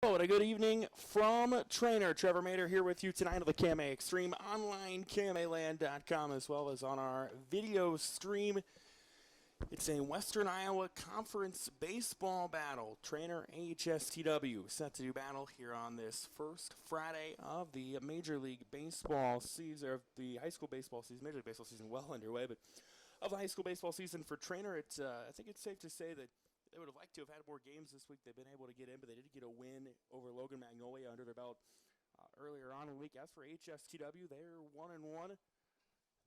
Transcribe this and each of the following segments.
Hello and a good evening from Treynor. Trevor Mader here with you tonight on the KMA Extreme online, KMAland.com, as well as on our video stream. It's a Western Iowa Conference baseball battle. Treynor AHSTW set to do battle here on this first Friday of the Major League Baseball season, or the high school baseball season. Major League Baseball season well underway, but of the high school baseball season for Treynor, I think it's safe to say that they would have liked to have had more games this week. They've been able to get in, but they did get a win over Logan Magnolia under their belt earlier on in the week. As for HSTW, they're 1-1.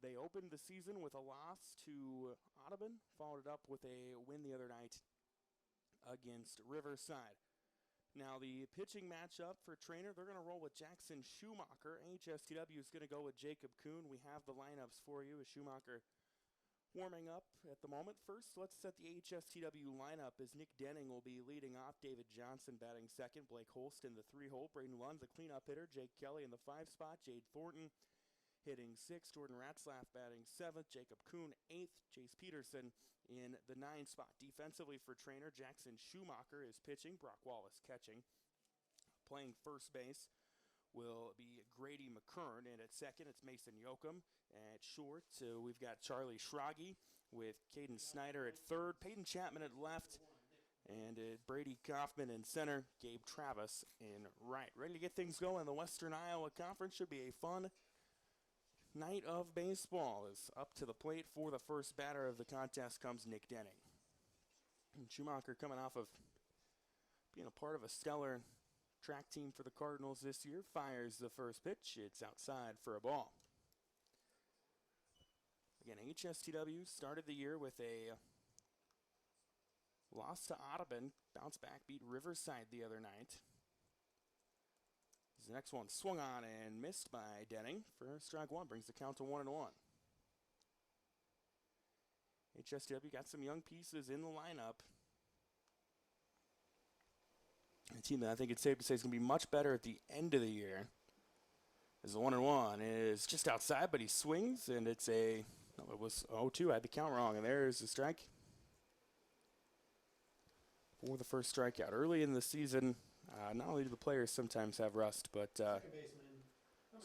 They opened the season with a loss to Audubon, followed it up with a win the other night against Riverside. Now the pitching matchup for Treynor, they're going to roll with Jackson Schumacher. HSTW is going to go with Jacob Kuhn. We have the lineups for you as Schumacher warming up at the moment. First, let's set the AHSTW lineup as Nick Denning will be leading off. David Johnson batting second. Blake Holst in the 3-hole. Braden Lund, the cleanup hitter. Jake Kelly in the 5 spot. Jade Thornton hitting 6th. Jordan Ratzlaff batting 7th. Jacob Kuhn 8th. Chase Peterson in the 9 spot. Defensively for Treynor, Jackson Schumacher is pitching. Brock Wallace catching. Playing first base will be Grady McKern, and at second it's Mason Yoakum. At short, we've got Charlie Schragi with Caden Snyder at third, Peyton Chapman at left, and Brady Kaufman in center, Gabe Travis in right. Ready to get things going in the Western Iowa Conference. Should be a fun night of baseball. As up to the plate for the first batter of the contest comes Nick Denning. And Schumacher coming off of being a part of a stellar track team for the Cardinals this year, fires the first pitch. It's outside for a ball. Again, HSTW started the year with a loss to Audubon, bounce back, beat Riverside the other night. The next one swung on and missed by Denning for strike one, brings the count to 1-1. HSTW got some young pieces in the lineup. A team that I think it's safe to say is going to be much better at the end of the year. As the 1-1 is just outside, but he swings, and it's it was 0-2. I had the count wrong, and there's the strike for the first strikeout. Early in the season, not only do the players sometimes have rust, but so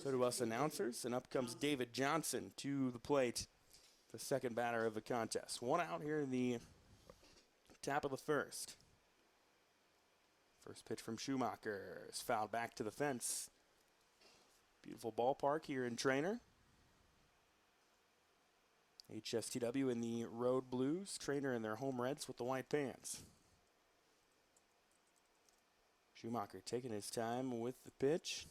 do us announcers. And up comes David Johnson to the plate, the second batter of the contest. One out here in the top of the first. First pitch from Schumacher is fouled back to the fence. Beautiful ballpark here in Treynor. HSTW in the road blues. Treynor in their home reds with the white pants. Schumacher taking his time with the pitch.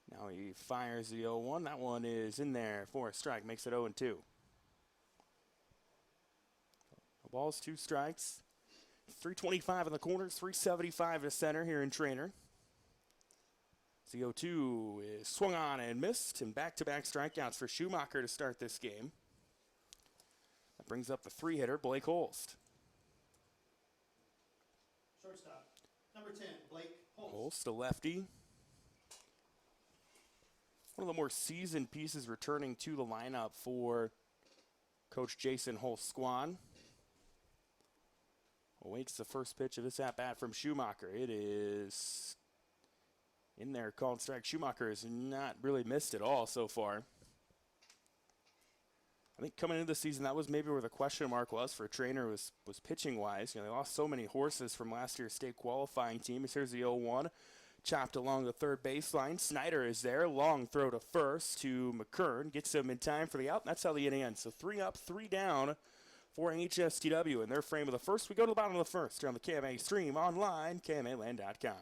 Now he fires the 0-1. That one is in there for a strike. Makes it 0-2. The ball's 2 strikes. 325 in the corners, 375 to center here in Treynor. The 0-2 is swung on and missed, and back-to-back strikeouts for Schumacher to start this game. That brings up the 3-hitter, Blake Holst. Shortstop, number 10, Blake Holst. Holst, a lefty. One of the more seasoned pieces returning to the lineup for Coach Jason Holst-Squan. Awaits the first pitch of this at-bat from Schumacher. It is in there, called strike. Schumacher has not really missed at all so far. I think coming into the season, that was maybe where the question mark was for Treynor was pitching-wise. You know, they lost so many horses from last year's state qualifying team. Here's the 0-1, chopped along the third baseline. Snyder is there, long throw to first to McKern. Gets him in time for the out, and that's how the inning ends. So 3 up, 3 down for HSTW in their frame of the first. We go to the bottom of the first here on the KMA Stream online, KMAland.com.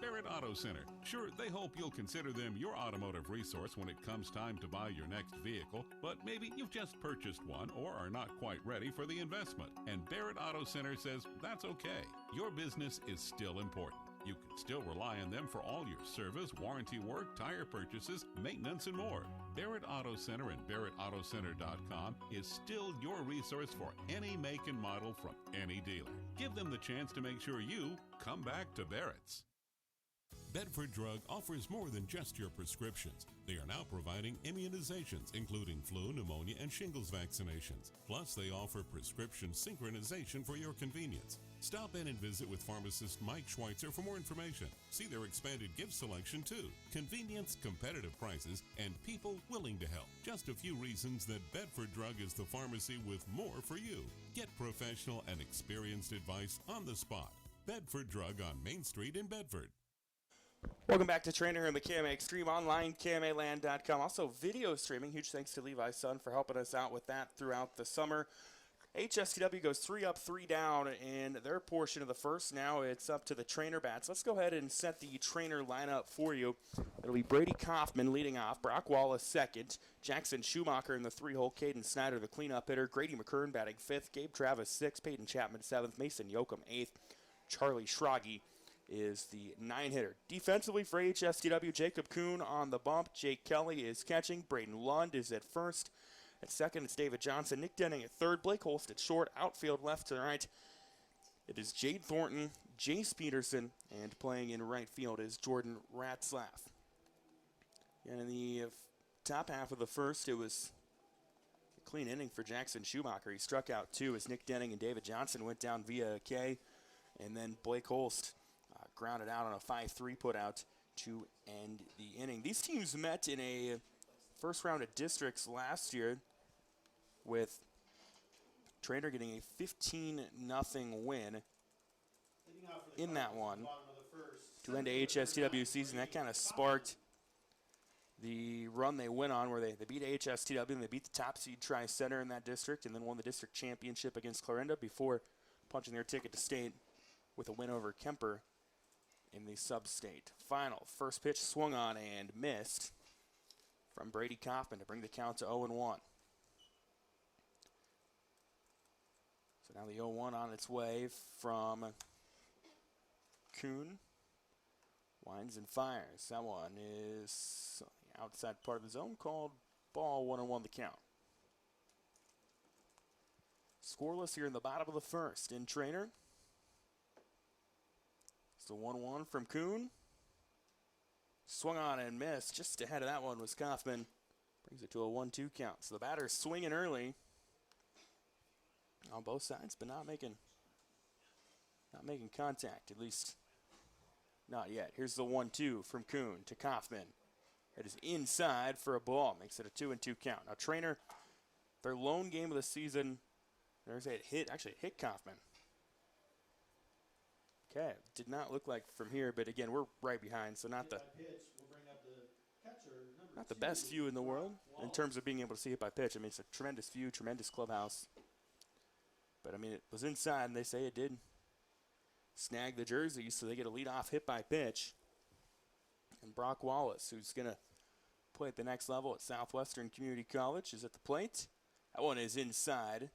Barrett Auto Center. Sure, they hope you'll consider them your automotive resource when it comes time to buy your next vehicle, but maybe you've just purchased one or are not quite ready for the investment. And Barrett Auto Center says that's okay. Your business is still important. You can still rely on them for all your service, warranty work, tire purchases, maintenance, and more. Barrett Auto Center and BarrettAutoCenter.com is still your resource for any make and model from any dealer. Give them the chance to make sure you come back to Barrett's. Bedford Drug offers more than just your prescriptions. They are now providing immunizations, including flu, pneumonia, and shingles vaccinations. Plus, they offer prescription synchronization for your convenience. Stop in and visit with pharmacist Mike Schweitzer for more information. See their expanded gift selection too. Convenience, competitive prices, and people willing to help. Just a few reasons that Bedford Drug is the pharmacy with more for you. Get professional and experienced advice on the spot. Bedford Drug on Main Street in Bedford. Welcome back to Treynor and the KMA Extreme online, KMAland.com. Also video streaming. Huge thanks to Levi's son for helping us out with that throughout the summer. AHSTW goes 3 up, 3 down in their portion of the first. Now it's up to the Treynor bats. Let's go ahead and set the Treynor lineup for you. It'll be Brady Kaufman leading off, Brock Wallace second, Jackson Schumacher in the 3-hole, Caden Snyder the cleanup hitter, Grady McKern batting 5th, Gabe Travis 6th, Peyton Chapman 7th, Mason Yoakum 8th, Charlie Schrage is the 9-hitter. Defensively for AHSTW, Jacob Kuhn on the bump, Jake Kelly is catching, Braden Lund is at first. At second, it's David Johnson. Nick Denning at third. Blake Holst at short. Outfield left to right. It is Jade Thornton, Jace Peterson, and playing in right field is Jordan Ratzlaff. And in the top half of the first, it was a clean inning for Jackson Schumacher. He struck out 2 as Nick Denning and David Johnson went down via a K. And then Blake Holst grounded out on a 5-3 putout to end the inning. These teams met in a first round of districts last year, with Treynor getting a 15-0 win in that one to end AHSTW season. That kind of sparked the run they went on where they beat AHSTW and they beat the top seed Tri-Center in that district and then won the district championship against Clarinda before punching their ticket to state with a win over Kemper in the sub-state final. First pitch swung on and missed from Brady Kaufman to bring the count to 0-1. So now the 0-1 on its way from Kuhn. Winds and fires. That one is on the outside part of the zone, called ball. 1-1 the count. Scoreless here in the bottom of the first in Treynor. It's the 1-1 from Kuhn. Swung on and missed. Just ahead of that one was Kaufman. Brings it to a 1-2 count. So the batter's swinging early on both sides, but not making contact, at least not yet. Here's the 1-2 from Kuhn to Kaufman. It is inside for a ball. Makes it a 2-2 count. Now Treynor, their lone game of the season, there's a hit, actually hit Kaufman. Okay, did not look like from here, but again, we're right behind, so not the best view in the world in terms of being able to see it by pitch. I mean, it's a tremendous view, tremendous clubhouse. But, I mean, it was inside, and they say it did snag the jersey, so they get a leadoff hit by pitch. And Brock Wallace, who's going to play at the next level at Southwestern Community College, is at the plate. That one is inside.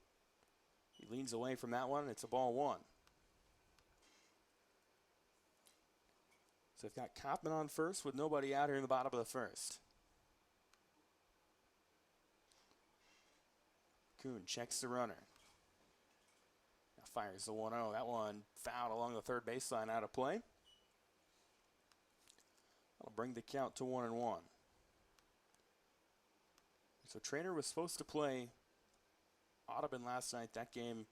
He leans away from that one, and it's a ball 1. So they've got Kaufman on first with nobody out here in the bottom of the first. Kuhn checks the runner. Now fires the 1-0. That one fouled along the third baseline, out of play. That'll bring the count to 1-1. So Treynor was supposed to play Audubon last night. That game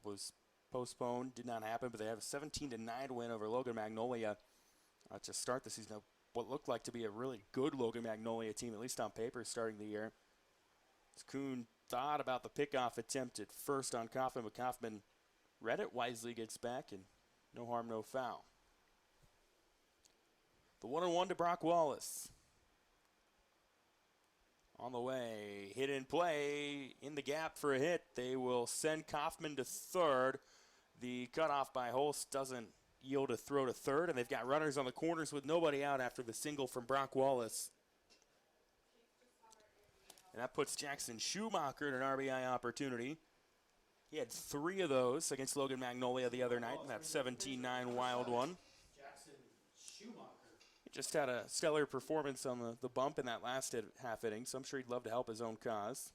was postponed, did not happen, but they have a 17-9 win over Logan Magnolia to start the season. What looked like to be a really good Logan Magnolia team, at least on paper, starting the year. As Kuhn thought about the pickoff attempt at first on Kaufman, but Kaufman read it, wisely gets back, and no harm, no foul. The 1-1 to Brock Wallace. On the way, hit in play, in the gap for a hit. They will send Kaufman to third. The cutoff by Holst doesn't yield a throw to third, and they've got runners on the corners with nobody out after the single from Brock Wallace. And that puts Jackson Schumacher in an RBI opportunity. He had 3 of those against Logan Magnolia the other night in that 17-9 wild one. Jackson Schumacher. He just had a stellar performance on the bump in that last half inning, so I'm sure he'd love to help his own cause.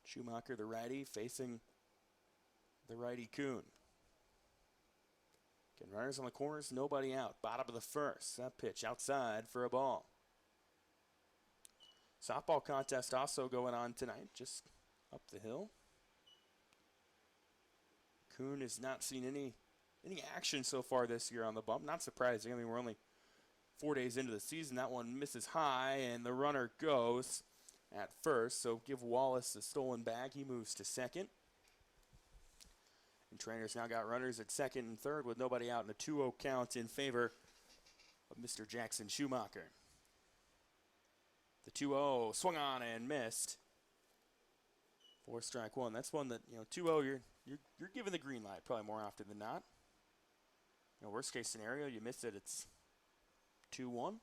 Schumacher, the righty, facing the righty Kuhn. Getting runners on the corners, nobody out. Bottom of the first. That pitch outside for a ball. Softball contest also going on tonight, just up the hill. Kuhn has not seen any action so far this year on the bump. Not surprising. I mean, we're only 4 days into the season. That one misses high, and the runner goes at first. So give Wallace the stolen bag. He moves to second. And Treynor's now got runners at second and third with nobody out in a 2-0 count in favor of Mr. Jackson Schumacher. The 2-0 swung on and missed. 4-strike one. That's one that, 2-0, you're given the green light probably more often than not. Worst case scenario, you miss it, it's 2-1.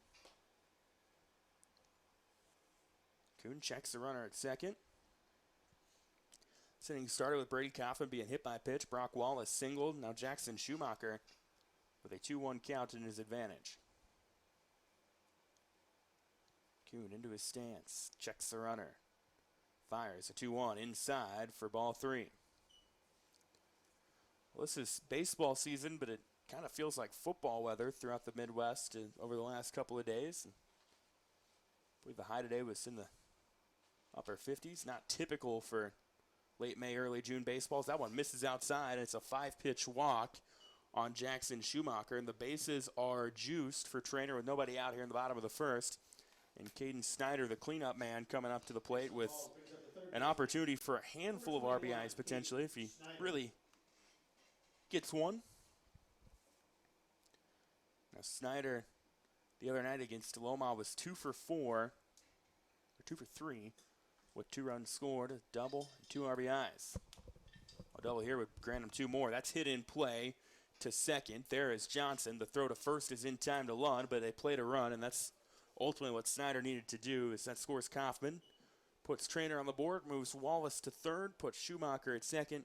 Kuhn checks the runner at second. This inning started with Brady Kaufman being hit by a pitch. Brock Wallace singled. Now Jackson Schumacher with a 2-1 count in his advantage. Kuhn into his stance. Checks the runner. Fires a 2-1 inside for ball 3. Well, this is baseball season, but it kind of feels like football weather throughout the Midwest over the last couple of days. I believe the high today was in the upper 50s. Not typical for late May, early June baseballs. That one misses outside. It's a 5-pitch walk on Jackson Schumacher, and the bases are juiced for Treynor with nobody out here in the bottom of the first. And Caden Snyder, the cleanup man, coming up to the plate with an opportunity for a handful of RBIs potentially if he really gets one. Now Snyder, the other night against Loma, was 2 for 3, with 2 runs scored, a double, and 2 RBIs. A double here would grant him 2 more. That's hit in play to second. There is Johnson. The throw to first is in time to Lund, but they played a run, and that's ultimately what Snyder needed to do. Is that scores Kaufman, puts Treynor on the board, moves Wallace to third, puts Schumacher at second,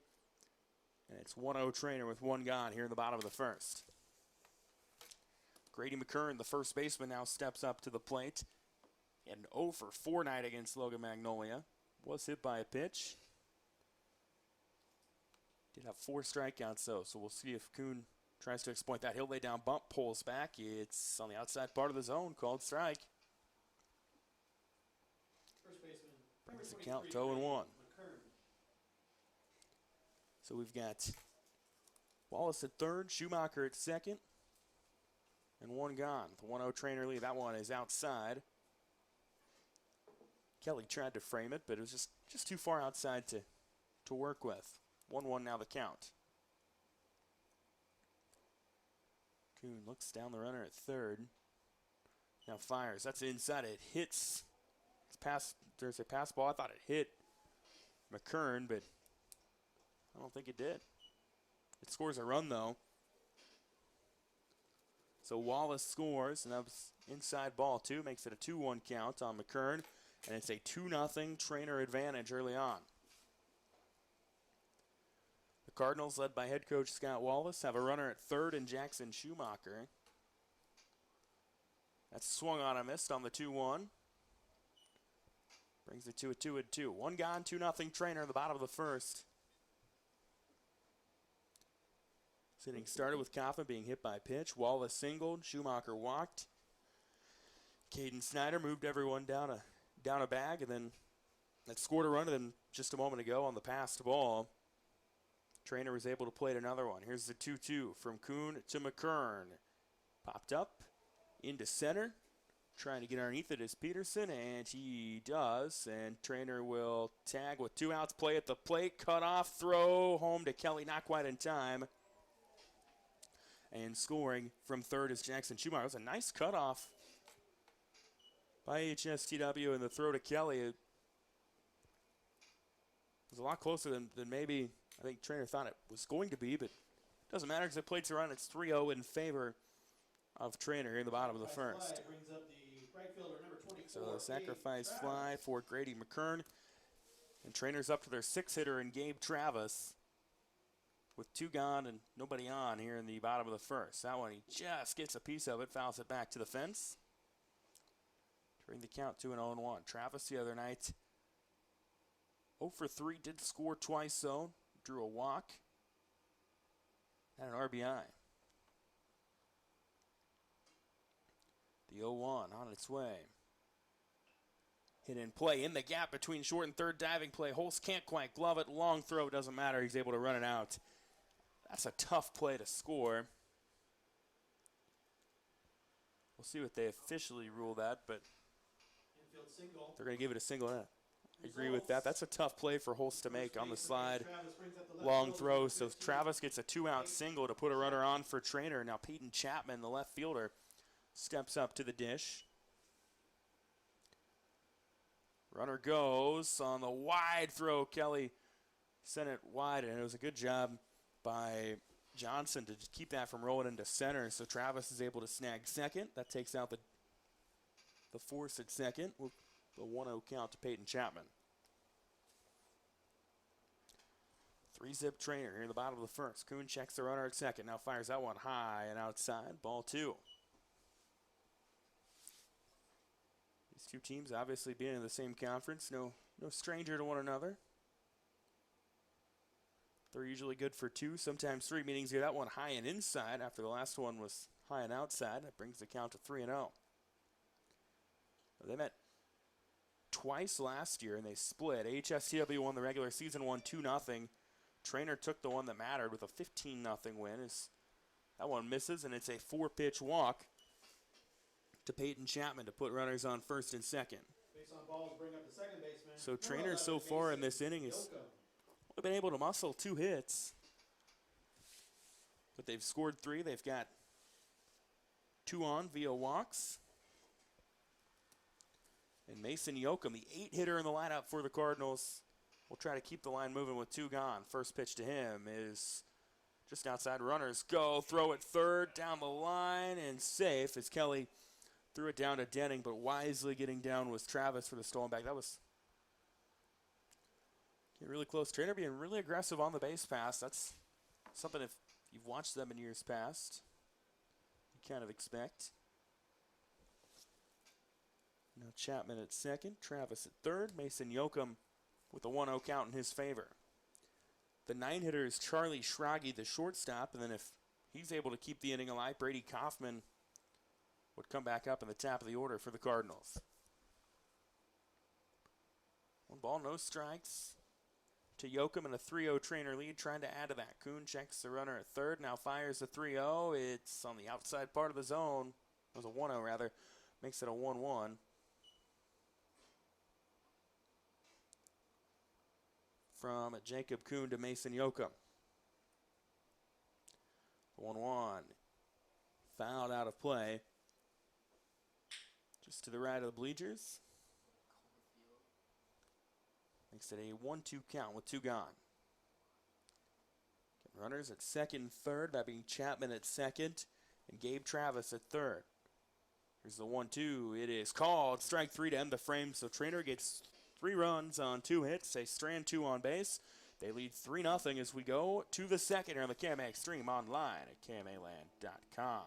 and it's 1-0 Treynor with 1 gone here in the bottom of the first. Grady McKern, the first baseman, now steps up to the plate. An 0 for 4 night against Logan Magnolia. Was hit by a pitch. Did have 4 strikeouts though, so we'll see if Kuhn tries to exploit that. He'll lay down bump, pulls back. It's on the outside part of the zone, called strike. First baseman. Brings the count to 0-1. So we've got Wallace at third, Schumacher at second, and 1 gone. The 1-0 Treynor lead. That one is outside. Kelly tried to frame it, but it was just too far outside to work with. 1-1 now the count. Kuhn looks down the runner at third. Now fires. That's inside. It hits. It's pass. There's a pass ball. I thought it hit McKern, but I don't think it did. It scores a run, though. So Wallace scores, and that was inside ball, too. Makes it a 2-1 count on McKern, and it's a 2-0 Treynor advantage early on. The Cardinals, led by head coach Scott Wallace, have a runner at third in Jackson Schumacher. That's swung on and missed on the 2-1. Brings it to a 2-2. 1 gone, 2-0 Treynor in the bottom of the first. This inning started with Kaufman being hit by a pitch. Wallace singled. Schumacher walked. Caden Snyder moved everyone down a bag, and then that scored a run. And then just a moment ago on the passed ball, Treynor was able to plate another one. Here's the 2-2 from Kuhn to McKern. Popped up into center. Trying to get underneath it is Peterson, and he does. And Treynor will tag with 2 outs. Play at the plate. Cut off. Throw home to Kelly. Not quite in time. And scoring from third is Jackson Schumacher. It was a nice cutoff by AHSTW, and the throw to Kelly. It was a lot closer than maybe I think Treynor thought it was going to be, but it doesn't matter because the plates are on. It's 3-0 in favor of Treynor here in the bottom of the first. Brings up the right fielder, number 24, So the sacrifice fly for Grady McKern. And Treynor's up to their 6th hitter in Gabe Travis, with 2 gone and nobody on here in the bottom of the first. That one, he just gets a piece of it, fouls it back to the fence. Bring the count to an 0-1. Travis the other night, 0 for 3, did score twice though. Drew a walk and an RBI. The 0-1 on its way. Hit in play in the gap between short and third, diving play. Holst can't quite glove it. Long throw, doesn't matter. He's able to run it out That's a tough play to score. We'll see what they officially rule that, but Infield single. they're going to give it a single. I agree with that. That's a tough play for Holst to make on the slide. Travis brings up the left Long fielder, throw, number so 15. Travis gets a 2-out single to put a runner on for Treynor. Now Peyton Chapman, the left fielder, steps up to the dish. Runner goes on the wide throw. Kelly sent it wide, and it was a good job by Johnson to just keep that from rolling into center. So Travis is able to snag second. That takes out the force at second with the 1-0 count to Peyton Chapman. 3-zip Treynor here in the bottom of the first. Kuhn checks the runner at second. Now fires that one high and outside. Ball 2. These two teams obviously being in the same conference. No stranger to one another. They're usually good for 2, sometimes 3 meetings. Get that one high and inside after the last one was high and outside. That brings the count to 3-0. They met twice last year and they split. AHSTW won the regular season, won 2-0. Treynor took the one that mattered with a 15-0 win. That one misses, and it's a 4-pitch walk to Peyton Chapman to put runners on first and second. Base on balls bring up the second baseman. So Treynor so far in this inning has only been able to muscle 2 hits. But they've scored 3. They've got 2 on via walks. And Mason Yoakum, the 8-hitter in the lineup for the Cardinals, will try to keep the line moving with 2 gone. First pitch to him is just outside. Runners go. Throw it third, down the line, and safe as Kelly threw it down to Denning, but wisely getting down was Travis for the stolen bag. That was getting really close. Treynor being really aggressive on the base pass. That's something if you've watched them in years past, you kind of expect. Now Chapman at second, Travis at third, Mason Yoakum with a 1-0 count in his favor. The 9-hitter is Charlie Schrage, the shortstop, and then if he's able to keep the inning alive, Brady Kaufman would come back up in the top of the order for the Cardinals. 1 ball, no strikes to Yoakum, and a 3-0 Treynor lead, trying to add to that. Kuhn checks the runner at third, now fires the 3-0. It's on the outside part of the zone. It was a 1-0 rather, makes it a 1-1. From Jacob Kuhn to Mason Yoakum. 1-1. Fouled out of play. Just to the right of the bleachers. Makes it a 1-2 count with 2 gone. Getting runners at second and third, that being Chapman at second and Gabe Travis at third. Here's the 1-2. It is called. Strike 3 to end the frame. So Treynor gets 3 runs on 2 hits. They strand 2 on base. They lead 3-0 as we go to the second here on the KMA Extreme online at KMAland.com.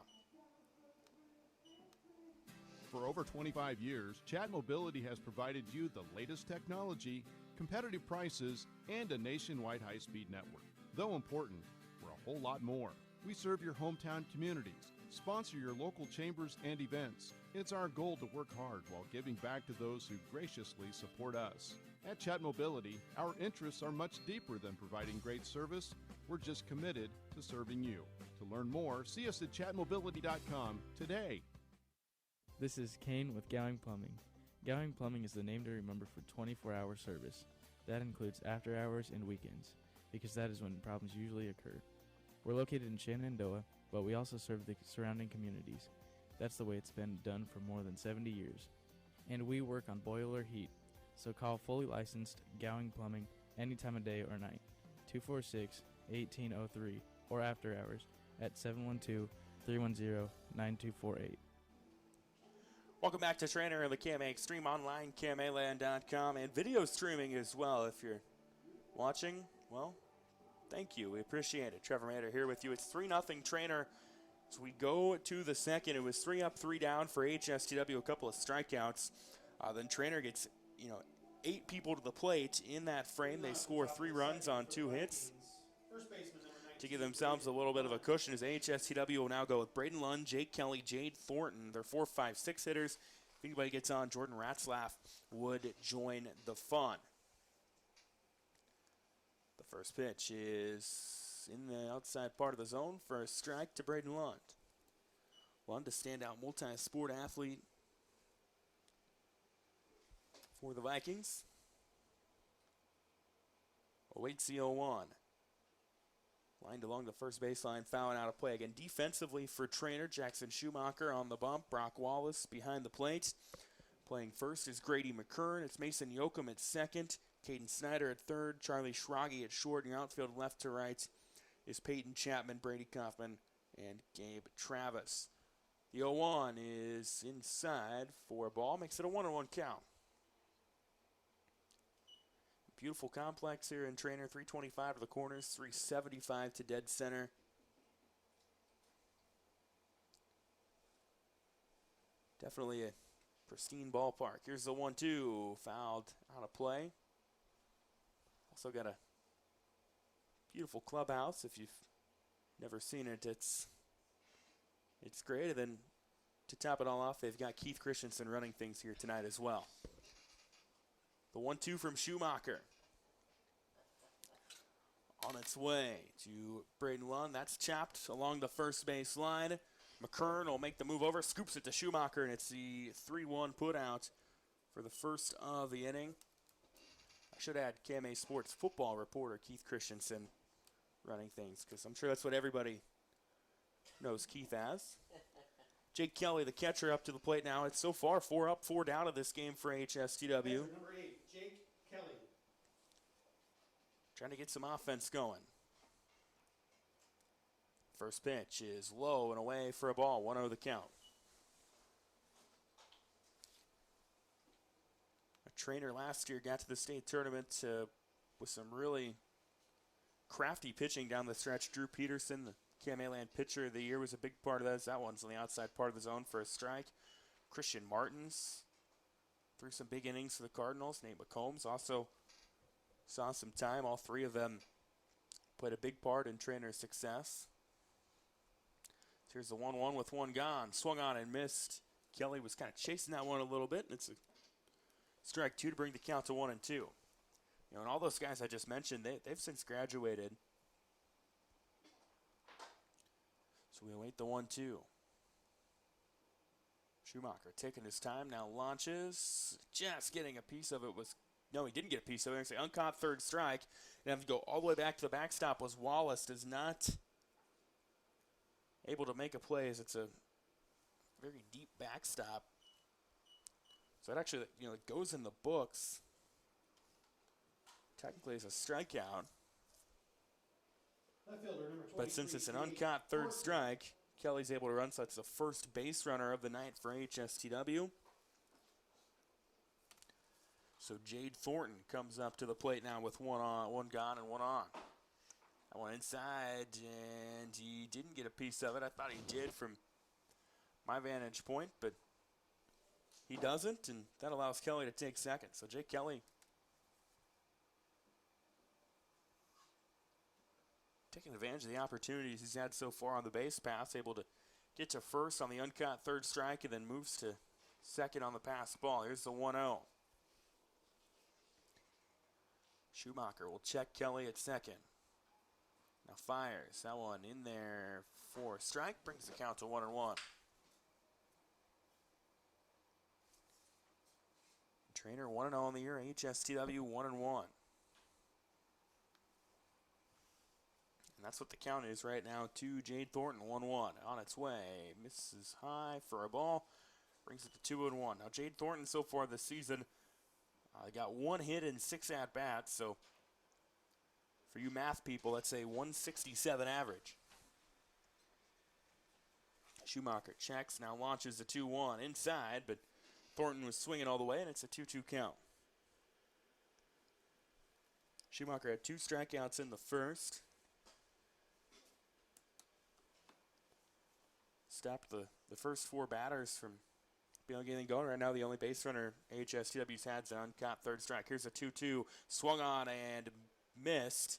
For over 25 years, Chat Mobility has provided you the latest technology, competitive prices, and a nationwide high-speed network. Though important, we're a whole lot more. We serve your hometown communities, sponsor your local chambers and events. It's our goal to work hard while giving back to those who graciously support us. At Chat Mobility, our interests are much deeper than providing great service. We're just committed to serving you. To learn more, see us at chatmobility.com today. This is Kane with Gowing Plumbing. Gowing Plumbing is the name to remember for 24-hour service. That includes after hours and weekends, because that is when problems usually occur. We're located in Shenandoah, but we also serve the surrounding communities. That's the way it's been done for more than 70 years. And we work on boiler heat, so call fully licensed Gowing Plumbing any time of day or night, 246-1803, or after hours at 712-310-9248. Welcome back to Treynor and the KMA Extreme online, KMAland.com, and video streaming as well. If you're watching, well, thank you. We appreciate it. Trevor Mader here with you. It's 3-0 Treynor as we go to the second. It was 3 up, 3 down for AHSTW, a couple of strikeouts. Then Treynor gets, 8 people to the plate in that frame. They score 3 runs on 2 hits to give themselves a little bit of a cushion as AHSTW will now go with Braden Lund, Jake Kelly, Jade Thornton. They're 4, 5, 6 hitters. If anybody gets on, Jordan Ratzlaff would join the fun. The first pitch is is in the outside part of the zone for a strike to Braden Lund. Lund, a standout multi-sport athlete for the Vikings. Awaits the 0-1. Lined along the first baseline, fouling out of play. Again, defensively for Treynor, Jackson Schumacher on the bump. Brock Wallace behind the plate. Playing first is Grady McKern. It's Mason Yoakum at second. Caden Snyder at third. Charlie Schrage at short. And your outfield left to right is Peyton Chapman, Brady Kaufman, and Gabe Travis. The 0-1 is inside for a ball. Makes it a 1-1 count. Beautiful complex here in Treynor. 325 to the corners, 375 to dead center. Definitely a pristine ballpark. Here's the 1-2, fouled out of play. Also got a beautiful clubhouse. If you've never seen it, it's great. And then to top it all off, they've got Keith Christensen running things here tonight as well. The 1-2 from Schumacher. On its way to Braden Lund. That's chopped along the first base line. McKern will make the move over, scoops it to Schumacher, and it's the 3-1 put out for the first of the inning. I should add KMA Sports football reporter Keith Christensen running things, because I'm sure that's what everybody knows Keith as. Jake Kelly, the catcher, up to the plate now. It's so far 4 up, 4 down of this game for AHSTW. Number 8, Jake Kelly. Trying to get some offense going. First pitch is low and away for a ball. 1-0 the count. A Treynor last year got to the state tournament with some really crafty pitching down the stretch. Drew Peterson, the KMA Land pitcher of the year, was a big part of that. That one's on the outside part of the zone for a strike. Christian Martins threw some big innings for the Cardinals. Nate McCombs also saw some time. All three of them played a big part in Treynor's success. Here's the 1-1 with one gone. Swung on and missed. Kelly was kind of chasing that one a little bit. And it's a strike 2 to bring the count to 1-2. You know, and all those guys I just mentioned, they've since graduated. So we await the 1-2. Schumacher taking his time, now launches. Just getting a piece of it was... No, he didn't get a piece of it. It's an uncaught third strike. And have to go all the way back to the backstop was Wallace. Does not able to make a play as it's a very deep backstop. So it actually, you know, it goes in the books. Technically as a strikeout. Left fielder, number 23, But since it's an Jade uncaught third Thornton. strike, Kelly's able to run, so it's the first base runner of the night for AHSTW. So Jade Thornton comes up to the plate now with one gone and one on. That one inside, and he didn't get a piece of it. I thought he did from my vantage point, but he doesn't, and that allows Kelly to take second. So Jake Kelly taking advantage of the opportunities he's had so far on the base pass, able to get to first on the uncut third strike, and then moves to second on the pass ball. Here's the 1-0. Schumacher will check Kelly at second. Now fires. That one in there for a strike. Brings the count to 1-1. Treynor 1-0 on the year. AHSTW 1-1. And that's what the count is right now to Jade Thornton. 1-1 on its way. Misses high for a ball. Brings it to 2-1. Now Jade Thornton so far this season got 1 hit and 6 at-bats. So for you math people, that's a 167 average. Schumacher checks, now launches the 2-1 inside, but Thornton was swinging all the way, and it's a 2-2 count. Schumacher had 2 strikeouts in the first. Stopped the first 4 batters from being able to get anything going. Right now, the only base runner AHSTW's had is an uncaught third strike. Here's a 2-2. Swung on and missed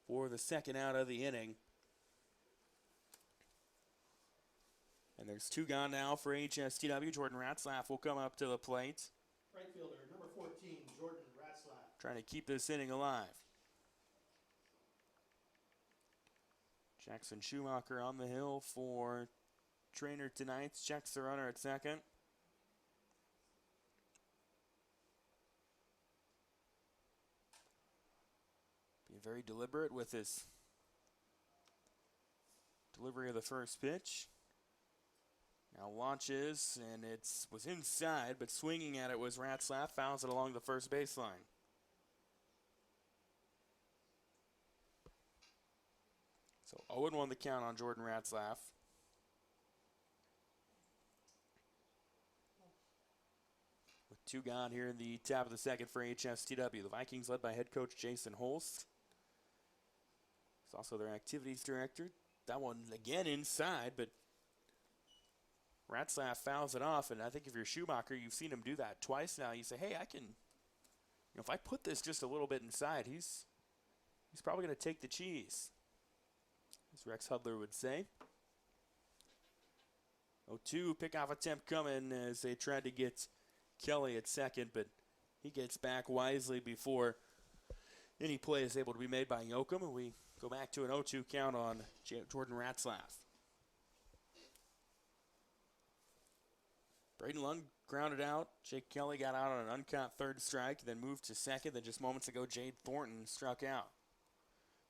for the second out of the inning. And there's 2 gone now for AHSTW. Jordan Ratzlaff will come up to the plate. Right fielder, number 14, Jordan Ratzlaff. Trying to keep this inning alive. Jackson Schumacher on the hill for Treynor tonight. Checks the runner at second. Being very deliberate with his delivery of the first pitch. Now launches, and it was inside, but swinging at it was Ratzlaff. Fouls it along the first baseline. So 0-1 the count on Jordan Ratzlaff. With two gone here in the top of the second for AHSTW. The Vikings led by head coach Jason Holst. He's also their activities director. That one again inside, but Ratzlaff fouls it off, and I think if you're Schumacher, you've seen him do that twice now. You say, hey, I can, if I put this just a little bit inside, he's probably going to take the cheese, as Rex Hudler would say. 0-2 pickoff attempt coming as they tried to get Kelly at second, but he gets back wisely before any play is able to be made by Yoakum, and we go back to an 0-2 count on Jordan Ratzlaff. Braden Lund grounded out. Jake Kelly got out on an uncaught third strike, then moved to second. Then just moments ago, Jade Thornton struck out.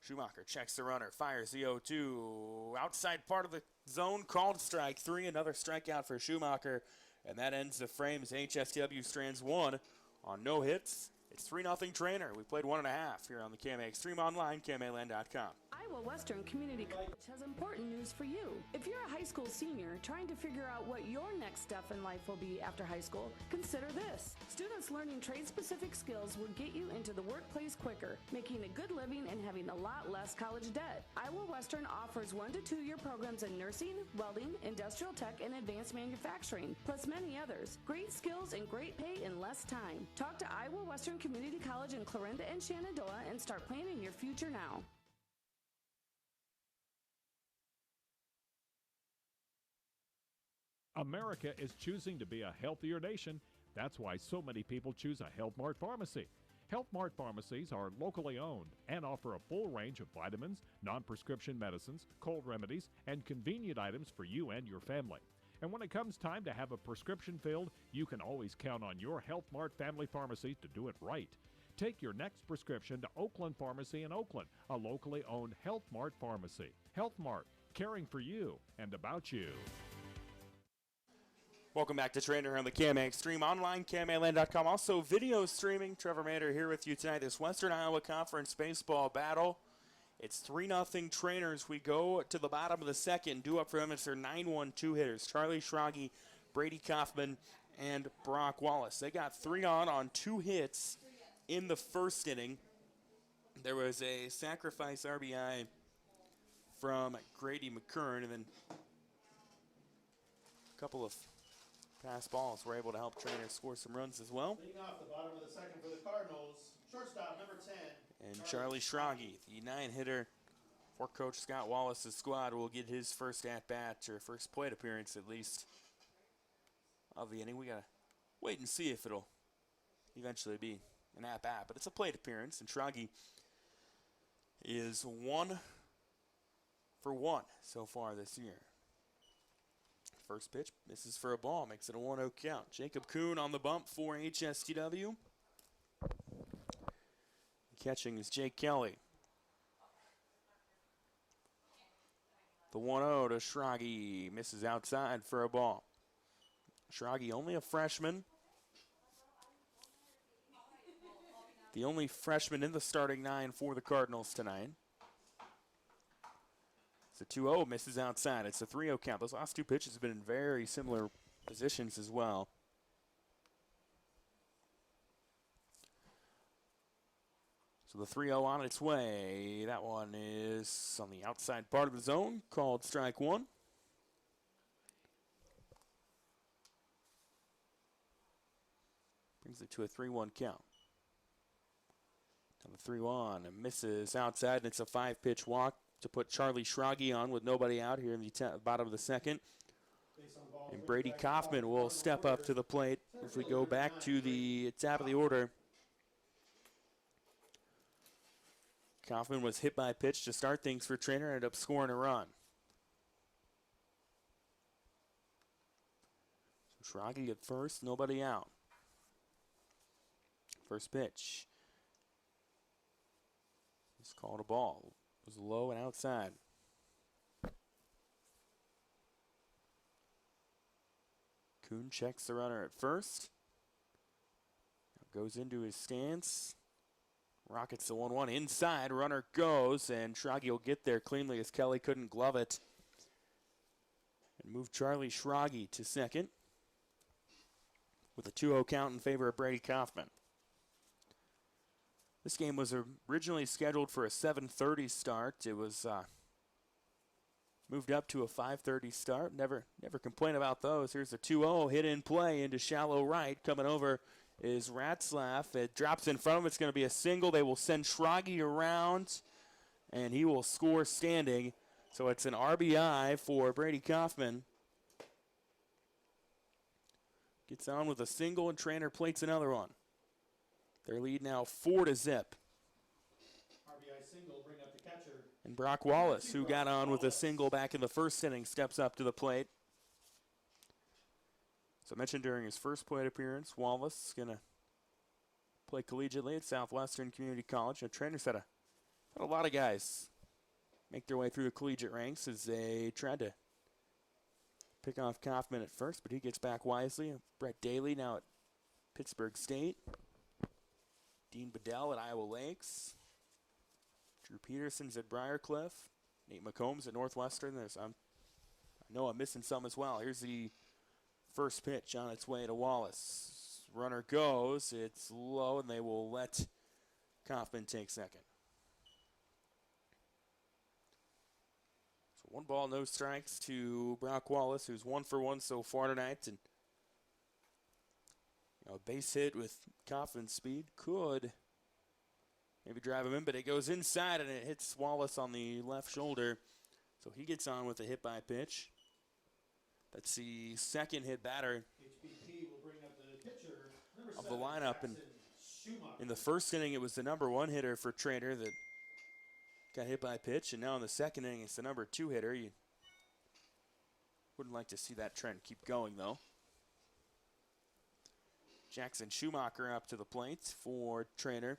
Schumacher checks the runner, fires the 0-2. Outside part of the zone, called strike three. Another strikeout for Schumacher, and that ends the frame as HSTW strands one on no hits. It's 3-0 Treynor. We played 1.5 here on the KMA Extreme Online, KMAland.com. Iowa Western Community College has important news for you. If you're a high school senior trying to figure out what your next step in life will be after high school, consider this. Students learning trade-specific skills will get you into the workplace quicker, making a good living and having a lot less college debt. Iowa Western offers 1 to 2 year programs in nursing, welding, industrial tech, and advanced manufacturing, plus many others. Great skills and great pay in less time. Talk to Iowa Western Community College in Clarinda and Shenandoah and start planning your future now. America is choosing to be a healthier nation. That's why so many people choose a Health Mart pharmacy. Health Mart pharmacies are locally owned and offer a full range of vitamins, non-prescription medicines, cold remedies, and convenient items for you and your family. And when it comes time to have a prescription filled, you can always count on your Health Mart family pharmacy to do it right. Take your next prescription to Oakland Pharmacy in Oakland, a locally owned Health Mart pharmacy. Health Mart, caring for you and about you. Welcome back to Treynor on the KMA Extreme Online, KMAland.com. Also video streaming. Trevor Mader here with you tonight. This Western Iowa Conference baseball battle. It's 3-0 Treynors. We go to the bottom of the second. Due up for them is their 9-1-2 hitters, Charlie Schrage, Brady Kaufman, and Brock Wallace. They got 3 on 2 hits in the first inning. There was a sacrifice RBI from Grady McKern, and then a couple of pass balls were able to help Treynor score some runs as well. Leading off the bottom of the second for the Cardinals, shortstop number 10. And Charlie Schrage, the 9-hitter for Coach Scott Wallace's squad, will get his first at-bat, or first plate appearance at least, of the inning. We got to wait and see if it'll eventually be an at-bat, but it's a plate appearance, and Schrage is 1 for 1 so far this year. First pitch misses for a ball, makes it a 1-0 count. Jacob Kuhn on the bump for HSTW. Catching is Jake Kelly. The 1-0 to Schrage, misses outside for a ball. Schrage, only a freshman. The only freshman in the starting 9 for the Cardinals tonight. It's a 2-0, misses outside. It's a 3-0 count. Those last 2 pitches have been in very similar positions as well. So the 3-0 on its way. That one is on the outside part of the zone, called strike 1. Brings it to a 3-1 count. And the 3-1 misses outside, and it's a 5-pitch walk to put Charlie Schrage on with nobody out here in the bottom of the second. And Brady Kaufman will step up to the plate if we go back to the top of the order. Kaufman was hit by a pitch to start things for Treynor, ended up scoring a run. So Schrage at first, nobody out. First pitch. It's called a ball. It was low and outside. Kuhn checks the runner at first. Goes into his stance. Rockets the 1-1 inside. Runner goes, and Schrage will get there cleanly as Kelly couldn't glove it. And move Charlie Schrage to second with a 2-0 count in favor of Brady Kaufman. This game was originally scheduled for a 7:30 start. It was moved up to a 5:30 start. Never complain about those. Here's a 2-0 hit in play into shallow right. Coming over is Ratzlaff. It drops in front of him. It's going to be a single. They will send Schrage around, and he will score standing. So it's an RBI for Brady Kaufman. Gets on with a single, and Treynor plates another one. Their lead now 4-0. RBI single, bring up the catcher. And Brock Wallace, who got on with a single back in the first inning, steps up to the plate. So I mentioned during his first plate appearance, Wallace is going to play collegiately at Southwestern Community College. And Treynor's had a lot of guys make their way through the collegiate ranks as they tried to pick off Kaufman at first, but he gets back wisely. Brett Daly now at Pittsburgh State. Dean Bedell at Iowa Lakes. Drew Peterson's at Briarcliff. Nate McCombs at Northwestern. I know I'm missing some as well. Here's the first pitch on its way to Wallace. Runner goes. It's low, and they will let Kaufman take second. So 1 ball, no strikes to Brock Wallace, who's 1 for 1 so far tonight. And a base hit with Kaufman's speed could maybe drive him in, but it goes inside, and it hits Wallace on the left shoulder. So he gets on with a hit by pitch. That's the second hit batter HBP will bring up the pitcher, number of 7, the lineup. And Schumacher. in the first inning, it was the number 1 hitter for Treynor that got hit by a pitch, and now in the second inning, it's the number 2 hitter. You wouldn't like to see that trend keep going, though. Jackson Schumacher up to the plate for Treynor.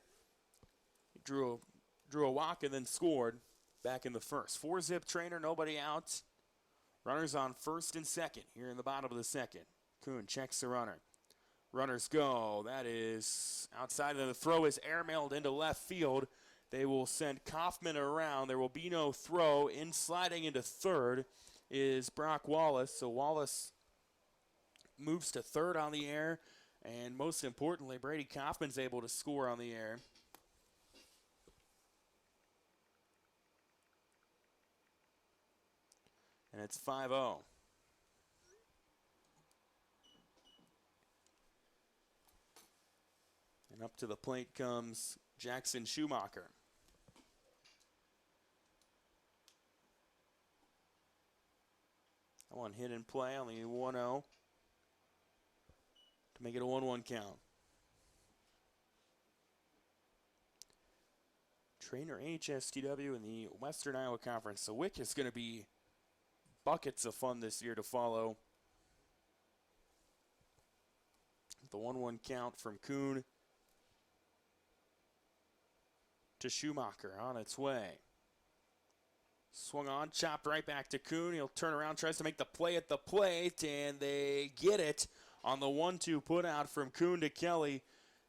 He drew a walk and then scored back in the first. 4-0 Treynor, nobody out. Runners on first and second here in the bottom of the second. Kuhn checks the runner. Runners go. That is outside, and the throw is airmailed into left field. They will send Kaufman around. There will be no throw. In sliding into third is Brock Wallace. So Wallace moves to third on the air. And most importantly, Brady Kaufman's able to score on the air. And it's 5-0. And up to the plate comes Jackson Schumacher. That one hit in play on the 1-0. To make it a 1-1 count. Treynor AHSTW in the Western Iowa Conference. The WIC is going to be buckets of fun this year to follow. The 1-1 count from Kuhn to Schumacher on its way. Swung on, chopped right back to Kuhn. He'll turn around, tries to make the play at the plate, and they get it. On the 1-2 put out from Kuhn to Kelly,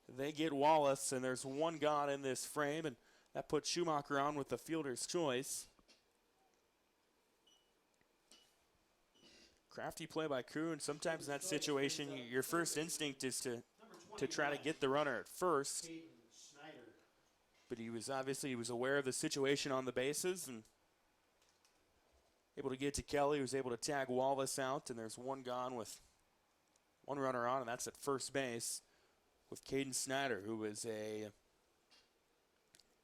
they get Wallace, and there's one gone in this frame, and that puts Schumacher on with the fielder's choice. Crafty play by Kuhn. Sometimes in that situation, your first instinct is to try to get the runner at first. But he was aware of the situation on the bases and able to get to Kelly, who was able to tag Wallace out, and there's one gone with one runner on, and that's at first base with Caden Snyder, who was a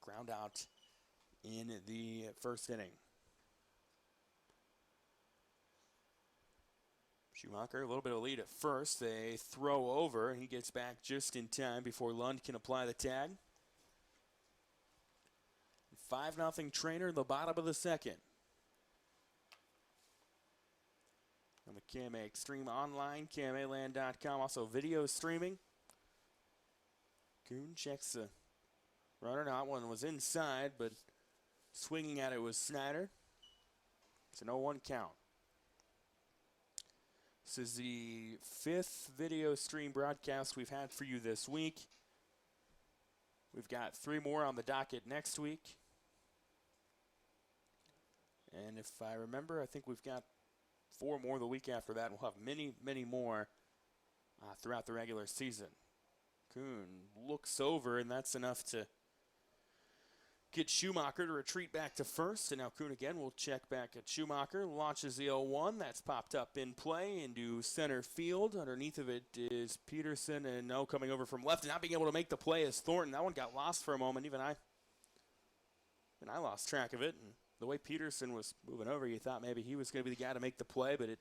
ground out in the first inning. Schumacher, a little bit of a lead at first. They throw over, and he gets back just in time before Lund can apply the tag. 5-0 Treynor in the bottom of the second. On the KMA Extreme online, KMAland.com, also video streaming. Kuhn checks the runner. Now, that one was inside, but swinging at it was Snyder. It's an 0-1 count. This is the 5th video stream broadcast we've had for you this week. We've got 3 more on the docket next week. And if I remember, I think we've got 4 more the week after that. We'll have many, many more throughout the regular season. Kuhn looks over, and that's enough to get Schumacher to retreat back to first. And now Kuhn again will check back at Schumacher. Launches the 0-1. That's popped up in play into center field. Underneath of it is Peterson, and coming over from left and not being able to make the play is Thornton. That one got lost for a moment. Even I lost track of it. And the way Peterson was moving over, you thought maybe he was going to be the guy to make the play, but it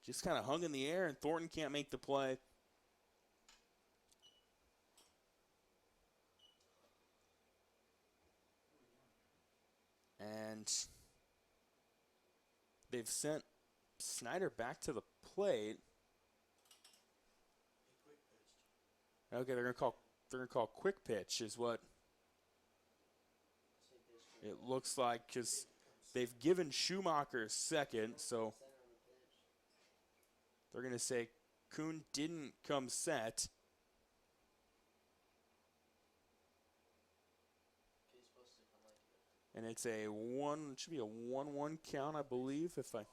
just kind of hung in the air, and Thornton can't make the play. And they've sent Snyder back to the plate. Okay, they're gonna call quick pitch is what it looks like, because they've given Schumacher second, so they're gonna say Kuhn didn't come set. And it's a it should be a 1-1 count, I believe, So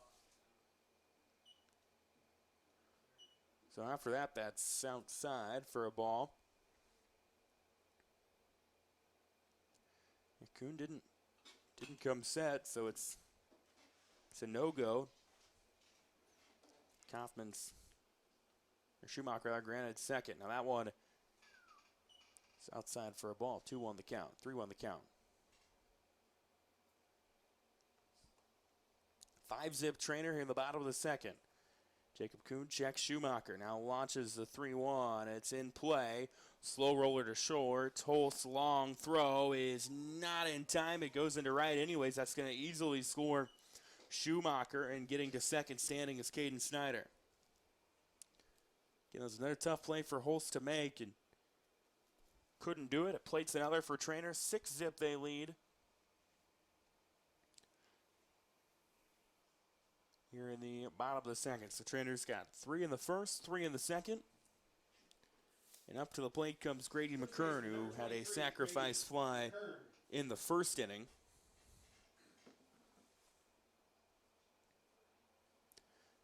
after that, that's outside for a ball. And Kuhn didn't come set, so it's a no-go. Schumacher granted second. Now that one is outside for a ball. 2-1 the count, 3-1 the count. 5-zip Treynor here in the bottom of the second. Jacob Kuhn checks Schumacher. Now launches the 3-1. It's in play. Slow roller to short. Holst's long throw is not in time. It goes into right anyways. That's going to easily score Schumacher, and getting to second standing is Caden Snyder. Again, that was another tough play for Holst to make, and couldn't do it. It plates another for Treynor. 6-zip they lead. Here in the bottom of the second. So Treynor's got 3 in the first, 3 in the second. And up to the plate comes Grady McKern, who had a sacrifice fly in the first inning.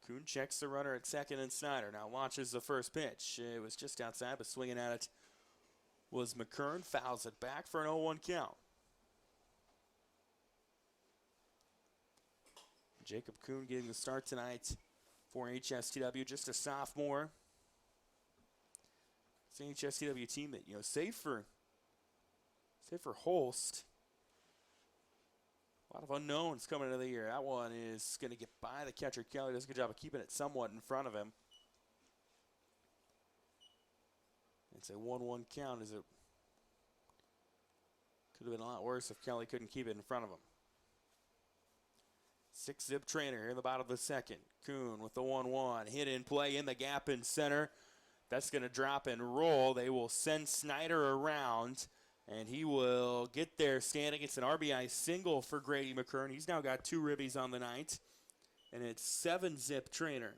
Kuhn checks the runner at second, and Snyder now launches the first pitch. It was just outside, but swinging at it was McKern. Fouls it back for an 0-1 count. Jacob Kuhn getting the start tonight for AHSTW, just a sophomore. It's an AHSTW team that, save for Holst, a lot of unknowns coming into the year. That one is going to get by the catcher. Kelly does a good job of keeping it somewhat in front of him. It's a 1-1 count. Could have been a lot worse if Kelly couldn't keep it in front of him. 6-zip Treynor here in the bottom of the second. Kuhn with the 1-1. Hit in play in the gap in center. That's going to drop and roll. They will send Snyder around, and he will get there standing. It's an RBI single for Grady McKern. He's now got 2 ribbies on the night, and it's 7-zip Treynor.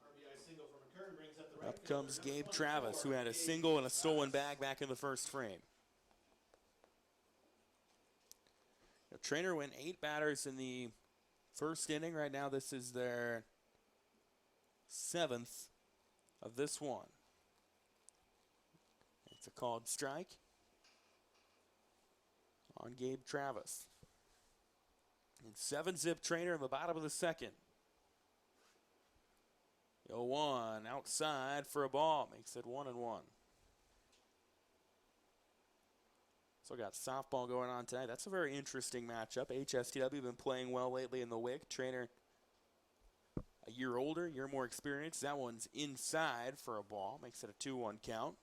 RBI single for McKern brings up the right Up comes Gabe Travis, who had a single and a stolen bag back in the first frame. Treynor went 8 batters in the first inning. Right now, this is their 7th of this one. It's a called strike on Gabe Travis. And 7-zip Treynor in the bottom of the second. 0-1 outside for a ball. Makes it 1-1. So got softball going on tonight. That's a very interesting matchup. AHSTW been playing well lately in the WIC. Treynor a year older, a year more experienced. That one's inside for a ball. Makes it a 2-1 count.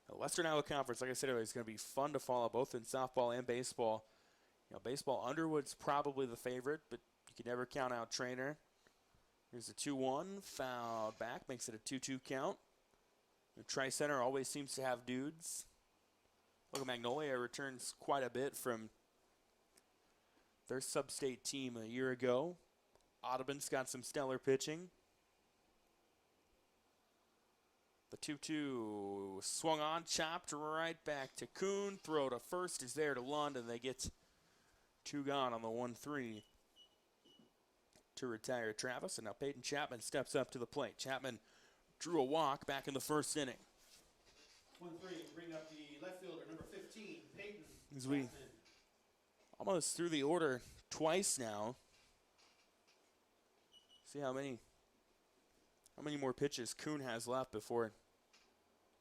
The Western Iowa Conference, like I said earlier, is going to be fun to follow, both in softball and baseball. Baseball, Underwood's probably the favorite, but you can never count out Treynor. Here's a 2-1, fouled back, makes it a 2-2 count. The Tri-Center always seems to have dudes. Look, Magnolia returns quite a bit from their sub-state team a year ago. Audubon's got some stellar pitching. The 2-2 swung on, chopped right back to Kuhn. Throw to first is there to Lund, and they get 2 gone on the 1-3 to retire Travis. And now Peyton Chapman steps up to the plate. Chapman drew a walk back in the first inning. 1-3, bring up the left fielder, number 15, Peyton As we Chapman. almost through the order twice now. See how many more pitches Kuhn has left before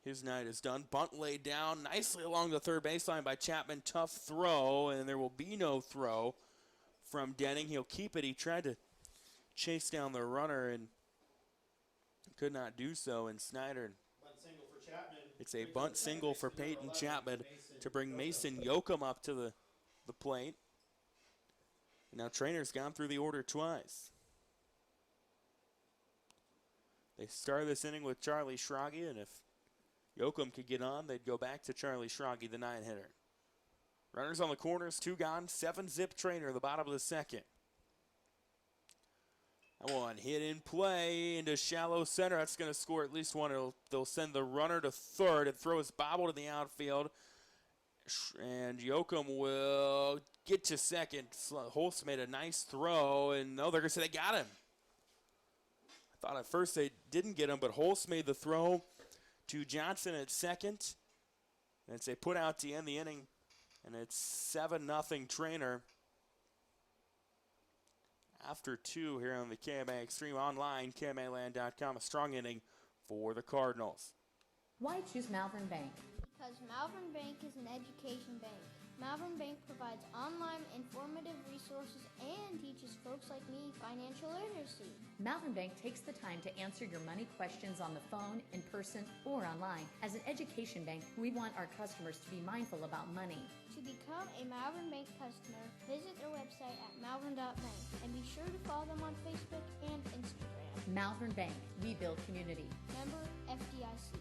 his night is done. Bunt laid down nicely along the third baseline by Chapman. Tough throw, and there will be no throw from Denning. He'll keep it. He tried to chase down the runner and could not do so. And Snyder, Bunt single for Chapman. it's a bunt single for Peyton Chapman to bring Mason Yoakum up to the plate. Now Treynor's gone through the order twice. They started this inning with Charlie Schrage, and if Yoakum could get on, they'd go back to Charlie Schrage, the 9-hitter. Runners on the corners, 2 gone, 7-zip Treynor, the bottom of the second. That one hit in play into shallow center. That's going to score at least one. They'll send the runner to third. It throws Bobble to the outfield. And Yoakum will get to second. Holst made a nice throw, and they're going to say they got him. I thought at first they didn't get him, but Holst made the throw to Johnson at second. And it's a put out to end the inning, and it's 7-0 Treynor. After 2 here on the KMA Extreme online, KMAland.com, a strong inning for the Cardinals. Why choose Malvern Bank? Because Malvern Bank is an education bank. Malvern Bank provides online informative resources and teaches folks like me financial literacy. Malvern Bank takes the time to answer your money questions on the phone, in person, or online. As an education bank, we want our customers to be mindful about money. To become a Malvern Bank customer, visit their website at malvern.bank and be sure to follow them on Facebook and Instagram. Malvern Bank, we build community. Member FDIC.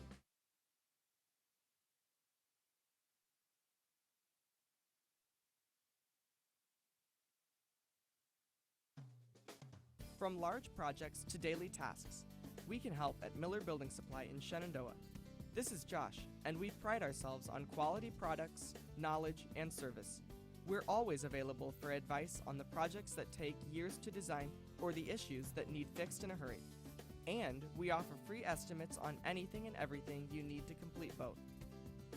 From large projects to daily tasks, we can help at Miller Building Supply in Shenandoah. This is Josh, and we pride ourselves on quality products, knowledge, and service. We're always available for advice on the projects that take years to design or the issues that need fixed in a hurry. And we offer free estimates on anything and everything you need to complete both.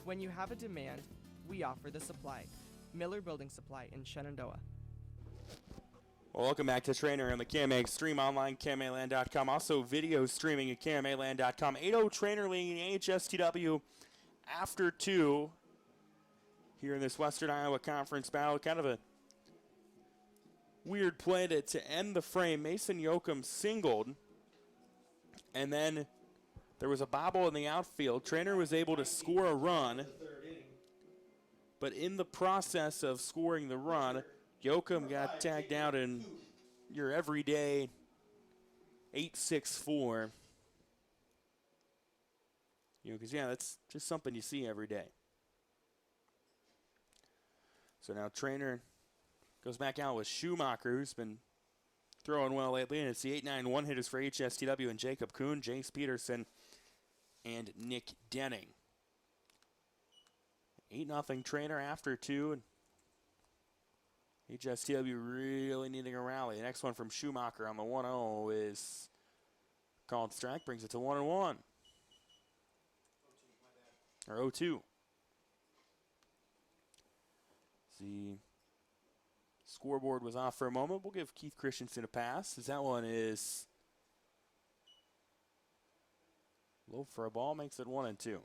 When you have a demand, we offer the supply. Miller Building Supply in Shenandoah. Well, welcome back to Treynor on the KMA Extreme online, KMAland.com. Also video streaming at KMAland.com. 8-0 Treynor leading AHSTW after 2 here in this Western Iowa Conference battle. Kind of a weird play to end the frame. Mason Yoakum singled, and then there was a bobble in the outfield. Treynor was able to score a run, but in the process of scoring the run, Yoakum got tagged out in your everyday 8-6-4. Because, that's just something you see every day. So now Treynor goes back out with Schumacher, who's been throwing well lately. And it's the 8-9 one-hitters for HSTW and Jacob Kuhn, Jace Peterson, and Nick Denning. 8-0 Treynor after 2. And HSTW really needing a rally. The next one from Schumacher on the 1-0 is called strike, brings it to 1-1. Or 0-2. The scoreboard was off for a moment. We'll give Keith Christensen a pass, as that one is low for a ball, makes it 1-2.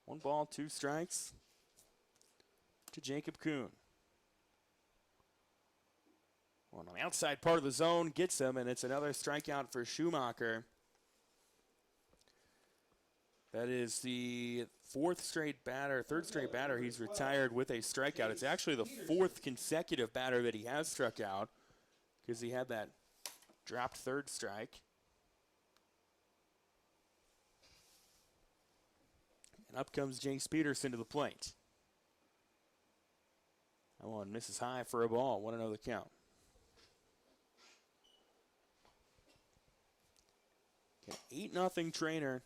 One ball, 2 strikes to Jacob Kuhn. One on the outside part of the zone, gets him, and it's another strikeout for Schumacher. That is the third straight batter he's retired with a strikeout. It's actually the fourth consecutive batter that he has struck out because he had that dropped third strike. And up comes Jace Peterson to the plate. That one misses high for a ball. 1-0 the count. 8-0 Treynor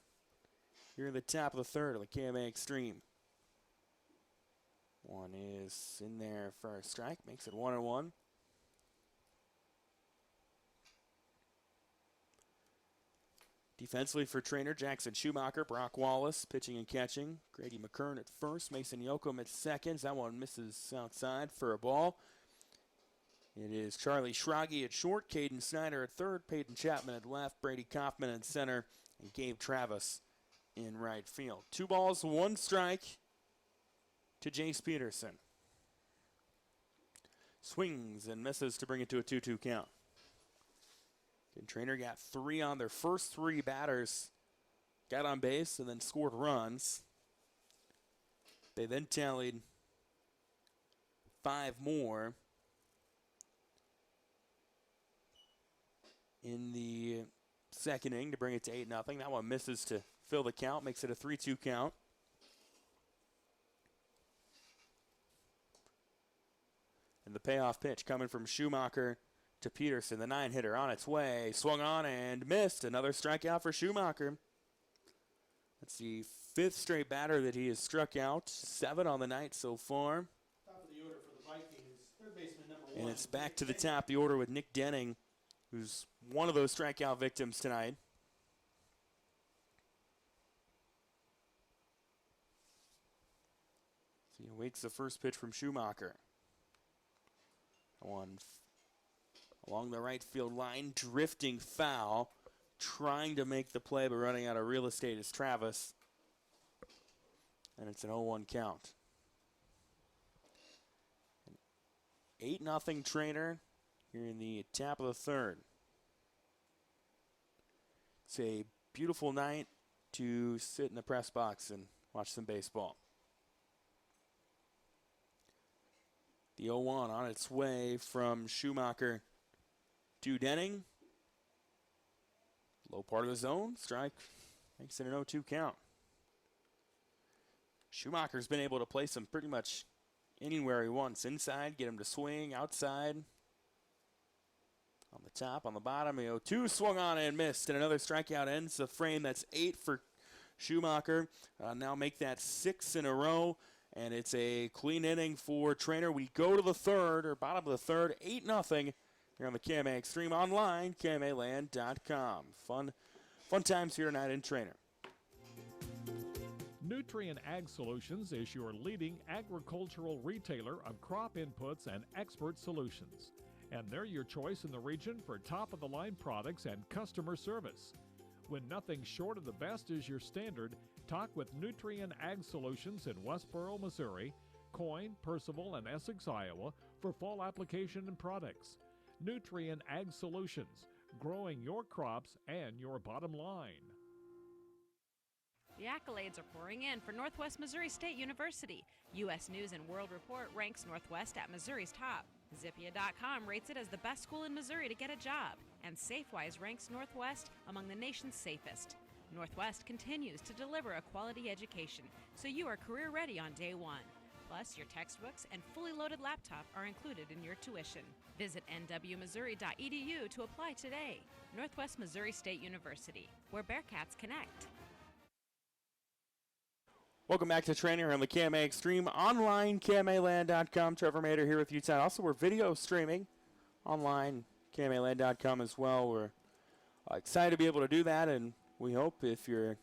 here in the top of the third of the KMA Extreme. One is in there for a strike, makes it 1-1. Defensively for Treynor, Jackson Schumacher, Brock Wallace pitching and catching. Grady McKern at first, Mason Yoakum at seconds. That one misses outside for a ball. It is Charlie Schrage at short, Caden Snyder at third, Peyton Chapman at left, Brady Kaufman at center, and Gabe Travis in right field. 2 balls, 1 strike to Jace Peterson. Swings and misses to bring it to a 2-2 count. And Treynor got 3 on their first 3 batters, got on base and then scored runs. They then tallied 5 more in the second inning to bring it to 8-0. That one misses to fill the count, makes it a 3-2 count. And the payoff pitch coming from Schumacher to Peterson, the 9-hitter on its way, swung on and missed. Another strikeout for Schumacher. That's the 5th straight batter that he has struck out, 7 on the night so far. Top of the order for the Vikings, third baseman number 1. And it's back to the top of the order with Nick Denning, who's one of those strikeout victims tonight. So he awaits the first pitch from Schumacher. One along the right field line, drifting foul, trying to make the play but running out of real estate is Travis. And it's an 0-1 count. 8-0 Treynor here in the top of the third. It's a beautiful night to sit in the press box and watch some baseball. The 0-1 on its way from Schumacher to Denning. Low part of the zone, strike, makes it an 0-2 count. Schumacher's been able to place him pretty much anywhere he wants. Inside, get him to swing, outside. On the top, on the bottom, 0-2 swung on and missed, and another strikeout ends the frame. That's 8 for Schumacher. Now make that 6 in a row, and it's a clean inning for Treynor. We go to the third, or bottom of the third, 8-0 here on the KMA Extreme online, KMAland.com. Fun times here tonight in Treynor. Nutrien Ag Solutions is your leading agricultural retailer of crop inputs and expert solutions. And they're your choice in the region for top-of-the-line products and customer service. When nothing short of the best is your standard, talk with Nutrien Ag Solutions in Westboro, Missouri, Coyne, Percival, and Essex, Iowa for fall application and products. Nutrien Ag Solutions, growing your crops and your bottom line. The accolades are pouring in for Northwest Missouri State University. U.S. News and World Report ranks Northwest at Missouri's top. Zippia.com rates it as the best school in Missouri to get a job. And SafeWise ranks Northwest among the nation's safest. Northwest continues to deliver a quality education, so you are career ready on day one. Plus, your textbooks and fully loaded laptop are included in your tuition. Visit nwmissouri.edu to apply today. Northwest Missouri State University, where Bearcats connect. Welcome back to Treynor on the KMA Extreme online, KMAland.com. Trevor Mader here with you tonight. Also, we're video streaming online, KMAland.com as well. We're excited to be able to do that, and we hope if you're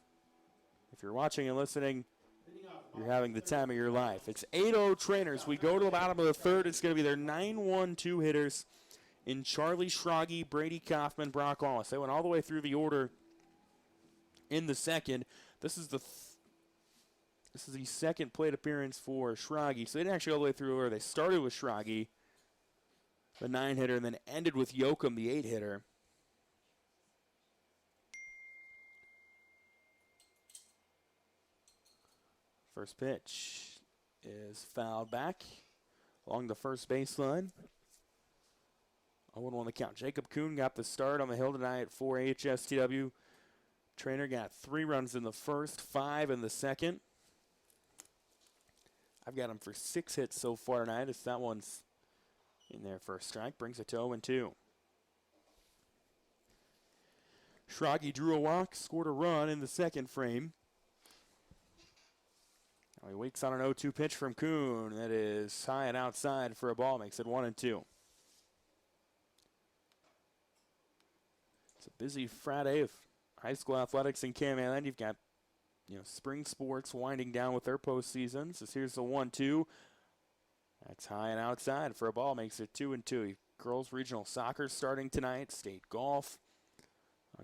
watching and listening, you're having the time of your life. It's 8-0 Treynors. We go to the bottom of the third. It's going to be their 9-1-2 hitters in Charlie Schrage, Brady Kaufman, Brock Wallace. They went all the way through the order in the second. This is the second plate appearance for Schrage. So they didn't actually go all the way through the order. They started with Schrage, the 9-hitter, and then ended with Yoakum, the 8-hitter. First pitch is fouled back along the first baseline. 0-1 the count. Jacob Kuhn got the start on the hill tonight for AHSTW. Treynor got 3 runs in the first, 5 in the second. I've got him for 6 hits so far tonight, as that one's in there for a strike. Brings it to 0-2. Schrage drew a walk, scored a run in the second frame. Now he waits on an 0-2 pitch from Kuhn. That is high and outside for a ball. Makes it 1-2. It's a busy Friday of high school athletics in Cameland. You've got spring sports winding down with their postseasons. So here's the 1-2. That's high and outside for a ball. Makes it 2-2. Girls regional soccer starting tonight. State golf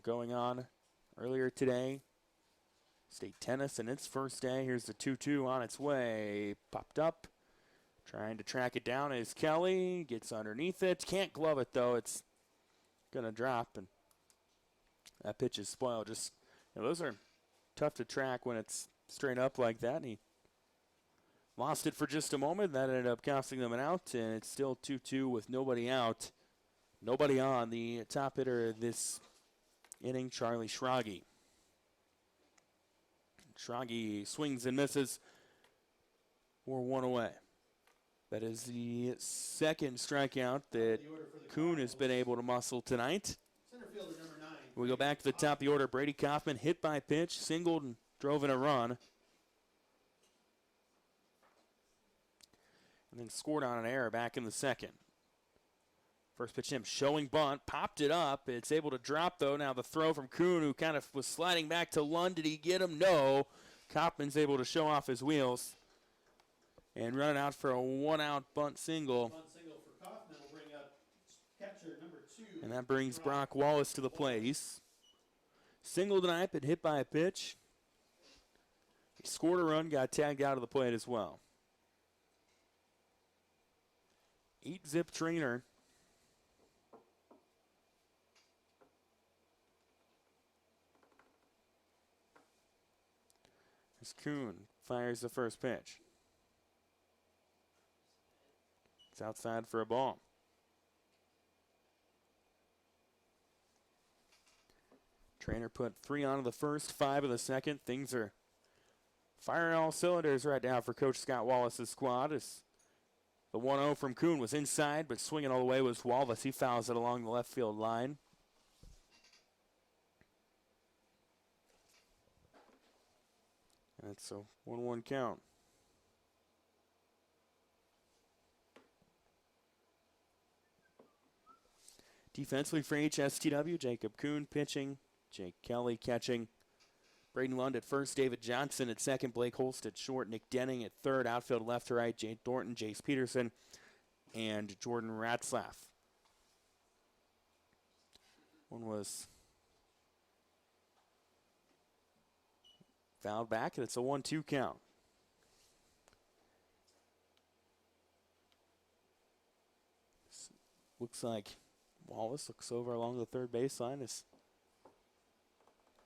going on earlier today. State tennis in its first day. Here's the 2-2 on its way. Popped up. Trying to track it down is Kelly. Gets underneath it. Can't glove it though. It's going to drop, and that pitch is spoiled. Just those are tough to track when it's straight up like that. And he lost it for just a moment. That ended up costing them an out, and it's still 2-2 with nobody out. Nobody on. The top hitter this inning, Charlie Schrage. Schrage swings and misses for 1 away. That is the second strikeout that Kuhn has been able to muscle tonight. Center fielder number 9. We go back to the top of the order. Brady Kaufman hit by pitch, singled and drove in a run. And then scored on an error back in the second. First pitch him showing bunt, popped it up. It's able to drop though. Now the throw from Kuhn, who kind of was sliding back to Lund. Did he get him? No. Kaufman's able to show off his wheels and run it out for a 1-out bunt single. Bunt single for Kaufman will bring up catcher number 2. And that brings Brock Wallace to the plate. He's singled tonight, but hit by a pitch. He scored a run, got tagged out of the plate as well. 8-zip Treynor. As Kuhn fires the first pitch. It's outside for a ball. Treynor put 3 on in the first, 5 in the second. Things are firing all cylinders right now for Coach Scott Wallace's squad. As the 1-0 from Kuhn was inside, but swinging all the way was Wallace. He fouls it along the left field line. That's a 1-1 count. Defensively for HSTW, Jacob Kuhn pitching, Jake Kelly catching, Braden Lund at first, David Johnson at second, Blake Holst at short, Nick Denning at third, outfield left to right, Jade Thornton, Jace Peterson, and Jordan Ratzlaff. One was fouled back, and it's a 1-2 count. Looks like Wallace looks over along the third baseline as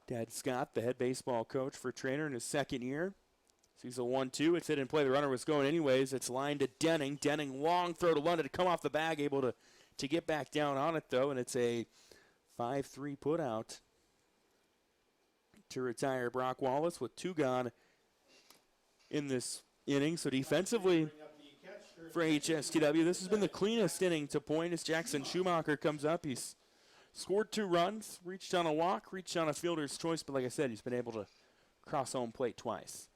Dad Scott, the head baseball coach for Treynor in his second year. Sees a 1-2. It's hit in play. The runner was going anyways. It's lined to Denning. Denning, long throw to London to come off the bag, able to get back down on it, though, and it's a 5-3 put out to retire Brock Wallace with 2 gone in this inning. So defensively for HSTW, this has been the cleanest inning to point as Jackson Schumacher comes up. He's scored 2 runs, reached on a walk, reached on a fielder's choice, but like I said, he's been able to cross home plate twice.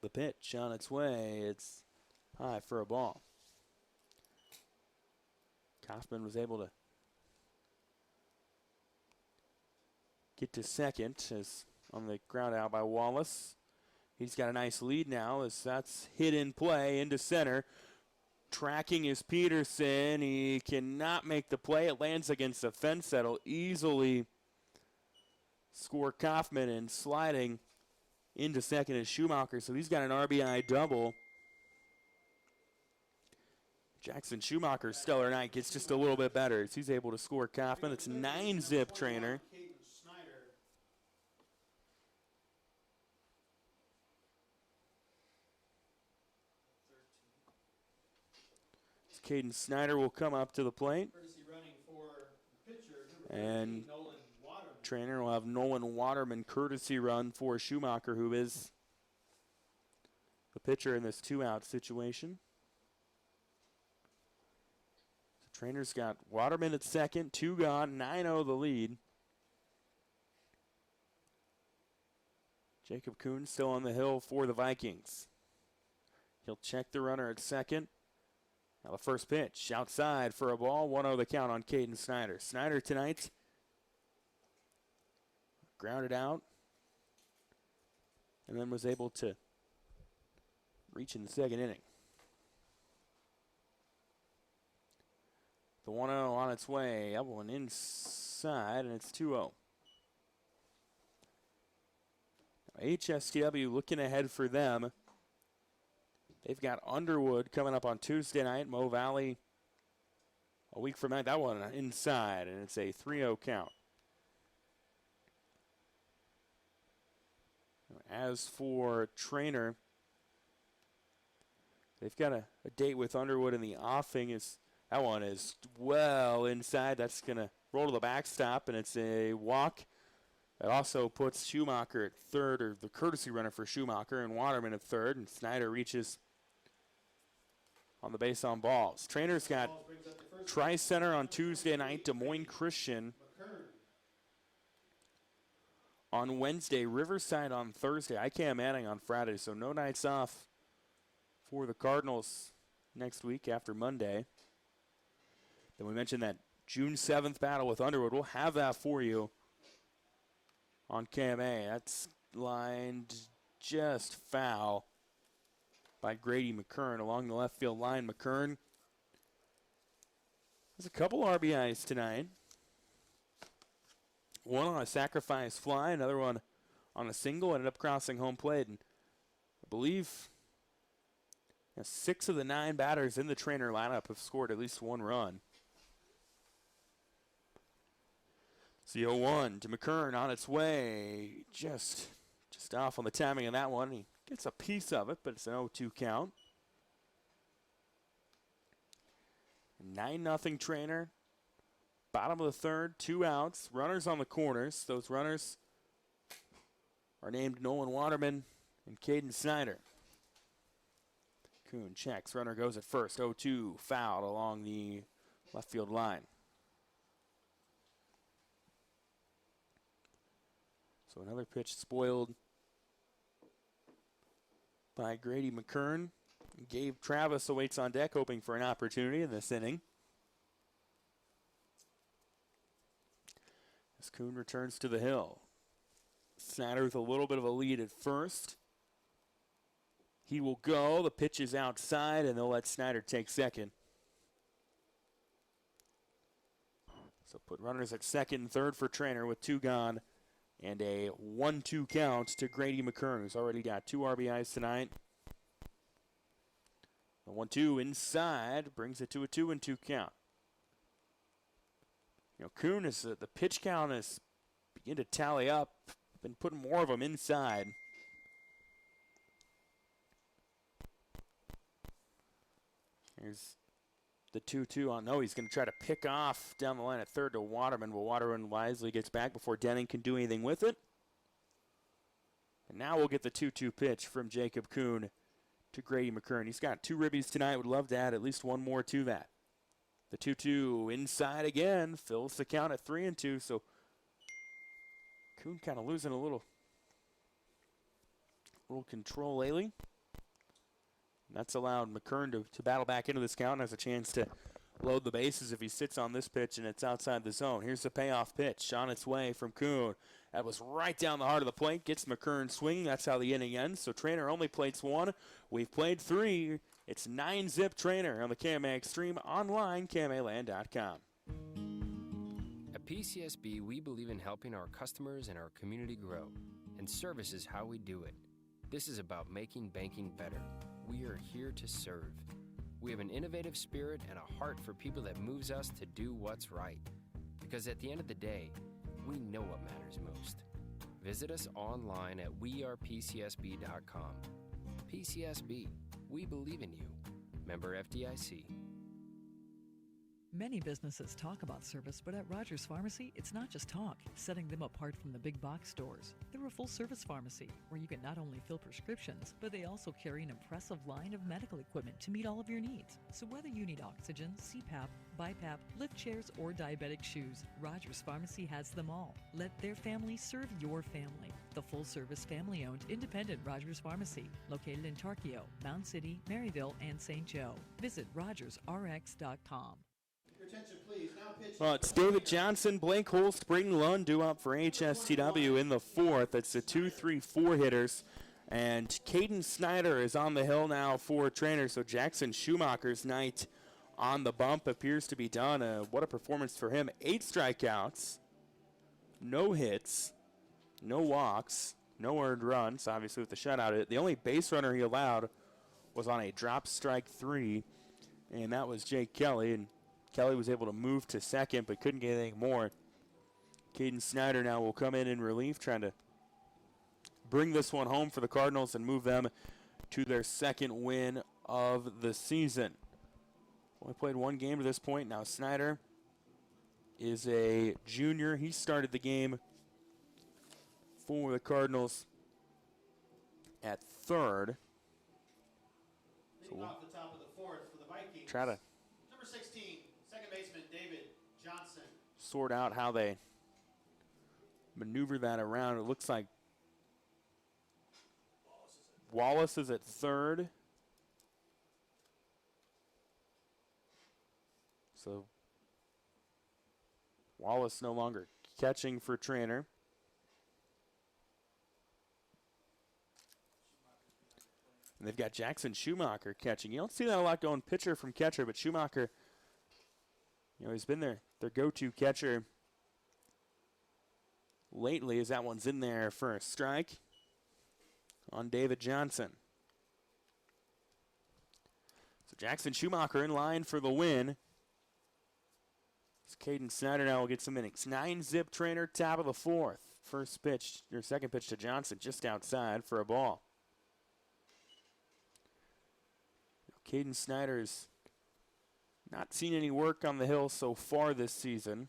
The pitch on its way, it's high for a ball. Kaufman was able to get to second as on the ground out by Wallace. He's got a nice lead now as that's hit in play into center. Tracking is Peterson. He cannot make the play. It lands against the fence. That'll easily score Kaufman, and sliding into second is Schumacher. So he's got an RBI double. Jackson Schumacher's stellar night gets just a little bit better as he's able to score Kaufman. It's 9-zip Treynor. Caden Snyder will come up to the plate. Courtesy running for the pitcher, number And 15, Nolan Waterman. Treynor will have Nolan Waterman courtesy run for Schumacher, who is the pitcher in this two-out situation. So Treynor's got Waterman at second, 2 gone, 9-0 the lead. Jacob Kuhn still on the hill for the Vikings. He'll check the runner at second. Now the first pitch outside for a ball. 1-0 the count on Caden Snyder. Snyder tonight grounded out and then was able to reach in the second inning. The 1-0 on its way. That one inside, and it's 2-0. AHSTW looking ahead for them. They've got Underwood coming up on Tuesday night. Mo Valley a week from that. That one inside, and it's a 3-0 count. As for Treynor, they've got a date with Underwood in the offing. That one is well inside. That's going to roll to the backstop, and it's a walk. It also puts Schumacher at third, or the courtesy runner for Schumacher, and Waterman at third, and Snyder reaches on the base on balls. Treynor's got Tri-Center on Tuesday night, Des Moines Christian on Wednesday, Riverside on Thursday, ICAM Manning on Friday, so no nights off for the Cardinals next week after Monday. Then we mentioned that June 7th battle with Underwood. We'll have that for you on KMA. That's lined just foul by Grady McKern along the left field line. McKern has a couple RBIs tonight. One on a sacrifice fly, another one on a single, ended up crossing home plate. And I believe 6 of the 9 batters in the Treynor lineup have scored at least one run. It's the 0-1 to McKern on its way. Just off on the timing of that one. He gets a piece of it, but it's an 0-2 count. 9-0 Treynor. Bottom of the third, 2 outs. Runners on the corners. Those runners are named Nolan Waterman and Caden Snyder. Kuhn checks. Runner goes at first. 0-2 fouled along the left field line. So another pitch spoiled by Grady McKern. Gabe Travis awaits on deck, hoping for an opportunity in this inning. As Kuhn returns to the hill. Snyder with a little bit of a lead at first. He will go. The pitch is outside, and they'll let Snyder take second. So put runners at second and third for Treynor with 2 gone. And a 1-2 count to Grady McKern, who's already got 2 RBIs tonight. The 1-2 inside brings it to a 2-2 count. Kuhn is the pitch count is begin to tally up. Been putting more of them inside. Here's the 2-2 on. No, he's going to try to pick off down the line at third to Waterman. But Waterman wisely gets back before Denning can do anything with it. And now we'll get the 2-2 pitch from Jacob Kuhn to Grady McKern. He's got 2 ribbies tonight. Would love to add at least one more to that. The 2-2 inside again. Fills the count at 3-2. So Kuhn kind of losing a little control lately. And that's allowed McKern to battle back into this count and has a chance to load the bases if he sits on this pitch and it's outside the zone. Here's the payoff pitch on its way from Kuhn. That was right down the heart of the plate. Gets McKern swinging. That's how the inning ends. So Treynor only plates 1. We've played 3. It's 9-zip Treynor on the KMA Extreme online, KMAland.com. At PCSB, we believe in helping our customers and our community grow, and service is how we do it. This is about making banking better. We are here to serve. We have an innovative spirit and a heart for people that moves us to do what's right. Because at the end of the day, we know what matters most. Visit us online at wearepcsb.com. PCSB, we believe in you. Member FDIC. Many businesses talk about service, but at Rogers Pharmacy, it's not just talk, setting them apart from the big box stores. They're a full-service pharmacy where you can not only fill prescriptions, but they also carry an impressive line of medical equipment to meet all of your needs. So whether you need oxygen, CPAP, BiPAP, lift chairs, or diabetic shoes, Rogers Pharmacy has them all. Let their family serve your family. The full-service, family-owned, independent Rogers Pharmacy, located in Tarkio, Mound City, Maryville, and St. Joe. Visit RogersRx.com. Your attention, please. Now pitch. Well, it's David Johnson, Blake Holst, Braden Lund due up for AHSTW in the fourth. It's the 2-3-4 hitters. And Caden Snyder is on the hill now for Treynor. So Jackson Schumacher's night on the bump appears to be done. What a performance for him. 8 strikeouts, no hits, no walks, no earned runs, obviously with the shutout. The only base runner he allowed was on a drop strike 3, and that was Jake Kelly. And Kelly was able to move to second, but couldn't get anything more. Caden Snyder now will come in relief, trying to bring this one home for the Cardinals and move them to their second win of the season. Only played one game to this point. Now Snyder is a junior. He started the game for the Cardinals at third. Leading off the top of the fourth for the Vikings. Try to Number 16, second baseman David Johnson. sort out how they maneuver that around. It looks like Wallace is at third. So Wallace no longer catching for Treynor. And they've got Jackson Schumacher catching. You don't see that a lot going pitcher from catcher, but Schumacher, he's been their go-to catcher lately, as that one's in there for a strike on David Johnson. So Jackson Schumacher in line for the win. So Caden Snyder now will get some innings. 9-zip Treynor, top of the fourth. Second pitch to Johnson, just outside for a ball. Caden Snyder's not seen any work on the hill so far this season.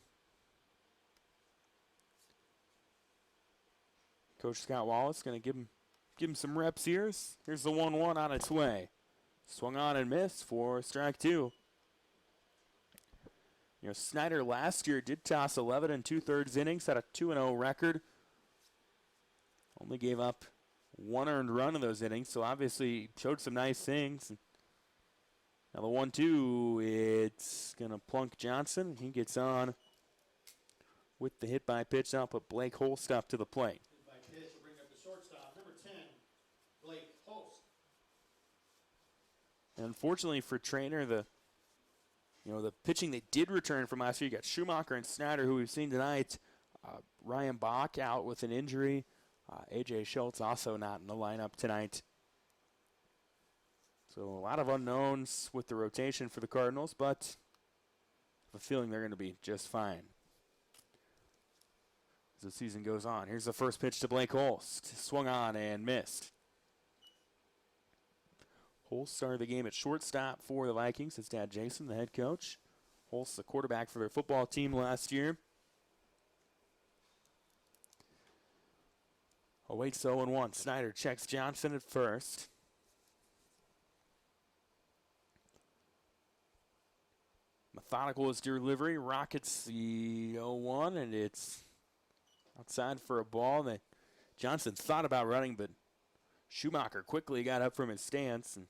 Coach Scott Wallace going to give him some reps here. Here's the 1-1 on its way. Swung on and missed for strike 2. Snyder last year did toss 11 2/3 innings, had a 2-0 record. Only gave up 1 earned run in those innings, so obviously showed some nice things. Now the 1-2, it's going to plunk Johnson. He gets on with the hit by pitch. Now put Blake Holst up to the plate. Hit by pitch will bring up the shortstop, number 10, Blake Holst. And unfortunately for Treynor, the pitching they did return from last year, you got Schumacher and Snyder, who we've seen tonight. Ryan Bach out with an injury. A.J. Schultz also not in the lineup tonight. So a lot of unknowns with the rotation for the Cardinals, but I have a feeling they're going to be just fine as the season goes on. Here's the first pitch to Blake Holst. Swung on and missed. Holst started the game at shortstop for the Vikings. His dad, Jason, the head coach. Holst, the quarterback for their football team last year. Awaits 0-1. Snyder checks Johnson at first. Methodical is delivery. Rockets the 0-1, and it's outside for a ball. That Johnson thought about running, but Schumacher quickly got up from his stance and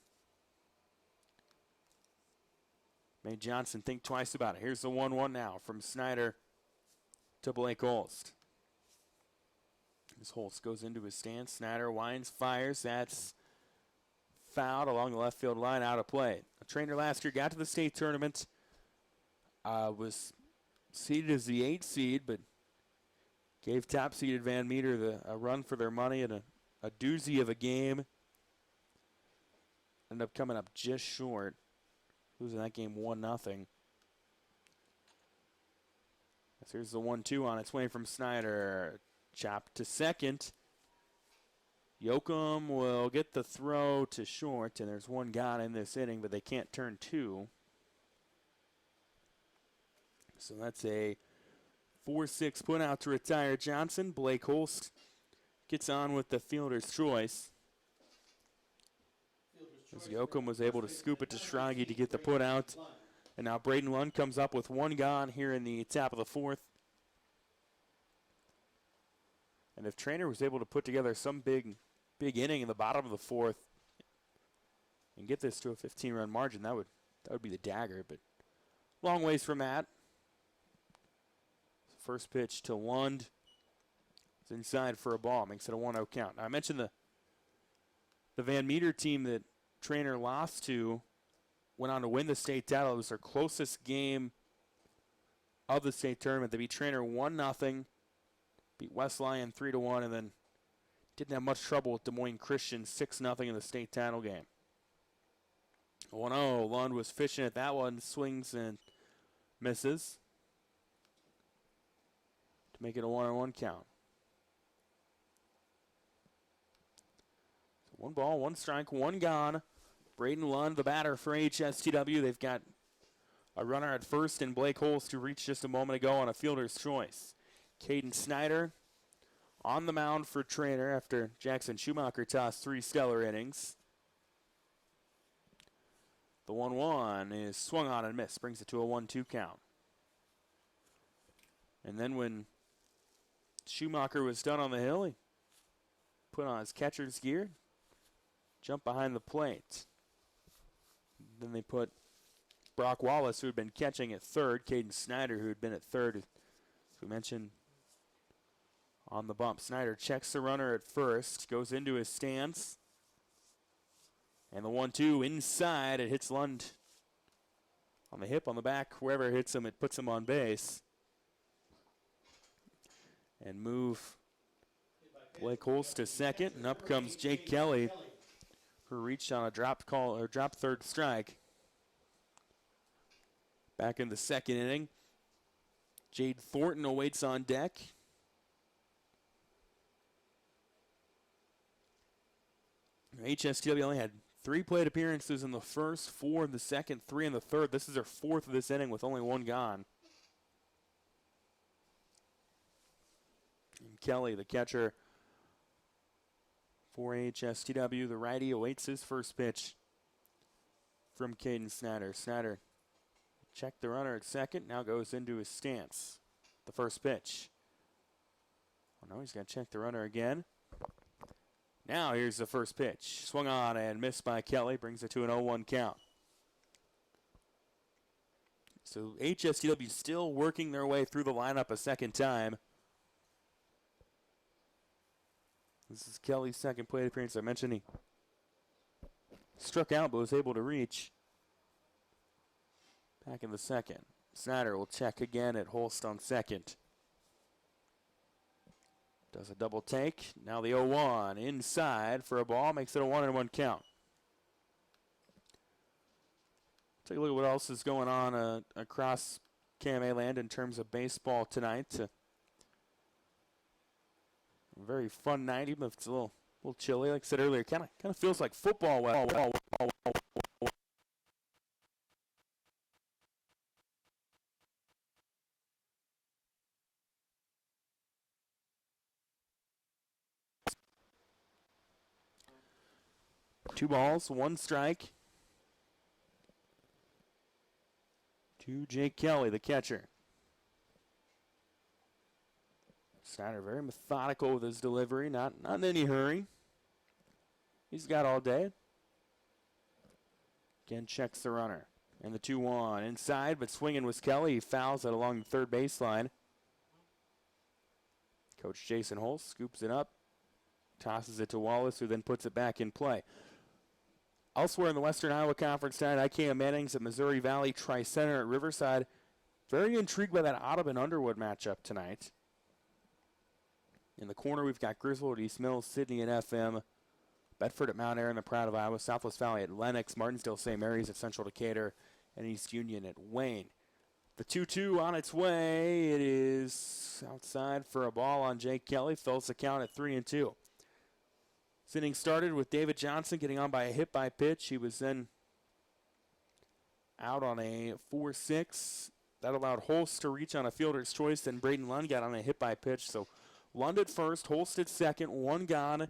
made Johnson think twice about it. Here's the 1-1 now from Snyder to Blake Holst. As Holst goes into his stance, Snyder winds, fires. That's fouled along the left field line, out of play. A Treynor last year got to the state tournament. Was seeded as the 8th seed, but gave top-seeded Van Meter a run for their money in a doozy of a game. Ended up coming up just short, losing that game 1-0. Here's the 1-2 on its way from Snyder. Chopped to second. Yoakum will get the throw to short, and there's one gone in this inning, but they can't turn 2. So that's a 4-6 put out to retire Johnson. Blake Holst gets on with the fielder's choice. As Yoakum was able to scoop it to Schrage to get the put out. And now Braden Lund comes up with one gone here in the top of the fourth. And if Treynor was able to put together some big inning in the bottom of the fourth and get this to a 15-run margin, that would be the dagger, but long ways from that. First pitch to Lund. It's inside for a ball, makes it a 1-0 count. Now, I mentioned the Van Meter team that Treynor lost to went on to win the state title. It was their closest game of the state tournament. They beat Treynor 1-0, beat West Lyon 3-1, and then didn't have much trouble with Des Moines Christian 6-0 in the state title game. 1-0, Lund was fishing at that one, swings and misses to make it a 1-1 count. So 1 ball, 1 strike, 1 gone. Braden Lund, the batter for AHSTW. They've got a runner at first and Blake Holst, who reached just a moment ago on a fielder's choice. Caden Snyder on the mound for Treynor after Jackson Schumacher tossed 3 stellar innings. The 1-1 is swung on and missed, brings it to a 1-2 count. And then when Schumacher was done on the hill, he put on his catcher's gear, jumped behind the plate. Then they put Brock Wallace, who had been catching at third, Caden Snyder, who had been at third, as we mentioned, on the bump. Snyder checks the runner at first, goes into his stance. And the 1-2 inside, it hits Lund on the hip, on the back, wherever it hits him, it puts him on base. And move Blake Holst to second, and up comes Jake Kelly, who reached on a drop third strike. Back in the second inning, Jade Thornton awaits on deck. HSTW only had 3 plate appearances in the first, 4 in the second, 3 in the third. This is their 4th of this inning with only 1 gone. And Kelly, the catcher for HSTW, the righty, awaits his first pitch from Caden Snyder. Snyder checked the runner at second, now goes into his stance. The first pitch. Oh no, he's going to check the runner again. Now here's the first pitch. Swung on and missed by Kelly. Brings it to an 0-1 count. So HSTW still working their way through the lineup a second time. This is Kelly's second plate appearance. I mentioned he struck out but was able to reach. Back in the second. Snyder will check again at Holst on second. Does a double take. Now the 0-1 inside for a ball. Makes it a 1-1 count. Take a look at what else is going on across KMA land in terms of baseball tonight. A very fun night, even if it's a little chilly. Like I said earlier, kind of feels like football. Two balls, 1 strike. To Jake Kelly, the catcher. Snyder very methodical with his delivery, not in any hurry. He's got all day. Again, checks the runner. And the 2-1 inside, but swinging was Kelly. He fouls it along the third baseline. Coach Jason Holst scoops it up, tosses it to Wallace, who then puts it back in play. Elsewhere in the Western Iowa Conference tonight, IKM Manning's at Missouri Valley Tri-Center at Riverside. Very intrigued by that Audubon-Underwood matchup tonight. In the corner, we've got Griswold at East Mills, Sidney at FM, Bedford at Mount Airy, the Proud of Iowa, Southwest Valley at Lenox, Martinsdale St. Mary's at Central Decatur, and East Union at Wayne. The 2-2 on its way. It is outside for a ball on Jake Kelly. Fills the count at 3-2. This inning started with David Johnson getting on by a hit by pitch. He was then out on a 4-6 that allowed Holst to reach on a fielder's choice, then Braden Lund got on a hit by pitch. So Lund at first, Holst at second, one gone,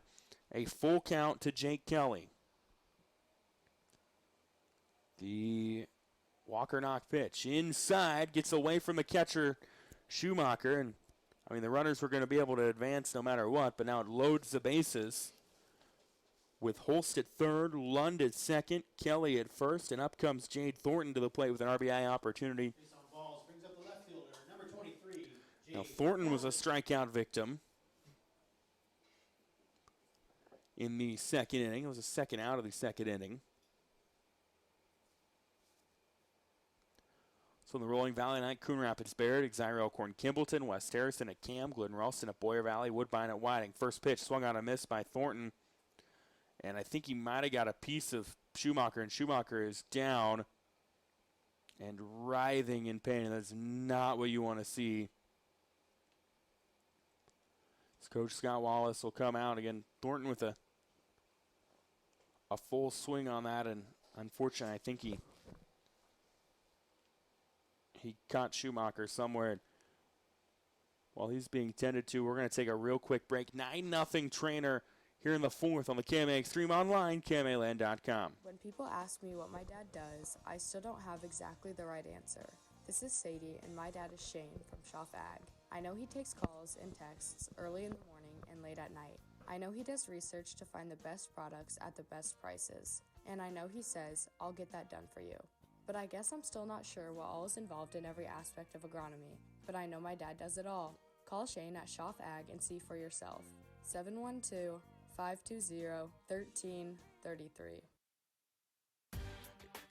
a full count to Jake Kelly. The Walker knock pitch inside, gets away from the catcher Schumacher, and I mean the runners were going to be able to advance no matter what, but now it loads the bases with Holst at third, Lund at second, Kelly at first, and up comes Jade Thornton to the plate with an RBI opportunity. Base on balls, brings up the left fielder, number 23, Jade Now Thornton was a strikeout victim in the second inning. It was a second out of the second inning. So in the Rolling Valley night, Coon Rapids Baird, Xyra Elkhorn Kimballton, West Harrison at Cam, Glidden Ralston at Boyer Valley, Woodbine at Whiting. First pitch swung on a miss by Thornton. And I think he might have got a piece of Schumacher, and Schumacher is down and writhing in pain, and that's not what you want to see. As Coach Scott Wallace will come out again. Thornton with a full swing on that, and unfortunately, I think he caught Schumacher somewhere. While he's being tended to, we're going to take a real quick break. 9-0 Treynor here in the fourth on the KMA Extreme Online, KMAland.com. When people ask me what my dad does, I still don't have exactly the right answer. This is Sadie, and my dad is Shane from Schaff Ag. I know he takes calls and texts early in the morning and late at night. I know he does research to find the best products at the best prices. And I know he says, I'll get that done for you. But I guess I'm still not sure what all is involved in every aspect of agronomy. But I know my dad does it all. Call Shane at Schaff Ag and see for yourself. 712-520-1333.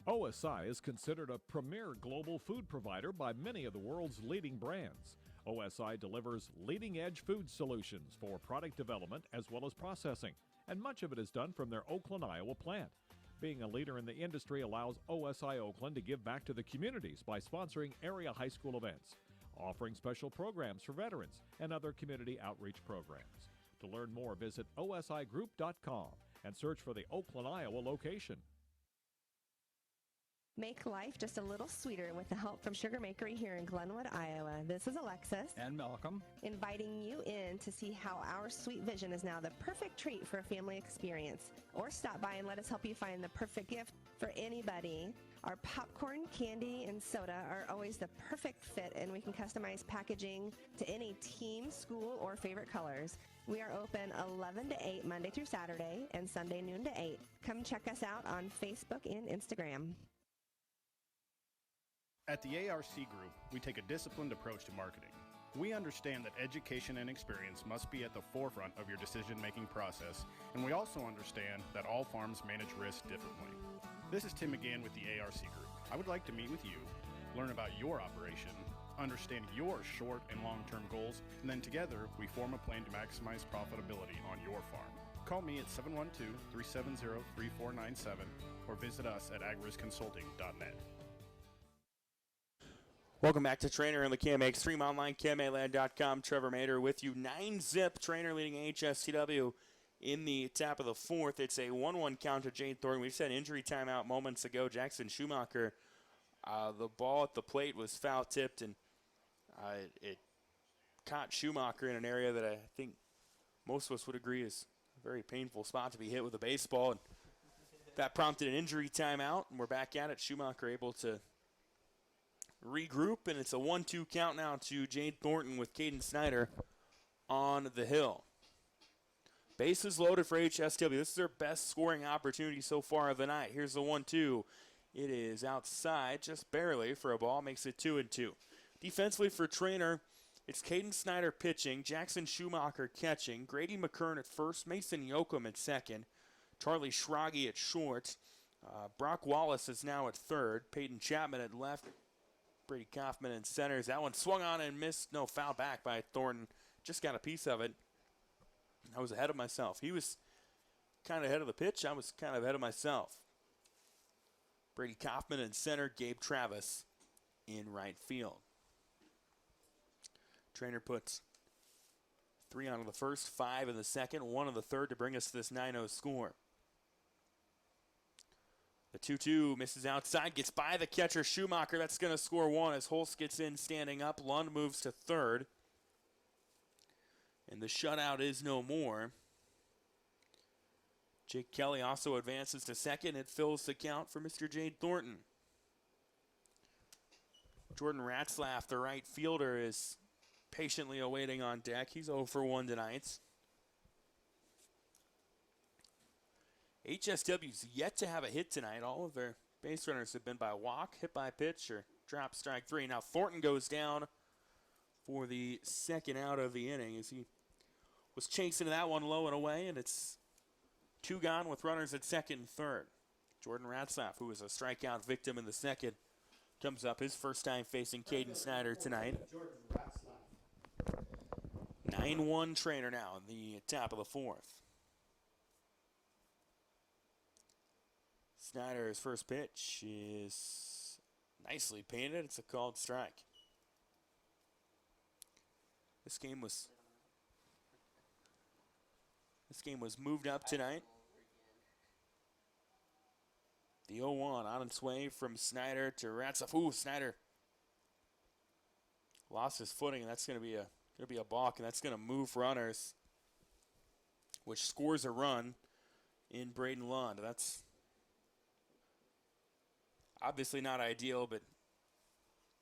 OSI is considered a premier global food provider by many of the world's leading brands. OSI delivers leading-edge food solutions for product development as well as processing, and much of it is done from their Oakland, Iowa plant. Being a leader in the industry allows OSI Oakland to give back to the communities by sponsoring area high school events, offering special programs for veterans, and other community outreach programs. To learn more, visit osigroup.com and search for the Oakland, Iowa location. Make life just a little sweeter with the help from Sugar Makery here in Glenwood, Iowa. This is Alexis. And Malcolm. Inviting you in to see how our sweet vision is now the perfect treat for a family experience. Or stop by and let us help you find the perfect gift for anybody. Our popcorn, candy, and soda are always the perfect fit, and we can customize packaging to any team, school, or favorite colors. We are open 11 to 8 Monday through Saturday and Sunday noon to 8. Come check us out on Facebook and Instagram. At the ARC Group, we take a disciplined approach to marketing. We understand that education and experience must be at the forefront of your decision-making process, and we also understand that all farms manage risk differently. This is Tim again with the ARC Group. I would like to meet with you, learn about your operation, understand your short and long-term goals, and then together we form a plan to maximize profitability on your farm. Call me at 712-370-3497 or visit us at agrisconsulting.net. Welcome back to Treynor on the KMA Extreme Online, KMAland.com. Trevor Mader with you. 9-0, Treynor leading AHSTW in the top of the fourth. It's a 1-1 count to Jade Thornton. We said injury timeout moments ago. Jackson Schumacher, the ball at the plate was foul-tipped, and it caught Schumacher in an area that I think most of us would agree is a very painful spot to be hit with a baseball. And that prompted an injury timeout, and we're back at it. Schumacher able to regroup, and it's a 1-2 count now to Jade Thornton with Caden Snyder on the hill. Bases loaded for HSW. This is their best scoring opportunity so far of the night. Here's the 1-2. It is outside, just barely for a ball, makes it 2-2. Defensively for Treynor, it's Caden Snyder pitching, Jackson Schumacher catching, Grady McKern at first, Mason Yoakum at second, Charlie Schrage at short, Brock Wallace is now at third, Peyton Chapman at left, Brady Kaufman in centers. That one swung on and missed. No, foul back by Thornton. Just got a piece of it. I was ahead of myself. He was kind of ahead of the pitch. I was kind of ahead of myself. Brady Kaufman in center. Gabe Travis in right field. Treynor puts 3 on the first, 5 in the second, 1 in the third to bring us to this 9-0 score. The 2-2 misses outside, gets by the catcher Schumacher. That's going to score one as Holst gets in standing up. Lund moves to third. And the shutout is no more. Jake Kelly also advances to second. It fills the count for Mr. Jade Thornton. Jordan Ratzlaff, the right fielder, is patiently awaiting on deck. He's 0 for 1 tonight. HSW's yet to have a hit tonight. All of their base runners have been by walk, hit by pitch, or drop strike 3. Now Thornton goes down for the second out of the inning as he was chasing that one low and away, and it's 2 gone with runners at second and third. Jordan Ratzlaff, who was a strikeout victim in the second, comes up his first time facing Caden Snyder tonight. 9-1 Treynor now in the top of the fourth. Snyder's first pitch is nicely painted. It's a called strike. This game was moved up tonight. The 0-1 on its way from Snyder to Ratzlaff. Ooh, Snyder lost his footing, and that's going to be a balk, and that's going to move runners, which scores a run in Braden Lund. That's obviously not ideal, but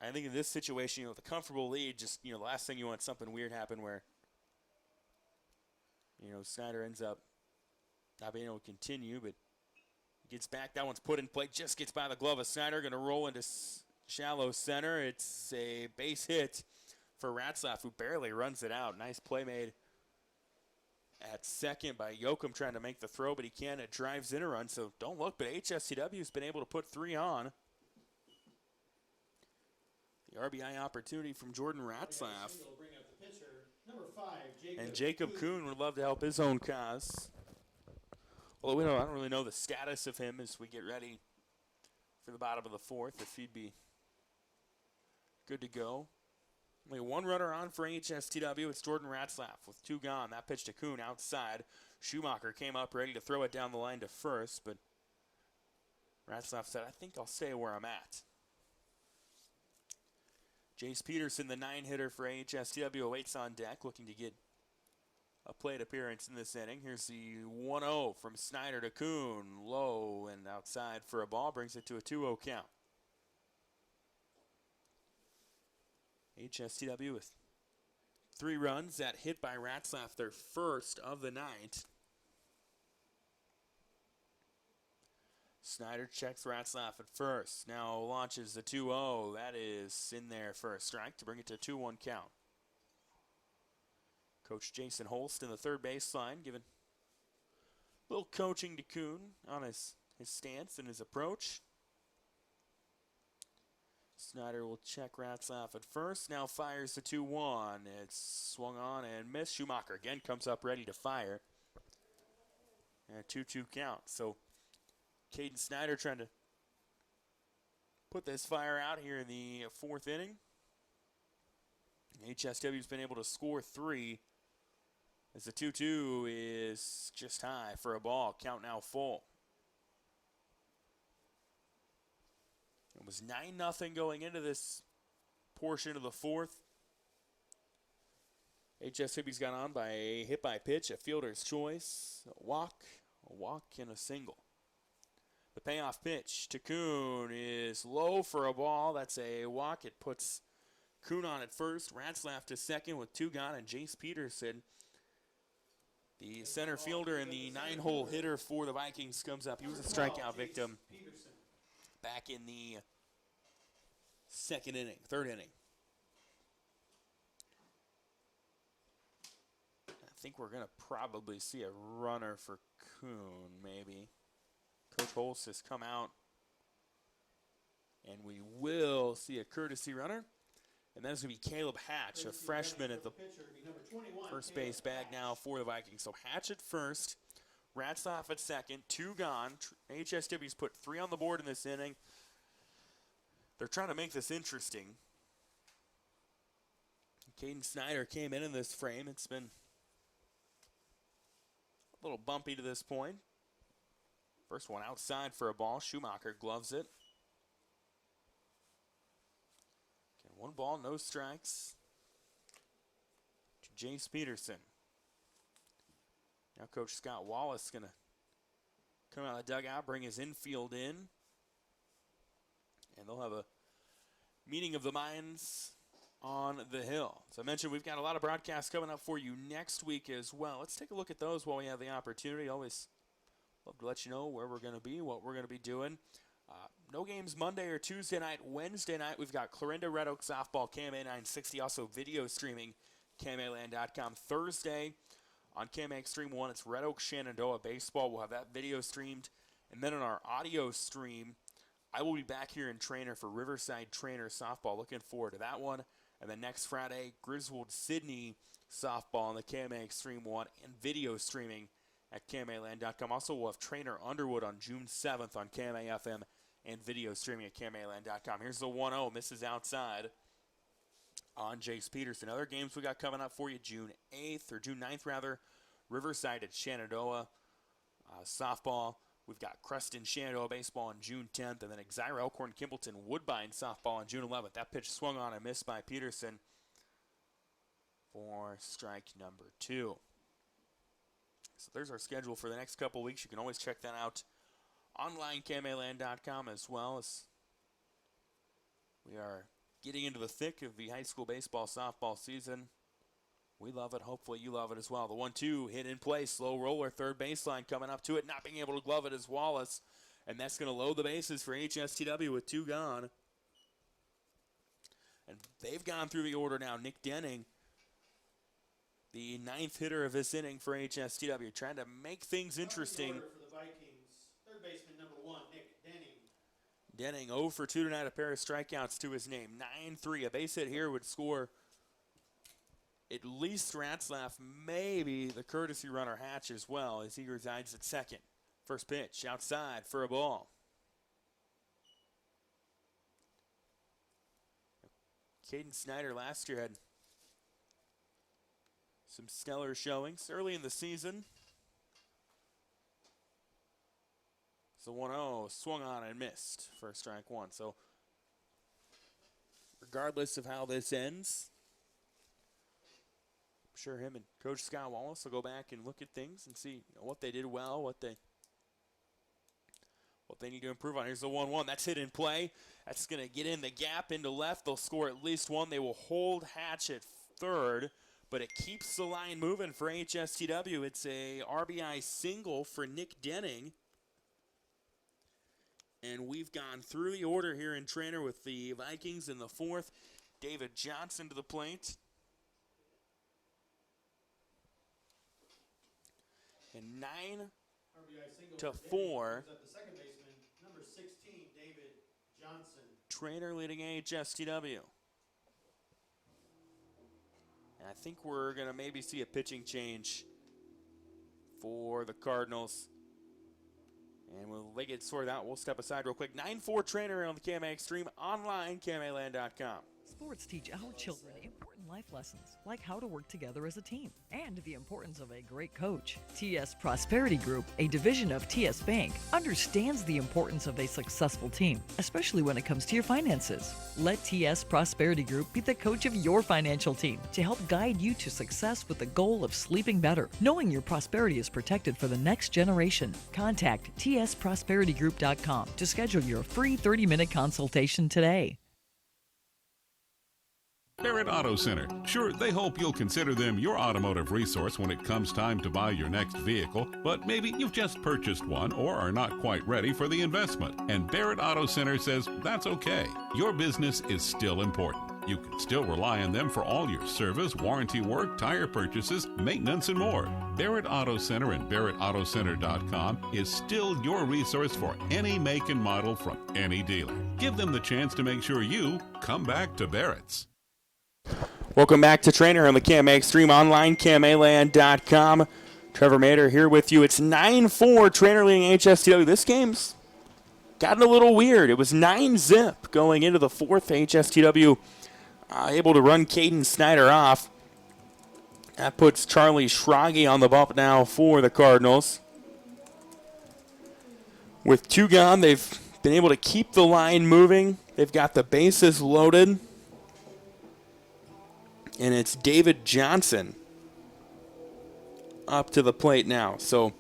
I think in this situation, with a comfortable lead, just the last thing you want something weird happen where Snyder ends up not being able to continue, but gets back. That one's put in play. Just gets by the glove of Snyder. Going to roll into shallow center. It's a base hit for Ratzlaff, who barely runs it out. Nice play made at second by Yoakum trying to make the throw, but he can't. It drives in a run, so don't look. But HSTW's been able to put 3 on. The RBI opportunity from Jordan Ratzlaff. And Jacob Kuhn would love to help his own cause. Well, I don't really know the status of him as we get ready for the bottom of the fourth, if he'd be good to go. Only 1 runner on for HSTW. It's Jordan Ratzlaff with 2 gone. That pitch to Kuhn outside. Schumacher came up ready to throw it down the line to first, but Ratzlaff said, I think I'll stay where I'm at. Jace Peterson, the 9-hitter for HSTW, awaits on deck, looking to get a plate appearance in this inning. Here's the 1-0 from Snyder to Kuhn. Low and outside for a ball. Brings it to a 2-0 count. HSTW with 3 runs. That hit by Ratzlaff, their first of the night. Snyder checks Ratzlaff at first. Now launches the 2-0. That is in there for a strike to bring it to a 2-1 count. Coach Jason Holst in the third baseline, giving a little coaching to Kuhn on his stance and his approach. Snyder will check Ratzlaff at first. Now fires the 2-1. It's swung on and missed. Schumacher again comes up ready to fire. And a 2-2 count. So Caden Snyder trying to put this fire out here in the fourth inning. HSW's been able to score 3 as the 2-2 is just high for a ball. Count now full. It was 9-0 going into this portion of the fourth. HSW's got on by a hit by pitch, a fielder's choice, a walk, and a single. The payoff pitch to Kuhn is low for a ball. That's a walk. It puts Kuhn on at first. Ratzlaff to second with 2 gone, and Jace Peterson, the center fielder and the 9-hole hitter for the Vikings, comes up. He was a strikeout victim back in the third inning. I think we're going to probably see a runner for Kuhn, maybe. Coach Holst has come out, and we will see a courtesy runner. And that's going to be Caleb Hatch, a freshman at the first base bag now for the Vikings. So Hatch at first, Ratzlaff at second, 2 gone. HSW's put 3 on the board in this inning. They're trying to make this interesting. Caden Snyder came in this frame. It's been a little bumpy to this point. First one outside for a ball. Schumacher gloves it. Okay, 1 ball, no strikes to Jace Peterson. Now Coach Scott Wallace going to come out of the dugout, bring his infield in, and they'll have a meeting of the minds on the hill. As I mentioned, we've got a lot of broadcasts coming up for you next week as well. Let's take a look at those while we have the opportunity. Always love to let you know where we're going to be, what we're going to be doing. No games Monday or Tuesday night. Wednesday night, we've got Clarinda Red Oak Softball, KMA 960, also video streaming, KMAland.com. Thursday on KMA Extreme 1, it's Red Oak Shenandoah Baseball. We'll have that video streamed. And then on our audio stream, I will be back here in Treynor for Riverside Treynor Softball. Looking forward to that one. And then next Friday, Griswold Sydney Softball on the KMA Extreme 1 and video streaming at KMAland.com. Also, we'll have Treynor Underwood on June 7th on KMA FM and video streaming at KMAland.com. Here's the 1-0, misses outside on Jace Peterson. Other games we got coming up for you, June 9th rather, Riverside at Shenandoah Softball. We've got Creston Shenandoah Baseball on June 10th, and then Exira Elkhorn Kimballton Woodbine Softball on June 11th. That pitch swung on and missed by Peterson for strike number 2. So there's our schedule for the next couple weeks. You can always check that out online, KMAland.com, as well as we are getting into the thick of the high school baseball softball season. We love it. Hopefully you love it as well. The 1-2 hit in play. Slow roller, third baseline coming up to it. Not being able to glove it is Wallace. And that's going to load the bases for AHSTW with 2 gone. And they've gone through the order now. Nick Denning, the 9th hitter of this inning for AHSTW, trying to make things interesting. For the Vikings, third baseman number 1, Nick Denning. Denning 0 for 2 tonight, a pair of strikeouts to his name. 9-3. A base hit here would score at least Ratzlaff, maybe the courtesy runner Hatch as well, as he resides at second. First pitch outside for a ball. Caden Snyder last year had some stellar showings early in the season. So 1-0 swung on and missed for strike 1. So regardless of how this ends, I'm sure him and Coach Scott Wallace will go back and look at things and see what they did well, what they need to improve on. Here's the 1-1. That's hit in play. That's going to get in the gap into left. They'll score at least 1. They will hold Hatch at third, but it keeps the line moving for HSTW. It's a RBI single for Nick Denning. And we've gone through the order here in Treynor with the Vikings in the 4th. David Johnson to the plate. And 9-4. The second baseman, number 16, David Johnson. Treynor leading AHSTW. And I think we're going to maybe see a pitching change for the Cardinals. And when they get sorted out, we'll step aside real quick. 9-4 Treynor on the KMA Extreme, online, KMAland.com. Sports teach our children important life lessons, like how to work together as a team and the importance of a great coach. TS Prosperity Group, a division of TS Bank, understands the importance of a successful team, especially when it comes to your finances. Let TS Prosperity Group be the coach of your financial team to help guide you to success with the goal of sleeping better, knowing your prosperity is protected for the next generation. Contact tsprosperitygroup.com to schedule your free 30-minute consultation today. Barrett Auto Center. Sure, they hope you'll consider them your automotive resource when it comes time to buy your next vehicle, but maybe you've just purchased one or are not quite ready for the investment. And Barrett Auto Center says that's okay. Your business is still important. You can still rely on them for all your service, warranty work, tire purchases, maintenance, and more. Barrett Auto Center and BarrettAutoCenter.com is still your resource for any make and model from any dealer. Give them the chance to make sure you come back to Barrett's. Welcome back to Treynor on the KMA Extreme online, KMAland.com. Trevor Mader here with you. It's 9-4 Treynor leading HSTW. This game's gotten a little weird. It was 9-zip going into the 4th. HSTW able to run Caden Snyder off. That puts Charlie Schrage on the bump now for the Cardinals. With 2 gone, they've been able to keep the line moving. They've got the bases loaded. And it's David Johnson up to the plate now. So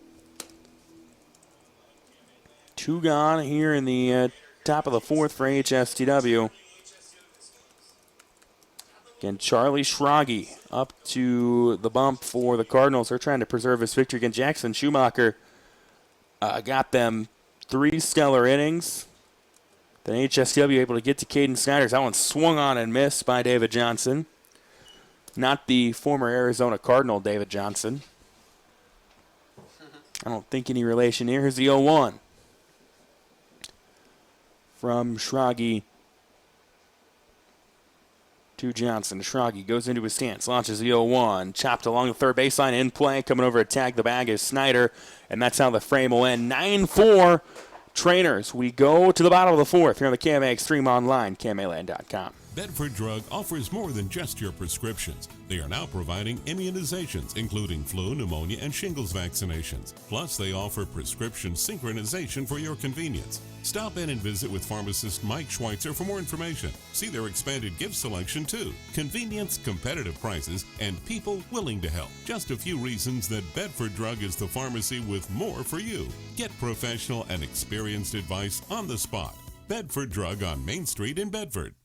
2 gone here in the top of the 4th for AHSTW. Again, Charlie Schrage up to the bump for the Cardinals. They're trying to preserve his victory against Jackson. Schumacher got them 3 stellar innings. Then AHSTW able to get to Caden Snyder's. That one swung on and missed by David Johnson. Not the former Arizona Cardinal David Johnson. I don't think any relation here. Here's the 0-1 from Schrage to Johnson. Schrage goes into his stance, launches the 0-1, chopped along the third baseline, in play, coming over to tag the bag is Snyder, and that's how the frame will end. 9-4 Treynors. We go to the bottom of the 4th here on the KMA Extreme Online, KMAland.com. Bedford Drug offers more than just your prescriptions. They are now providing immunizations, including flu, pneumonia, and shingles vaccinations. Plus, they offer prescription synchronization for your convenience. Stop in and visit with pharmacist Mike Schweitzer for more information. See their expanded gift selection, too. Convenience, competitive prices, and people willing to help. Just a few reasons that Bedford Drug is the pharmacy with more for you. Get professional and experienced advice on the spot. Bedford Drug on Main Street in Bedford.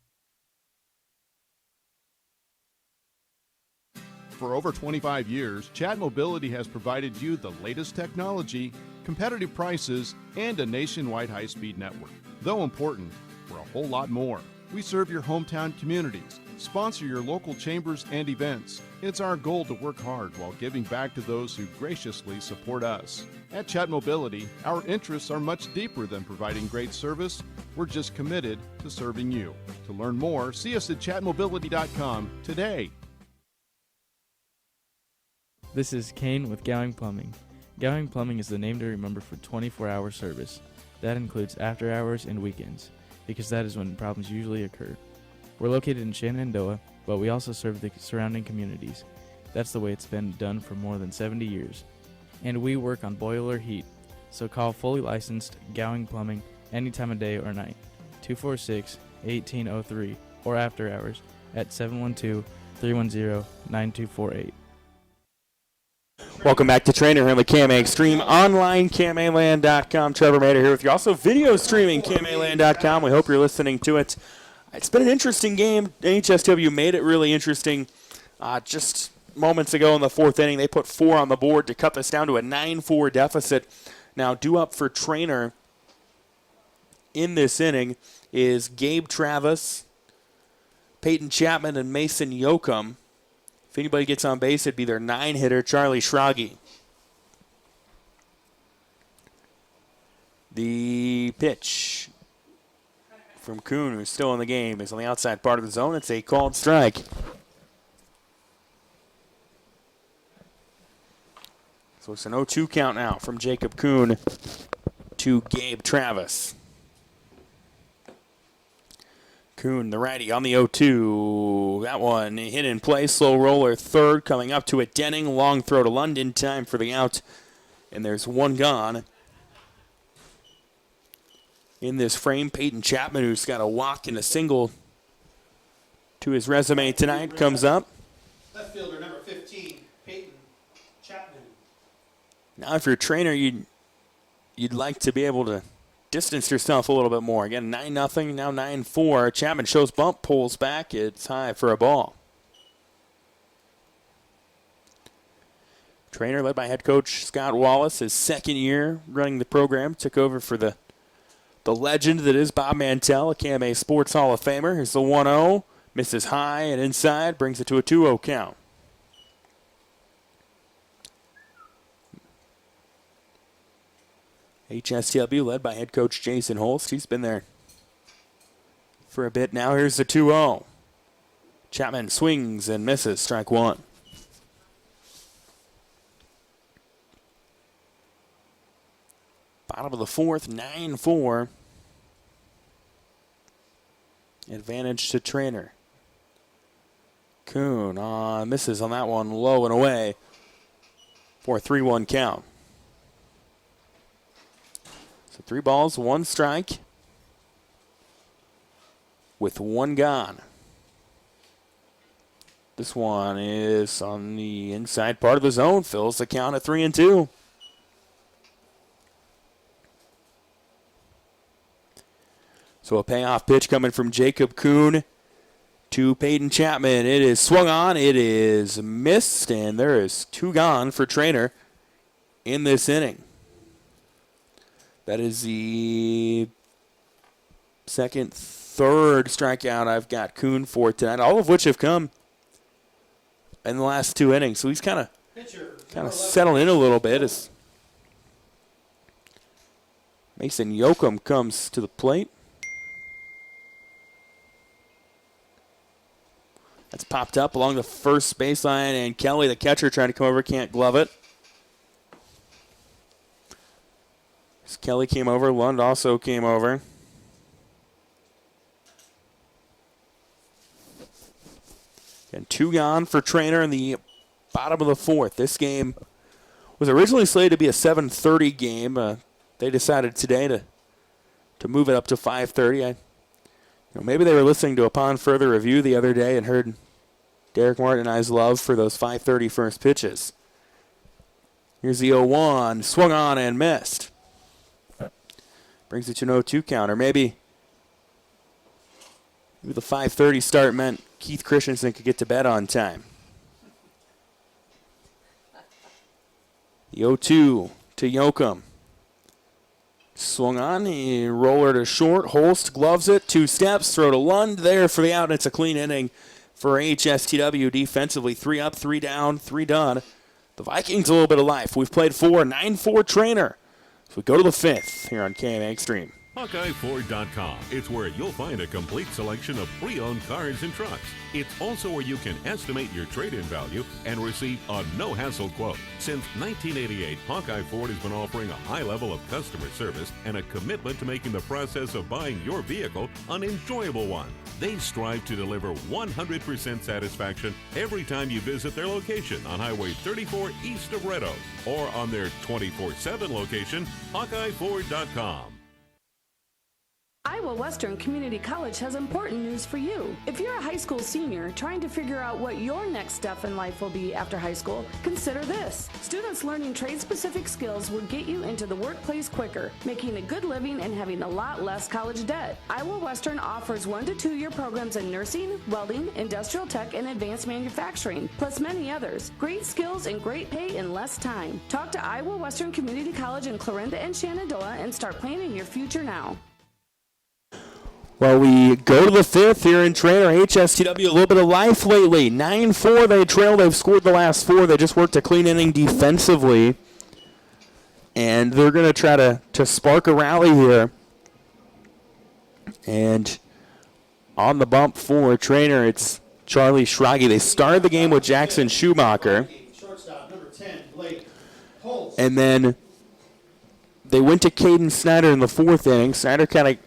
For over 25 years, Chat Mobility has provided you the latest technology, competitive prices, and a nationwide high-speed network. Though important, we're a whole lot more. We serve your hometown communities, sponsor your local chambers and events. It's our goal to work hard while giving back to those who graciously support us. At Chat Mobility, our interests are much deeper than providing great service. We're just committed to serving you. To learn more, see us at chatmobility.com today. This is Kane with Gowing Plumbing. Gowing Plumbing is the name to remember for 24-hour service. That includes after hours and weekends, because that is when problems usually occur. We're located in Shenandoah, but we also serve the surrounding communities. That's the way it's been done for more than 70 years. And we work on boiler heat, so call fully licensed Gowing Plumbing any time of day or night, 246-1803, or after hours at 712-310-9248. Welcome back to Treynor here on the KMA Extreme Online, KMAland.com. Trevor Mader here with you. Also video streaming, KMAland.com. We hope you're listening to it. It's been an interesting game. AHSTW made it really interesting. Just moments ago in the 4th inning, they put 4 on the board to cut this down to a 9-4 deficit. Now, due up for Treynor in this inning is Gabe Travis, Peyton Chapman, and Mason Yoakum. If anybody gets on base, it'd be their 9-hitter, Charlie Schrage. The pitch from Kuhn, who's still in the game, is on the outside part of the zone. It's a called strike. So it's an 0-2 count now from Jacob Kuhn to Gabe Travis. Kuhn, the righty, on the 0-2. That one hit in play. Slow roller third, coming up to it. Denning, long throw to London. Time for the out. And there's 1 gone. In this frame, Peyton Chapman, who's got a walk and a single to his resume tonight, comes up. Left fielder number 15, Peyton Chapman. Now, if you're a trainer, you'd like to be able to distance yourself a little bit more. Again, 9-0, now 9-4. Chapman shows bump, pulls back. It's high for a ball. Treynor led by head coach Scott Wallace, his 2nd year running the program, took over for the legend that is Bob Mantell, a KMA Sports Hall of Famer. Here's the 1-0, misses high and inside, brings it to a 2-0 count. HSTW led by head coach Jason Holst. He's been there for a bit now. Here's the 2-0. Chapman swings and misses, strike 1. Bottom of the 4th, 9-4. Advantage to Treynor. Kuhn misses on that one, low and away for a 3-1 count. So 3 balls, 1 strike with 1 gone. This one is on the inside part of the zone. Fills the count at 3-2. So a payoff pitch coming from Jacob Kuhn to Peyton Chapman. It is swung on. It is missed, and there is 2 gone for Treynor in this inning. That is the second, third strikeout I've got Kuhn for tonight, all of which have come in the last 2 innings. So he's kind of settled in a little bit as Mason Yoakum comes to the plate. That's popped up along the first baseline, and Kelly, the catcher, trying to come over, can't glove it. As Kelly came over, Lund also came over. And 2 gone for Treynor in the bottom of the 4th. This game was originally slated to be a 7:30 game. They decided today to move it up to 5:30. Maybe they were listening to Upon Further Review the other day and heard Derek Martin and I's love for those 5:30 first pitches. Here's the 0-1, swung on and missed. Brings it to an 0-2 counter. Maybe the 5:30 start meant Keith Christensen could get to bed on time. The 0-2 to Yoakum. Swung on, he roller to short. Holst gloves it, 2 steps, throw to Lund there for the out, and it's a clean inning for AHSTW defensively. 3 up, 3 down, 3 done. The Vikings a little bit of life. We've played 4, 9-4 Treynor. So we go to the 5th here on KMA Extreme. HawkeyeFord.com. It's where you'll find a complete selection of pre-owned cars and trucks. It's also where you can estimate your trade-in value and receive a no-hassle quote. Since 1988, Hawkeye Ford has been offering a high level of customer service and a commitment to making the process of buying your vehicle an enjoyable one. They strive to deliver 100% satisfaction every time you visit their location on Highway 34 east of Red Oak or on their 24/7 location, HawkeyeFord.com. Iowa Western Community College has important news for you. If you're a high school senior trying to figure out what your next step in life will be after high school, consider this. Students learning trade-specific skills will get you into the workplace quicker, making a good living and having a lot less college debt. Iowa Western offers 1 to 2 year programs in nursing, welding, industrial tech, and advanced manufacturing, plus many others. Great skills and great pay in less time. Talk to Iowa Western Community College in Clarinda and Shenandoah and start planning your future now. Well, we go to the 5th here in Treynor. HSTW, a little bit of life lately. 9-4, they trail. They've scored the last 4. They just worked a clean inning defensively. And they're going to try to spark a rally here. And on the bump for Treynor, it's Charlie Schrage. They started the game with Jackson Schumacher. And then they went to Caden Snyder in the 4th inning. Snyder kind of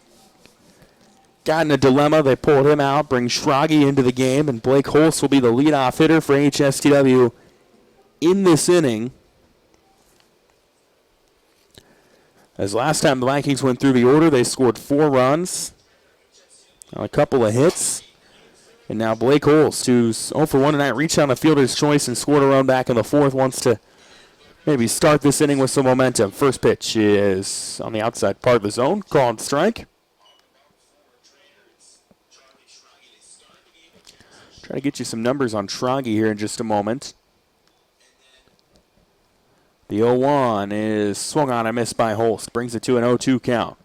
got in a dilemma. They pulled him out, bring Schrage into the game, and Blake Holst will be the leadoff hitter for HSTW in this inning. As last time the Vikings went through the order, they scored 4 runs on a couple of hits. And now Blake Holst, who's 0 for 1 tonight, reached on a fielder's choice and scored a run back in the 4th, wants to maybe start this inning with some momentum. First pitch is on the outside part of the zone, called strike. Try to get you some numbers on Schrage here in just a moment. The 0-1 is swung on and missed by Holst. Brings it to an 0-2 count.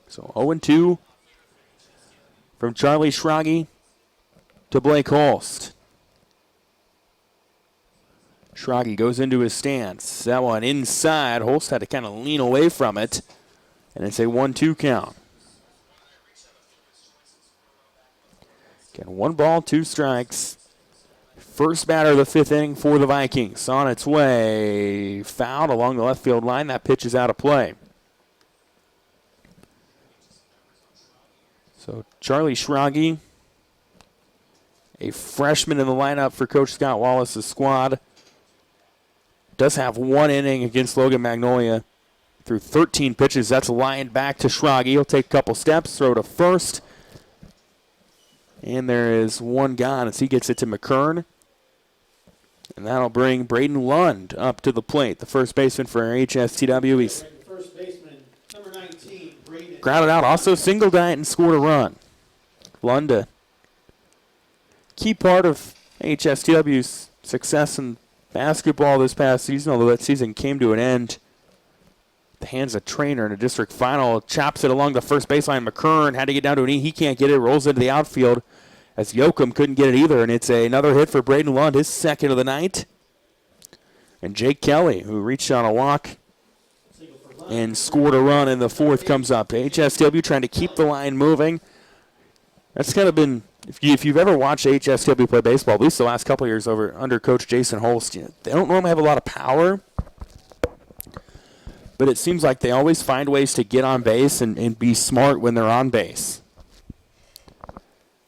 So 0-2 from Charlie Schrage to Blake Holst. Schrage goes into his stance. That one inside. Holst had to kind of lean away from it. And it's a 1-2 count. Again, 1 ball, 2 strikes. First batter of the 5th inning for the Vikings. On its way, fouled along the left field line. That pitch is out of play. So Charlie Schrage, a freshman in the lineup for Coach Scott Wallace's squad. does have one inning against Logan Magnolia through 13 pitches. That's lined back to Schrage. He'll take a couple steps, throw to first. And there is one gone as he gets it to McKern. And that'll bring Braden Lund up to the plate, the first baseman for HSTW. He's First baseman, number 19, Braden. grounded out, also singled out and scored a run. Lund, a key part of HSTW's success in basketball this past season, although that season came to an end. The hands of Treynor in a district final, chops it along the first baseline. McKern had to get down to an E. He can't get it, rolls into the outfield as Yoakum couldn't get it either, and it's another hit for Braden Lund, his second of the night. And Jake Kelly, who reached on a walk and scored a run in the fourth, comes up. HSTW trying to keep the line moving. That's kind of been, if you've ever watched HSTW play baseball, at least the last couple of years under Coach Jason Holst, they don't normally have a lot of power, but it seems like they always find ways to get on base and be smart when they're on base.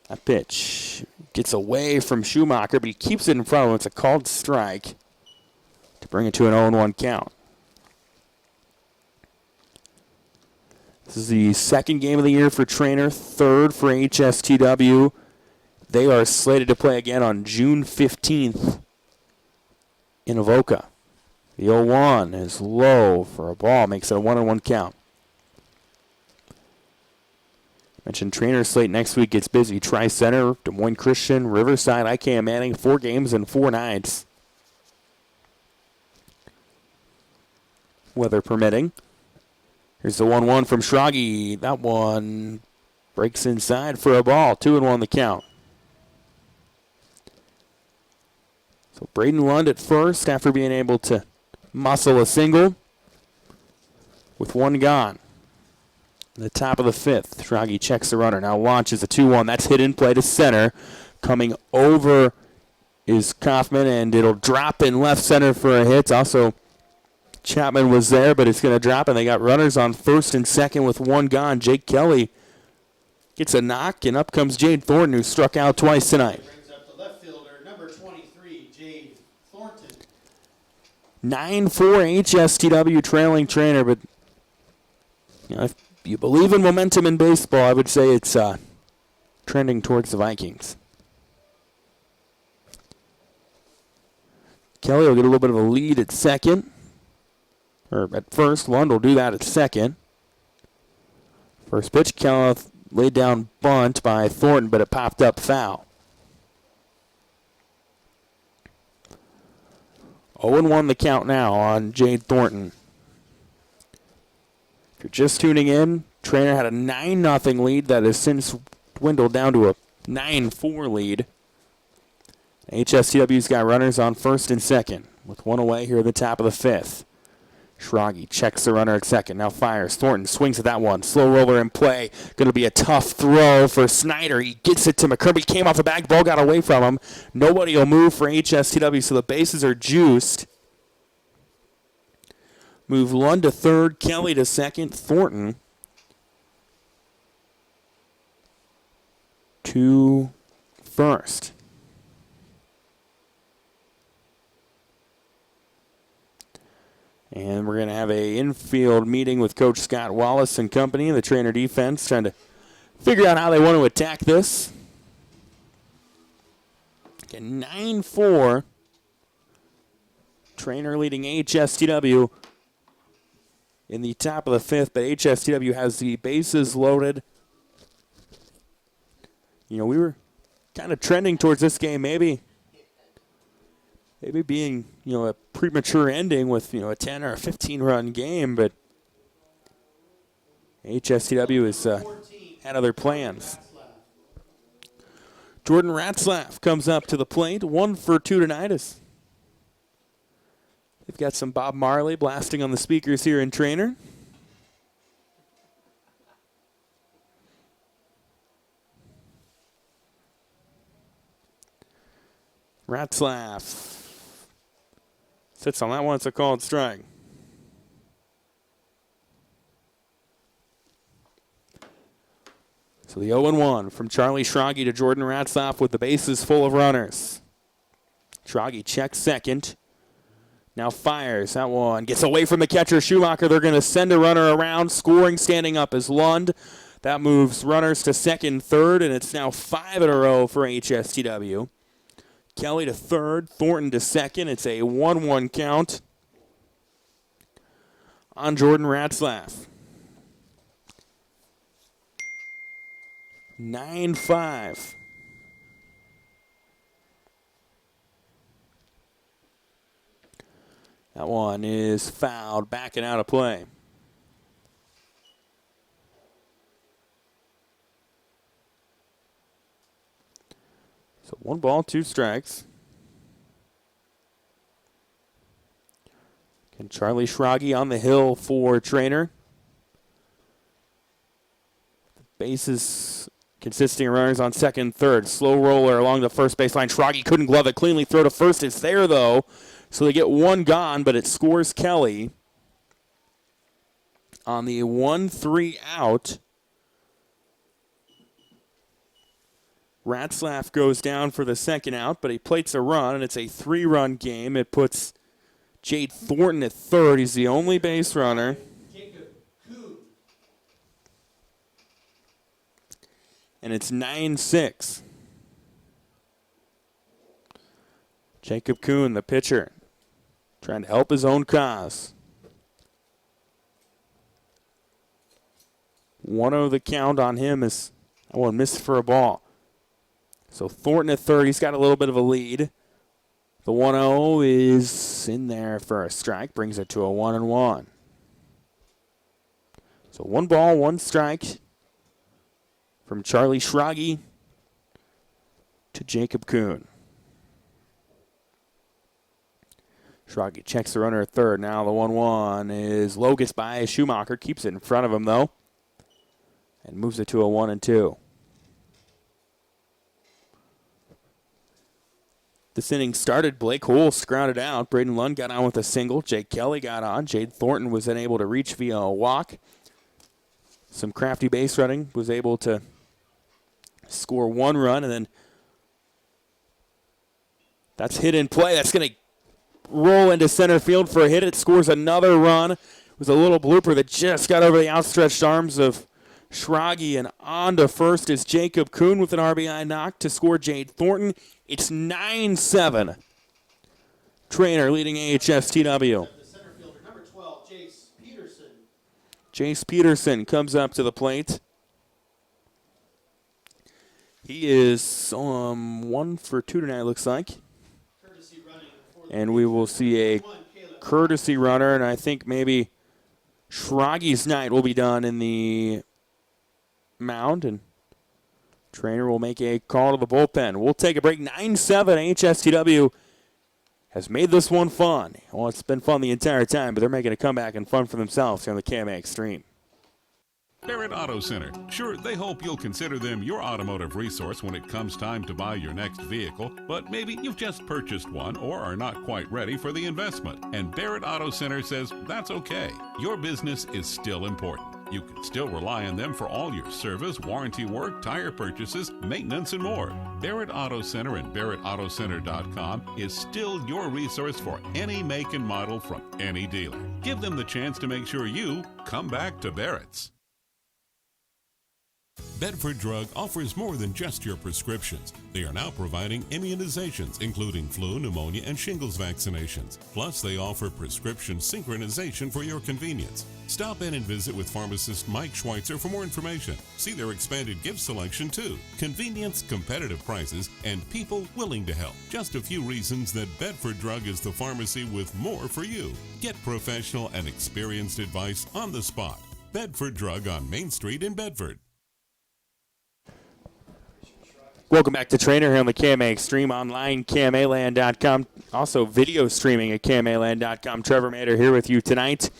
That pitch gets away from Schumacher, but he keeps it in front of him. It's a called strike to bring it to an 0-1 count. This is the second game of the year for Treynor, third for HSTW. They are slated to play again on June 15th in Avoca. The 0-1 is low for a ball, makes it a 1-1 count. Mentioned Treynor slate next week gets busy. Tri-Center, Des Moines Christian, Riverside, IKM Manning, 4 games and 4 nights. Weather permitting. Here's the 1-1 from Schrage. That one breaks inside for a ball. 2-1 the count. So Braden Lund at first after being able to muscle a single with one gone. The top of the fifth. Schrage checks the runner. Now launches a 2-1. That's hit in play to center. Coming over is Kaufman, and it'll drop in left center for a hit. Also, Chapman was there, but it's going to drop, and they got runners on first and second with one gone. Jake Kelly gets a knock, and up comes Jade Thornton, who struck out twice tonight. Brings up the left fielder, number 23, Jade Thornton. 9-4 HSTW trailing Treynor, but if you believe in momentum in baseball, I would say it's trending towards the Vikings. Kelly will get a little bit of a lead at second. Or at first, Lund will do that at second. First pitch, Kelly laid down bunt by Thornton, but it popped up foul. 0-1 the count now on Jade Thornton. If you're just tuning in, Treynor had a 9-0 lead that has since dwindled down to a 9-4 lead. HSTW's got runners on first and second with one away here at the top of the fifth. Schrage checks the runner at second, now fires. Thornton swings at that one. Slow roller in play. Going to be a tough throw for Snyder. He gets it to McKern. He came off the back. Ball got away from him. Nobody will move for HSTW, so the bases are juiced. Move Lund to third, Kelly to second, Thornton to first. And we're going to have a infield meeting with Coach Scott Wallace and company, the Treynor defense, trying to figure out how they want to attack this. Again, 9-4. Treynor leading HSTW in the top of the fifth, but HSTW has the bases loaded. You know, we were kind of trending towards this game maybe being, a premature ending with, a 10 or a 15-run game, but HSTW has had other plans. Jordan Ratzlaff comes up to the plate, 1 for 2 tonight. They've got some Bob Marley blasting on the speakers here in Treynor. Ratzlaff sits on that one. It's a called strike. So the 0-1 from Charlie Schrage to Jordan Ratzlaff with the bases full of runners. Schrage checks second. Now fires. That one gets away from the catcher, Schumacher. They're going to send a runner around. Scoring standing up is Lund. That moves runners to second, third, and it's now 5 in a row for AHSTW. Kelly to third, Thornton to second. It's a 1-1 count on Jordan Ratzlaff. 9-5. That one is fouled, backing out of play. So 1 ball, 2 strikes. And Charlie Schrage on the hill for Treynor. Bases consisting of runners on second, third. Slow roller along the first baseline. Schrage couldn't glove it cleanly. Throw to first. It's there, though. So they get 1 gone, but it scores Kelly on the 1-3 out. Ratzlaff goes down for the second out, but he plates a run, and it's a 3-run game. It puts Jade Thornton at third. He's the only base runner. And it's 9-6. Jacob Kuhn, the pitcher, trying to help his own cause. 1-0 the count on him as that one missed for a ball. So Thornton at third, he's got a little bit of a lead. The 1-0 is in there for a strike, brings it to a 1-1. So 1 ball, 1 strike from Charlie Schrage to Jacob Kuhn. Schrage checks the runner at third. Now the 1-1 is low, gets by Schumacher, keeps it in front of him though, and moves it to a 1-2. This inning started. Blake Holst grounded out. Braden Lund got on with a single. Jake Kelly got on. Jade Thornton was then able to reach via a walk. Some crafty base running. Was able to score 1 run, and then that's hit in play. That's going to roll into center field for a hit. It scores another run. It was a little blooper that just got over the outstretched arms of Schrage, and on to first is Jacob Kuhn with an RBI knock to score Jade Thornton. It's 9-7. Treynor leading AHSTW. The center fielder, number 12, Jace Peterson. Jace Peterson comes up to the plate. He is 1 for 2 tonight, looks like. And we will see a courtesy runner, and I think maybe Schrage's night will be done in the mound, and Treynor will make a call to the bullpen. We'll take a break. 9-7. AHSTW has made this one fun. Well, it's been fun the entire time, but they're making a comeback and fun for themselves here on the KMA Extreme. Barrett Auto Center. Sure, they hope you'll consider them your automotive resource when it comes time to buy your next vehicle, but maybe you've just purchased one or are not quite ready for the investment. And Barrett Auto Center says that's okay. Your business is still important. You can still rely on them for all your service, warranty work, tire purchases, maintenance, and more. Barrett Auto Center and BarrettAutoCenter.com is still your resource for any make and model from any dealer. Give them the chance to make sure you come back to Barrett's. Bedford Drug offers more than just your prescriptions. They are now providing immunizations, including flu, pneumonia, and shingles vaccinations. Plus, they offer prescription synchronization for your convenience. Stop in and visit with pharmacist Mike Schweitzer for more information. See their expanded gift selection, too. Convenience, competitive prices, and people willing to help. Just a few reasons that Bedford Drug is the pharmacy with more for you. Get professional and experienced advice on the spot. Bedford Drug on Main Street in Bedford. Welcome back to Treynor here on the KMA Extreme online, KMAland.com. Also video streaming at KMAland.com. Trevor Mader here with you tonight.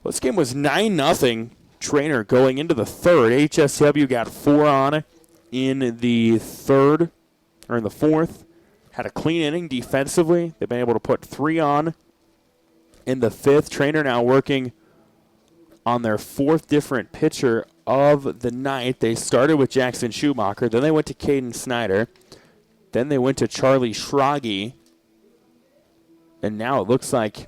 Well, this game was 9-0. Treynor going into the third. HSW got 4 on in the third, or in the fourth. Had a clean inning defensively. They've been able to put 3 on in the fifth. Treynor now working on their 4th different pitcher of the night. They started with Jackson Schumacher, then they went to Caden Snyder, then they went to Charlie Schrage, And now it looks like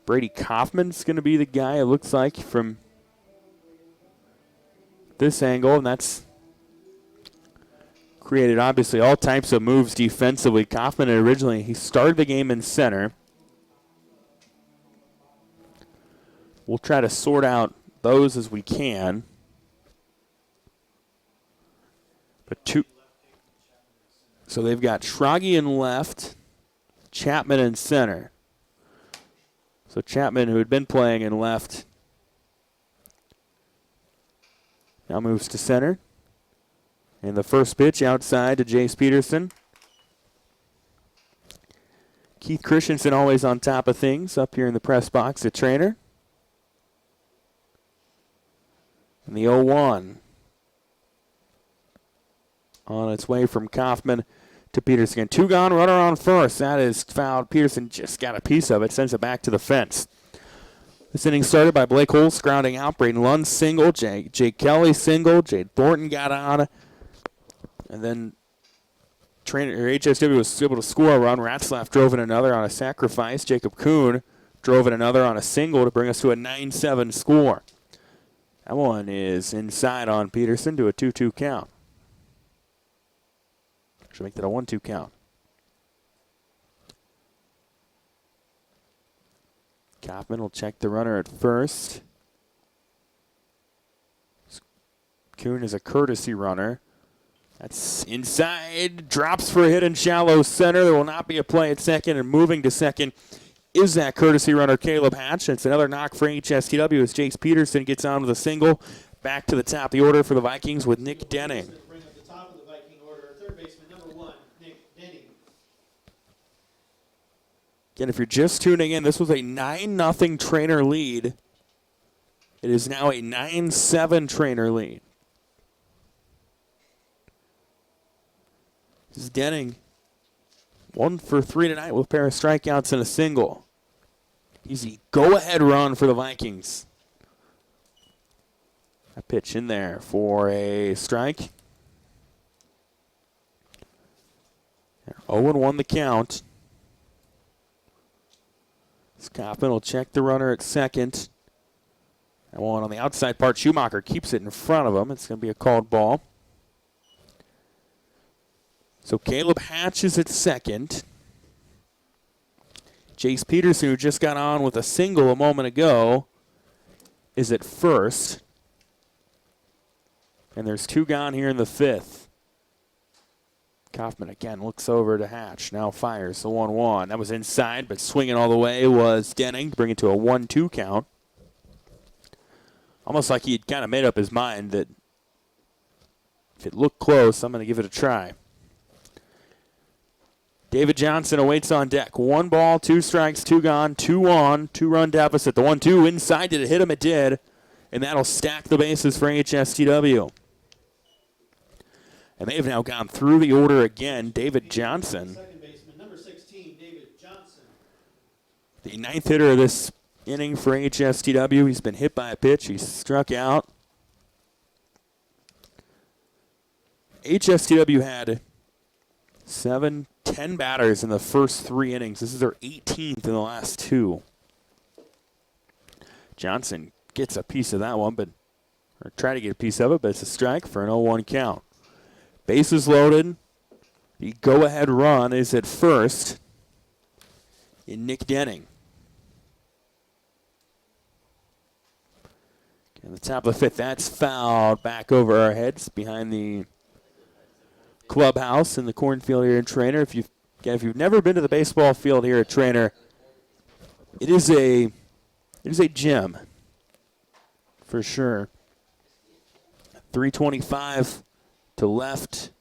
Brady Kaufman's going to be the guy, it looks like, from this angle. And that's created, obviously, all types of moves defensively. Kaufman originally, he started the game in center. We'll try to sort out those as we can. But so they've got Schrage in left, Chapman in center. So Chapman, who had been playing in left, now moves to center. And the first pitch outside to Jace Peterson. Keith Christensen always on top of things up here in the press box at Treynor. And the 0-1 on its way from Kaufman to Peterson. 2 gone, runner on first. That is fouled. Peterson just got a piece of it, sends it back to the fence. This inning started by Blake Holst grounding out. Braden Lund single. Jake Kelly single. Jade Thornton got on. And then HSW was able to score a run. Ratzlaff drove in another on a sacrifice. Jacob Kuhn drove in another on a single to bring us to a 9-7 score. That one is inside on Peterson to a 2-2 count. Should make that a 1-2 count. Kaufman will check the runner at first. Kuhn is a courtesy runner. That's inside, drops for a hit in shallow center. There will not be a play at second, and moving to second is that courtesy runner, Caleb Hatch. It's another knock for HSTW as Jace Peterson gets on with a single. Back to the top of the order for the Vikings with Nick Denning. Bring up the top of the Viking order, third baseman number 1, Nick Denning. Again, if you're just tuning in, this was a 9-0 Treynor lead. It is now a 9-7 Treynor lead. This is Denning. 1 for 3 tonight with a pair of strikeouts and a single. Easy go-ahead run for the Vikings. A pitch in there for a strike. 0-1 the count. Kaufman will check the runner at second. That one on the outside part. Schumacher keeps it in front of him. It's going to be a called ball. So Caleb Hatch is at second. Jace Peterson, who just got on with a single a moment ago, is at first. And there's 2 gone here in the 5th. Kaufman again looks over to Hatch. Now fires the 1-1. That was inside, but swinging all the way was Denning to bring it to a 1-2 count. Almost like he had kind of made up his mind that if it looked close, I'm going to give it a try. David Johnson awaits on deck. 1 ball, 2 strikes, 2 gone, 2 on, 2-run deficit. The 1-2 inside. Did it hit him? It did. And that'll stack the bases for HSTW. And they've now gone through the order again. David Johnson. Second baseman number 16, David Johnson. The 9th hitter of this inning for HSTW. He's been hit by a pitch. He's struck out. HSTW had 7-10 batters in the first 3 innings. This is their 18th in the last 2. Johnson gets a piece of that one, or try to get a piece of it, but it's a strike for an 0-1 count. Bases loaded. The go-ahead run is at first in Nick Denning. And the top of the 5th, that's fouled back over our heads behind the clubhouse in the cornfield here in Treynor. If you've never been to the baseball field here at Treynor, it is a gem for sure. 325 to left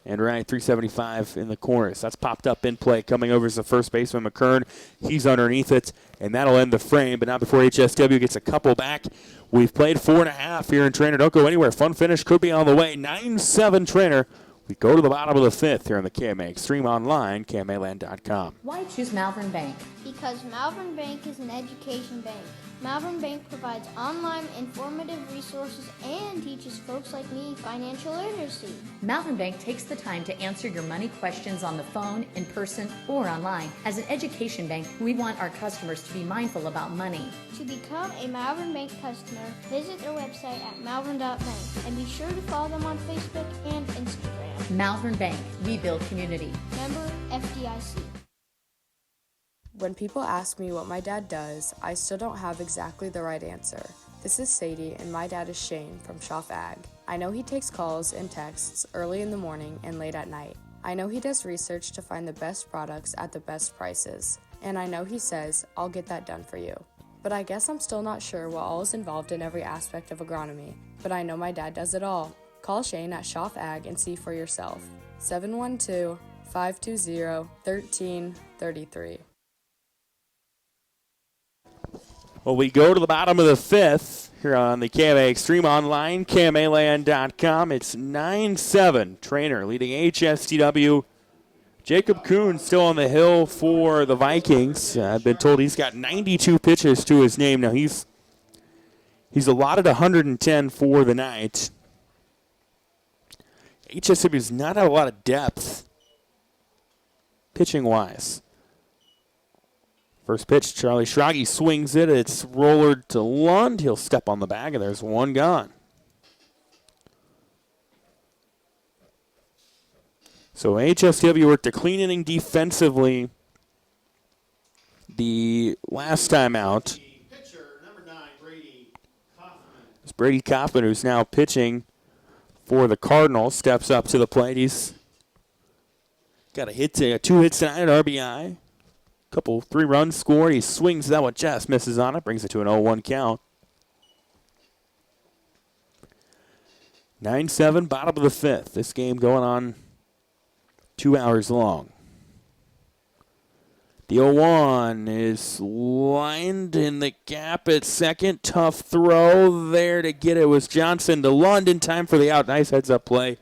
and right, 375 in the corners. That's popped up in play. Coming over is the first baseman, McKern. He's underneath it, and that'll end the frame. But not before HSW gets a couple back. We've played 4.5 here in Treynor. Don't go anywhere. Fun finish could be on the way. 9-7 Treynor We go to the bottom of the fifth here on the KMA Extreme Online, KMAland.com. Why choose Malvern Bank? Because Malvern Bank is an education bank. Malvern Bank provides online informative resources and teaches folks like me financial literacy. Malvern Bank takes the time to answer your money questions on the phone, in person, or online. As an education bank, we want our customers to be mindful about money. To become a Malvern Bank customer, visit their website at malvern.bank and be sure to follow them on Facebook and Instagram. Malvern Bank, we build community. Member FDIC. When people ask me what my dad does, I still don't have exactly the right answer. This is Sadie, and my dad is Shane from Schumacher Ag. I know he takes calls and texts early in the morning and late at night. I know he does research to find the best products at the best prices. And I know he says, "I'll get that done for you." But I guess I'm still not sure what all is involved in every aspect of agronomy. But I know my dad does it all. Call Shane at Schumacher Ag and see for yourself. 712-520-1333. Well, we go to the bottom of the fifth here on the KMA Extreme Online, KMAland.com. It's 9-7. Treynor leading AHSTW. Jacob Kuhn still on the hill for the Vikings. I've been told he's got 92 pitches to his name. Now, he's allotted 110 for the night. HSW's not had a lot of depth pitching-wise. First pitch, Charlie Schrage swings it. It's rollered to Lund. He'll step on the bag, and there's one gone. So HSW worked a clean inning defensively the last time out. It's Brady Kaufman, who's now pitching for the Cardinals, steps up to the plate. He's got a hit, 2 hits tonight at RBI. Couple 3 runs scored. He swings that one, just misses on it, brings it to an 0-1 count. 9-7, bottom of the fifth. This game going on 2 hours long. The 0-1 is lined in the gap at second. Tough throw there to get it was Johnson to Lund in time for the out. Nice heads-up play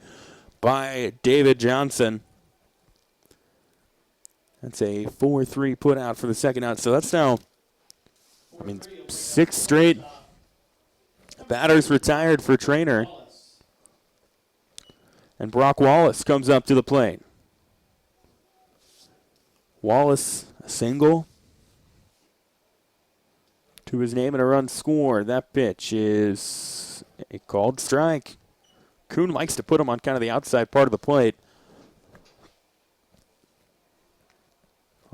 by David Johnson. That's a 4-3 put out for the second out. So that's now, 6 straight batters retired for Treynor. And Brock Wallace comes up to the plate. Wallace, a single to his name and a run scored. That pitch is a called strike. Kuhn likes to put him on kind of the outside part of the plate.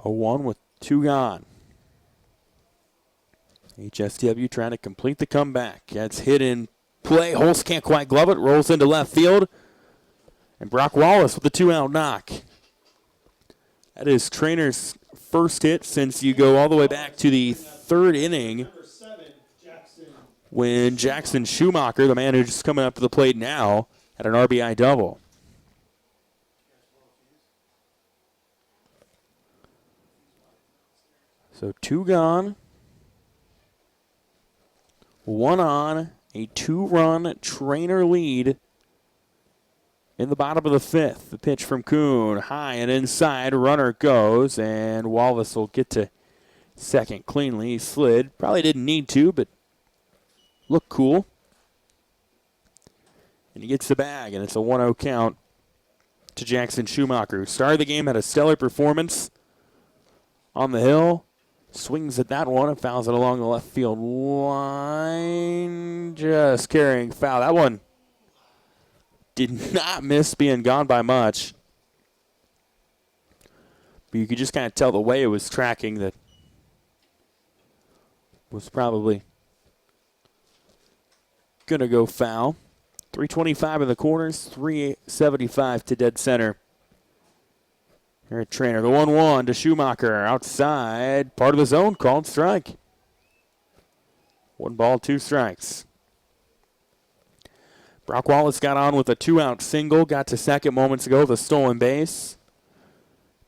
0-1 with 2 gone. HSTW trying to complete the comeback. That's hit in play. Holst can't quite glove it. Rolls into left field. And Brock Wallace with the 2-out knock. That is Treynor's first hit since you go all the way back to the 3rd inning when Jackson Schumacher, the man who's coming up to the plate now, had an RBI double. So 2 gone, 1 on, a 2-run Treynor lead in the bottom of the fifth. The pitch from Kuhn, high and inside, runner goes, and Wallace will get to second cleanly. He slid, probably didn't need to, but looked cool. And he gets the bag, and it's a 1-0 count to Jackson Schumacher, who started the game, had a stellar performance on the hill. Swings at that one and fouls it along the left field line. Just carrying foul. That one did not miss being gone by much. But you could just kind of tell the way it was tracking that was probably going to go foul. 325 in the corners, 375 to dead center. Here at Treynor, the 1-1 to Schumacher, outside, part of the zone, called strike. 1 ball, 2 strikes. Brock Wallace got on with a 2-out single, got to second moments ago, the stolen base.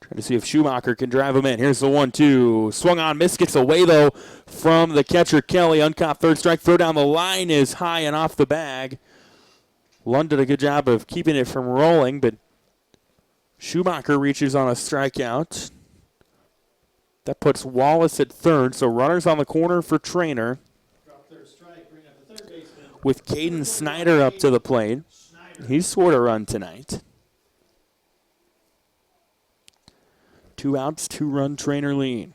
Trying to see if Schumacher can drive him in. Here's the 1-2, swung on, miss, gets away though from the catcher Kelly. Uncaught 3rd strike, throw down the line is high and off the bag. Lund did a good job of keeping it from rolling, but Schumacher reaches on a strikeout. That puts Wallace at third, so runners on the corner for Treynor. With Caden Snyder up to the plate. He scored a run tonight. 2 outs, 2-run Treynor lead.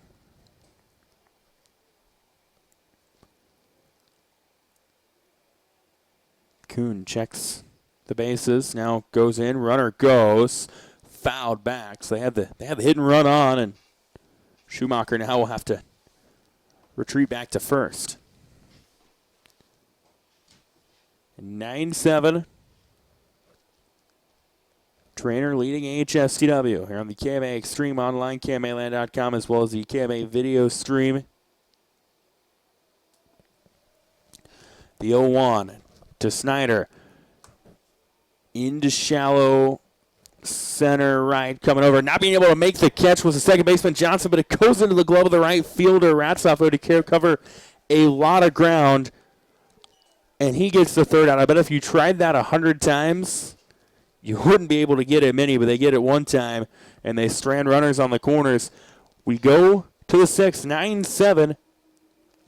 Kuhn checks the bases, now goes in, runner goes, fouled back. So they have the hit and run on, and Schumacher now will have to retreat back to first. 9-7. Treynor leading AHSTW here on the KMA Extreme online, KMAland.com, as well as the KMA video stream. The 0-1 to Snyder. Into shallow center right, coming over. Not being able to make the catch was the second baseman Johnson, but it goes into the glove of the right fielder. Ratzoff to cover a lot of ground, and he gets the third out. I bet if you tried that 100 times, you wouldn't be able to get it many, but they get it one time, and they strand runners on the corners. We go to the 6th, 9-7.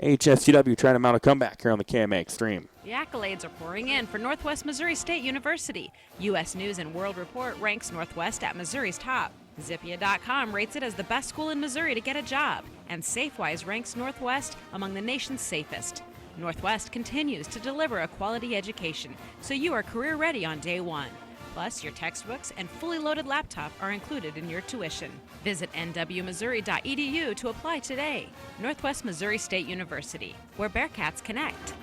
AHSTW trying to mount a comeback here on the KMA Extreme. The accolades are pouring in for Northwest Missouri State University. U.S. News and World Report ranks Northwest at Missouri's top. Zippia.com rates it as the best school in Missouri to get a job. And Safewise ranks Northwest among the nation's safest. Northwest continues to deliver a quality education, so you are career ready on day one. Plus, your textbooks and fully loaded laptop are included in your tuition. Visit nwmissouri.edu to apply today. Northwest Missouri State University, where Bearcats connect.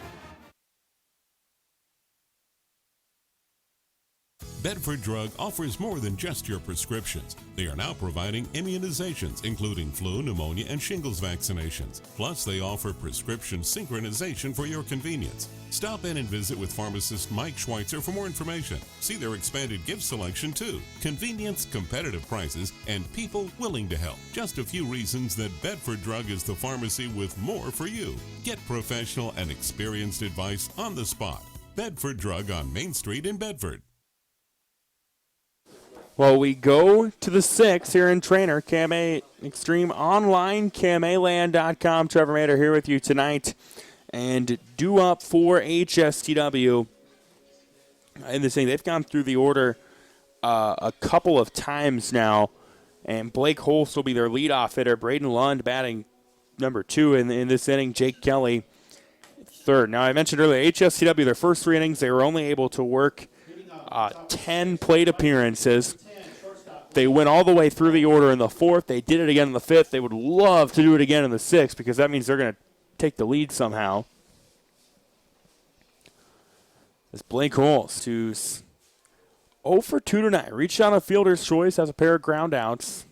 Bedford Drug offers more than just your prescriptions. They are now providing immunizations, including flu, pneumonia, and shingles vaccinations. Plus, they offer prescription synchronization for your convenience. Stop in and visit with pharmacist Mike Schweitzer for more information. See their expanded gift selection too. Convenience, competitive prices, and people willing to help. Just a few reasons that Bedford Drug is the pharmacy with more for you. Get professional and experienced advice on the spot. Bedford Drug on Main Street in Bedford. Well, we go to the 6th here in Treynor, KMA Extreme online, KMAland.com. Trevor Mader here with you tonight. And due up for HSTW in this thing. They've gone through the order a couple of times now. And Blake Holst will be their leadoff hitter. Braden Lund batting number 2 in this inning. Jake Kelly third. Now, I mentioned earlier, HSTW, their first 3 innings, they were only able to work 10 plate appearances. They went all the way through the order in the 4th. They did it again in the 5th. They would love to do it again in the 6th because that means they're going to take the lead somehow. It's Blake Holst, who's 0 for 2 tonight. Reached on a fielder's choice, has a pair of ground outs.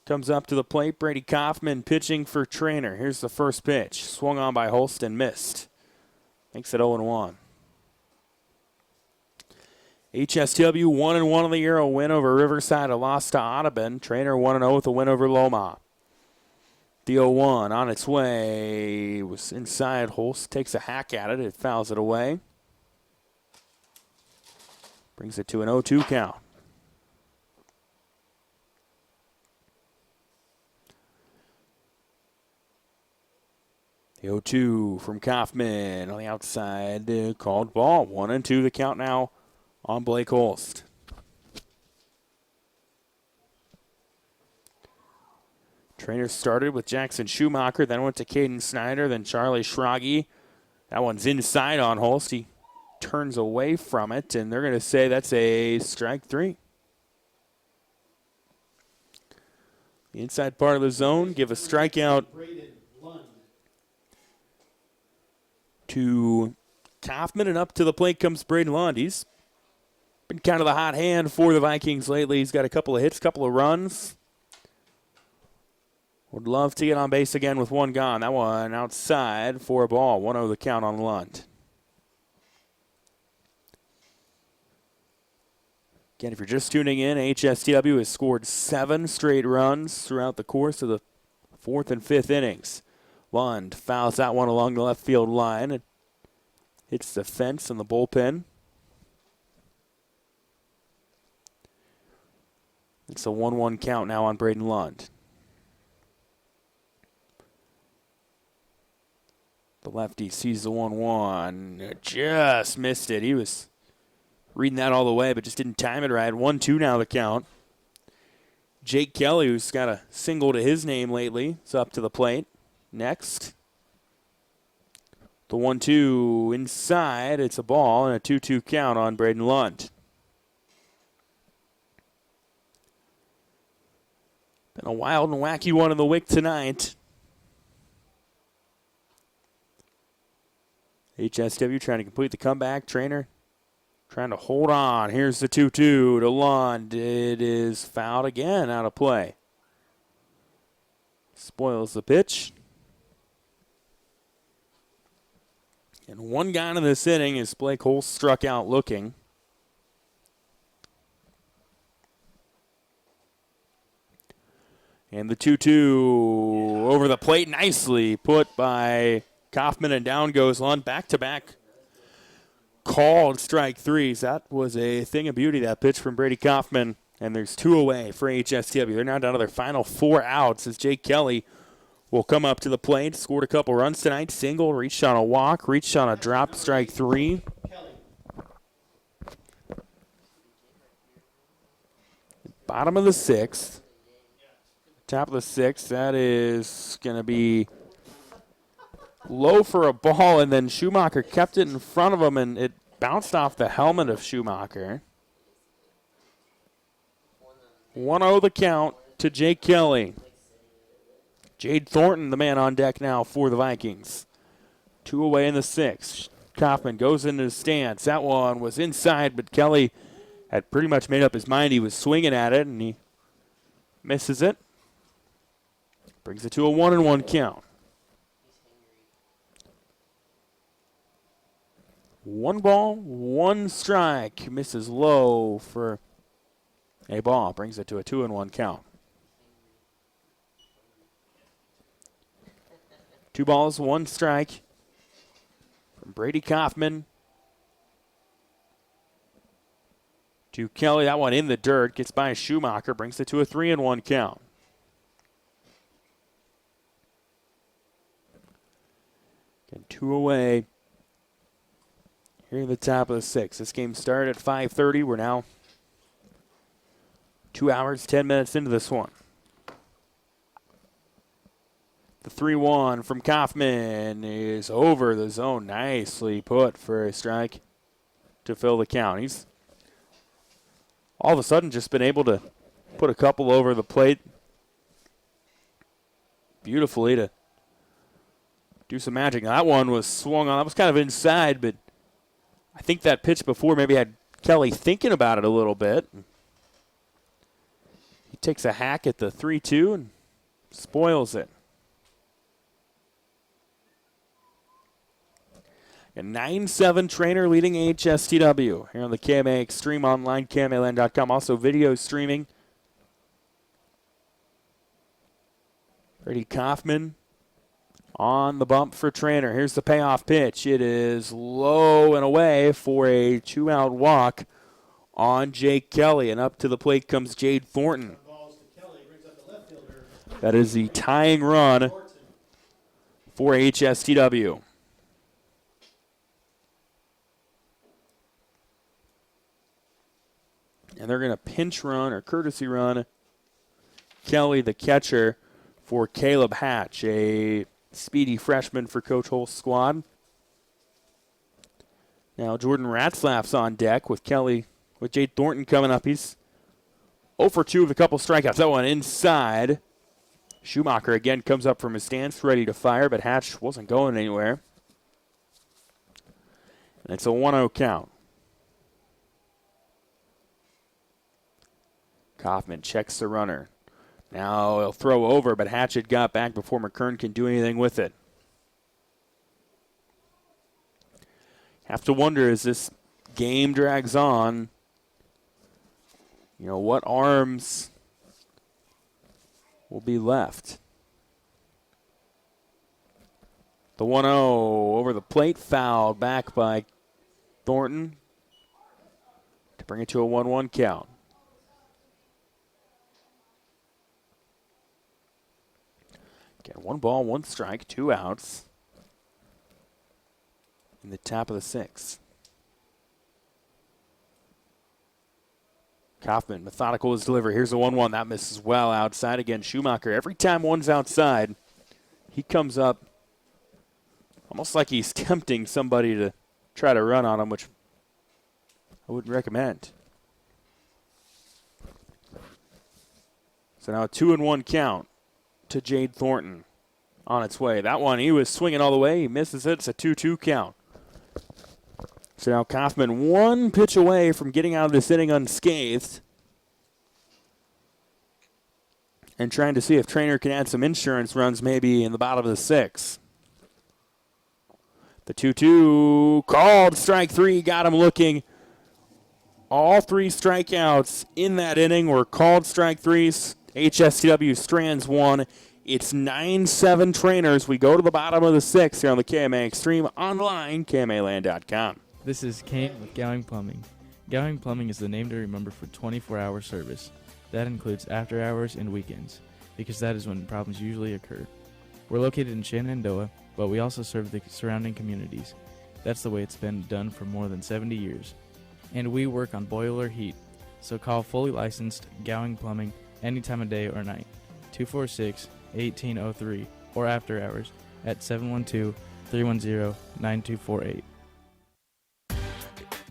Comes up to the plate. Brady Kaufman pitching for Treynor. Here's the first pitch. Swung on by Holst and missed. Makes it 0-1. HSTW 1-1 on the year, a win over Riverside, a loss to Audubon. Treynor 1-0 with a win over Loma. The 0-1 on its way was inside. Holst takes a hack at it. It fouls it away. Brings it to an 0-2 count. The 0-2 from Kaufman on the outside. Called ball. 1-2 the count now on Blake Holst. Treynor started with Jackson Schumacher, then went to Caden Snyder, then Charlie Schragi. That one's inside on Holst. He turns away from it, and they're going to say that's a strike 3. The inside part of the zone, give a strikeout to Kaufman, and up to the plate comes Braden Lund. He's been kind of the hot hand for the Vikings lately. He's got a couple of hits, couple of runs. Would love to get on base again with one gone. That one outside for a ball. 1-0 the count on Lund. Again, if you're just tuning in, HSTW has scored 7 straight runs throughout the course of the 4th and 5th innings. Lund fouls that one along the left field line. It hits the fence and the bullpen. It's a 1-1 count now on Braden Lund. The lefty sees the 1-1. Just missed it. He was reading that all the way, but just didn't time it right. 1-2 now the count. Jake Kelly, who's got a single to his name lately, is up to the plate. Next. The 1-2 inside. It's a ball and a 2-2 count on Braden Lund. Been a wild and wacky one in the wick tonight. AHSTW trying to complete the comeback. Treynor trying to hold on. Here's the 2-2 to Lund. It is fouled again, out of play. Spoils the pitch. And one guy in this inning is Blake Holst struck out looking. And the 2-2 over the plate, nicely put by Kaufman, and down goes Lund. Back-to-back called strike threes. That was a thing of beauty, that pitch from Brady Kaufman. And there's 2 away for AHSTW. They're now down to their final 4 outs as Jake Kelly will come up to the plate. Scored a couple runs tonight. Single, reached on a walk, reached on a drop, strike 3. Bottom of the 6th. Top of the 6th. That is going to be low for a ball, and then Schumacher kept it in front of him, and it bounced off the helmet of Schumacher. 1-0 the count to Jake Kelly. Jade Thornton, the man on deck now for the Vikings. 2 away in the 6th. Kaufman goes into the stance. That one was inside, but Kelly had pretty much made up his mind. He was swinging at it, and he misses it. Brings it to a 1-1 count. 1 ball, 1 strike. Misses low for a ball. Brings it to a 2-1 count. 2 balls, 1 strike from Brady Kaufman to Kelly. That one in the dirt. Gets by Schumacher. Brings it to a 3-1 count. Again, 2 away here at the top of the 6th. This game started at 5:30. We're now 2 hours, 10 minutes into this one. The 3-1 from Kaufman is over the zone. Nicely put for a strike to fill the count. He's all of a sudden just been able to put a couple over the plate beautifully to do some magic. Now, that one was swung on. That was kind of inside, but I think that pitch before maybe had Kelly thinking about it a little bit. He takes a hack at the 3-2 and spoils it. And 9-7 Treynor leading AHSTW here on the KMA Extreme online, KMAland.com. Also video streaming. Brady Kaufman on the bump for Treynor. Here's the payoff pitch. It is low and away for a 2-out walk on Jake Kelly. And up to the plate comes Jade Thornton. That is the tying run for AHSTW. And they're going to pinch run or courtesy run Kelly, the catcher, for Caleb Hatch, a speedy freshman for Coach Holst's squad. Now Jordan Ratzlaff's on deck with Kelly, with Jade Thornton coming up. He's 0 for 2 with a couple strikeouts. That one inside. Schumacher again comes up from his stance, ready to fire, but Hatch wasn't going anywhere. And it's a 1-0 count. Kaufman checks the runner. Now he'll throw over, but Hatchett got back before McKern can do anything with it. Have to wonder, as this game drags on, what arms will be left. The 1-0 over the plate, fouled back by Thornton to bring it to a 1-1 count. Again, 1 ball, 1 strike, 2 outs in the top of the 6th. Kaufman, methodical as delivery. Here's the 1-1. That misses well outside. Again, Schumacher, every time one's outside, he comes up almost like he's tempting somebody to try to run on him, which I wouldn't recommend. So now a 2-1 count to Jade Thornton on its way. That one, he was swinging all the way. He misses it. It's a 2-2 count. So now Kaufman 1 pitch away from getting out of this inning unscathed. And trying to see if Treynor can add some insurance runs maybe in the bottom of the 6th. The 2-2 called. Strike 3 got him looking. All 3 strikeouts in that inning were called strike 3s. AHSTW strands 1. It's 9-7 Treynors. We go to the bottom of the 6th here on the KMA Extreme online, KMAland.com. This is Kane with Gowing Plumbing. Gowing Plumbing is the name to remember for 24-hour service. That includes after hours and weekends, because that is when problems usually occur. We're located in Shenandoah, but we also serve the surrounding communities. That's the way it's been done for more than 70 years. And we work on boiler heat, so call fully licensed Gowing Plumbing any time of day or night. 246-1803 or after hours at 712-310-9248.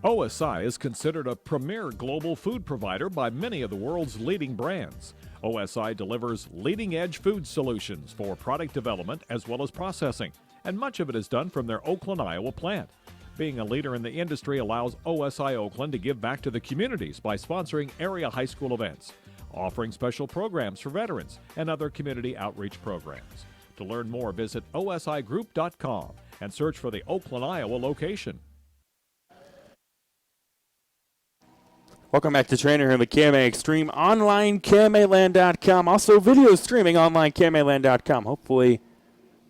OSI is considered a premier global food provider by many of the world's leading brands. OSI delivers leading-edge food solutions for product development as well as processing, and much of it is done from their Oakland, Iowa plant. Being a leader in the industry allows OSI Oakland to give back to the communities by sponsoring area high school events, offering special programs for veterans, and other community outreach programs. To learn more, visit osigroup.com and search for the Oakland, Iowa location. Welcome back to Treynor here on the KMA Extreme online, KMAland.com. Also video streaming online, KMAland.com. Hopefully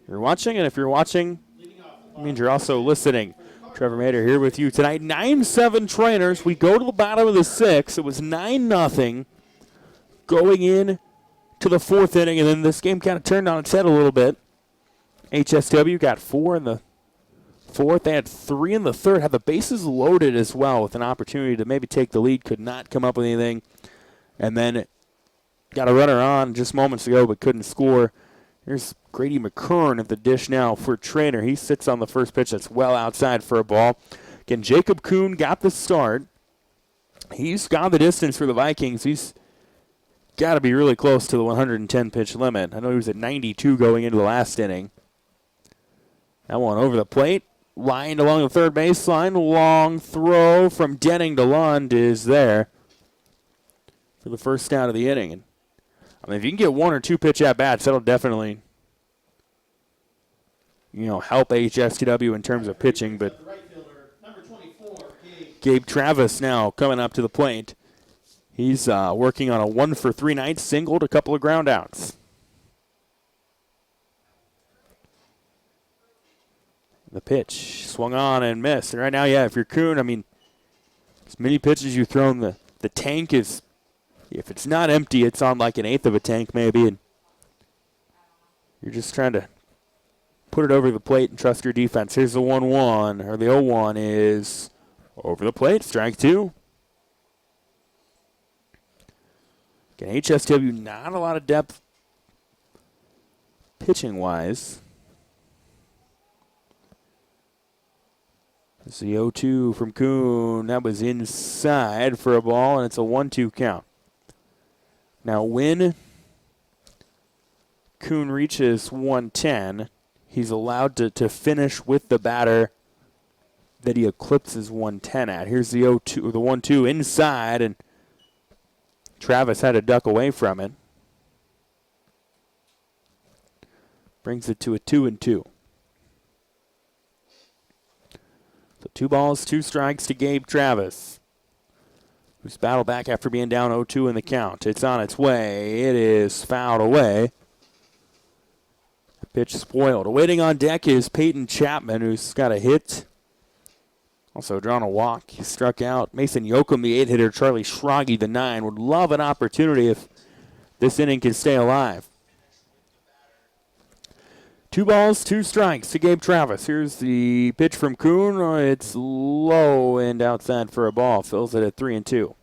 you're watching, and if you're watching, it means you're also listening. Trevor Mader here with you tonight. 9-7 Treynors. We go to the bottom of the 6th. It was 9-0 going in to the 4th inning, and then this game kind of turned on its head a little bit. HSW got 4 in the 4th. They had 3 in the 3rd. Had the bases loaded as well with an opportunity to maybe take the lead. Could not come up with anything. And then got a runner on just moments ago but couldn't score. Here's Grady McKern at the dish now for Treynor. He sits on the first pitch that's well outside for a ball. Again, Jacob Kuhn got the start. He's gone the distance for the Vikings. He's got to be really close to the 110-pitch limit. I know he was at 92 going into the last inning. That one over the plate. Lined along the third baseline. Long throw from Denning to Lund is there for the first out of the inning. And I mean, if you can get 1 or 2 pitch at-bats, that'll definitely, help HSTW in terms of pitching. But Gabe Travis now coming up to the plate. He's working on a 1-for-3 night, singled, a couple of ground outs. The pitch swung on and missed. And right now, if you're Kuhn, I mean, as many pitches you've thrown, the tank is, if it's not empty, it's on like 1/8 of a tank maybe. And you're just trying to put it over the plate and trust your defense. Here's the 1-1, or the 0-1 is over the plate, strike 2. Again, HSW, not a lot of depth pitching-wise. It's the 0-2 from Kuhn. That was inside for a ball, and it's a 1-2 count. Now, when Kuhn reaches 110, he's allowed to finish with the batter that he eclipses 110 at. Here's the 0-2, the 1-2 inside, and Travis had to duck away from it. Brings it to a 2-2. So 2 balls, 2 strikes to Gabe Travis, who's battled back after being down 0-2 in the count. It's on its way. It is fouled away. The pitch spoiled. Awaiting on deck is Peyton Chapman, who's got a hit. Also drawn a walk. He struck out. Mason Yoakum, the 8-hitter. Charlie Schraggy, the 9. Would love an opportunity if this inning can stay alive. 2 balls, 2 strikes to Gabe Travis. Here's the pitch from Kuhn. It's low and outside for a ball. Fills it at 3-2. So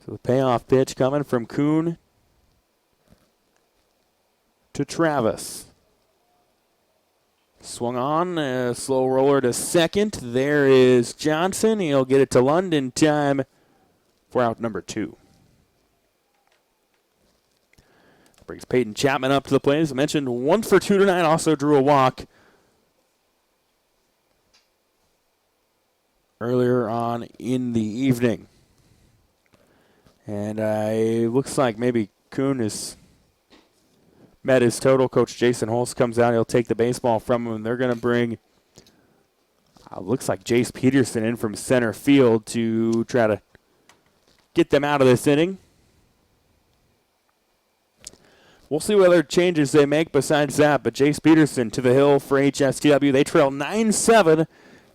the payoff pitch coming from Kuhn to Travis. Swung on, a slow roller to second. There is Johnson. He'll get it to London time for out number 2. Brings Peyton Chapman up to the plate. As I mentioned, 1 for 2 tonight. Also drew a walk earlier on in the evening. And it looks like maybe Kuhn has met his total. Coach Jason Holst comes out. He'll take the baseball from him, and they're going to bring, looks like Jace Peterson in from center field to try to get them out of this inning. We'll see what other changes they make besides that, but Jace Peterson to the hill for AHSTW. They trail 9-7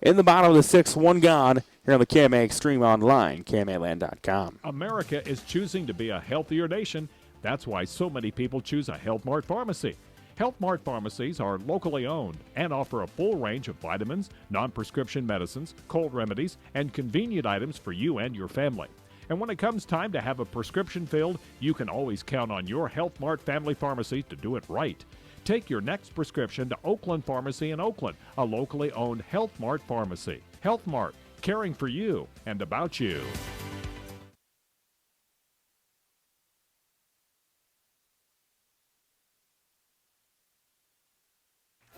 in the bottom of the 6th, 1 gone here on the KMA Extreme Online, KMAland.com. America is choosing to be a healthier nation. That's why so many people choose a Health Mart pharmacy. Health Mart pharmacies are locally owned and offer a full range of vitamins, non-prescription medicines, cold remedies, and convenient items for you and your family. And when it comes time to have a prescription filled, you can always count on your Health Mart family pharmacy to do it right. Take your next prescription to Oakland Pharmacy in Oakland, a locally owned Health Mart pharmacy. Health Mart, caring for you and about you.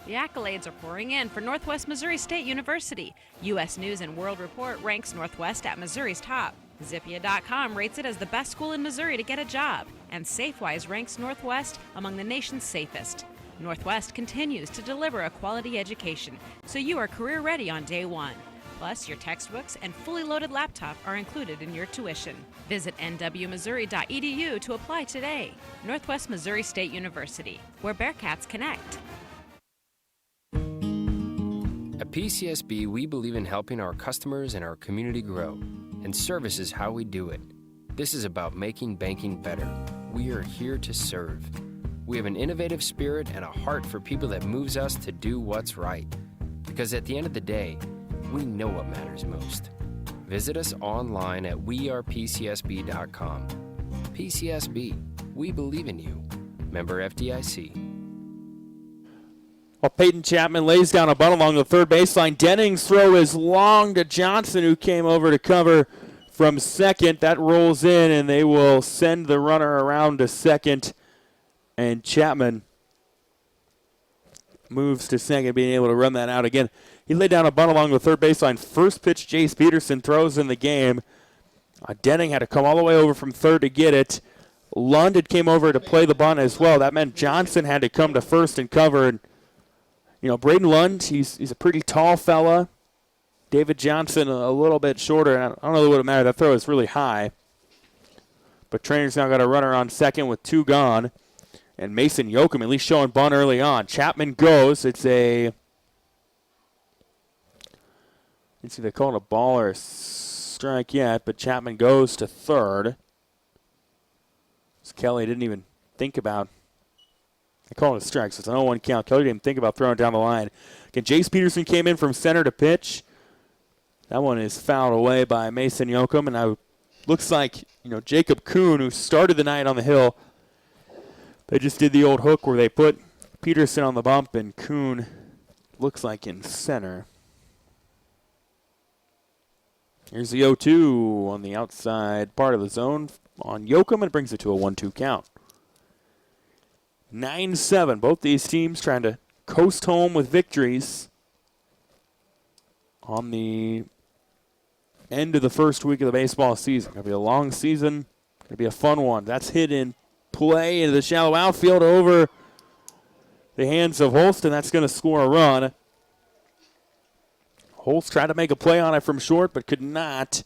The accolades are pouring in for Northwest Missouri State University. U.S. News and World Report ranks Northwest at Missouri's top. Zippia.com rates it as the best school in Missouri to get a job. And SafeWise ranks Northwest among the nation's safest. Northwest continues to deliver a quality education, so you are career ready on day one. Plus, your textbooks and fully loaded laptop are included in your tuition. Visit nwmissouri.edu to apply today. Northwest Missouri State University, where Bearcats connect. At PCSB, we believe in helping our customers and our community grow, and service is how we do it. This is about making banking better. We are here to serve. We have an innovative spirit and a heart for people that moves us to do what's right. Because at the end of the day, we know what matters most. Visit us online at wearepcsb.com. PCSB, we believe in you. Member FDIC. Well, Peyton Chapman lays down a bunt along the third baseline. Denning's throw is long to Johnson, who came over to cover from second. That rolls in, and they will send the runner around to second. And Chapman moves to second, being able to run that out again. He laid down a bunt along the third baseline. First pitch, Jace Peterson throws in the game. Denning had to come all the way over from third to get it. Lund came over to play the bunt as well. That meant Johnson had to come to first and cover. And, you know, Braden Lund, he's a pretty tall fella. David Johnson a little bit shorter. I don't know that it would have mattered. That throw is really high. But Treynor's now got a runner on second with 2 gone. And Mason Yoakum at least showing bunt early on. Chapman goes. It's a, let's see, they call it a ball or a strike yet, but Chapman goes to third. So Kelly didn't even think about, they call it a strike, so it's an 0-1 count. Kelly didn't think about throwing down the line. Again, Jace Peterson came in from center to pitch. That one is fouled away by Mason Yoakum, and now looks like, you know, Jacob Kuhn, who started the night on the hill, they just did the old hook where they put Peterson on the bump and Kuhn looks like in center. Here's the 0-2 on the outside part of the zone on Yoakum, and brings it to a 1-2 count. 9-7. Both these teams trying to coast home with victories on the end of the first week of the baseball season. Going to be a long season. Going to be a fun one. That's hit in play into the shallow outfield over the hands of Holst, and that's going to score a run. Holst tried to make a play on it from short, but could not.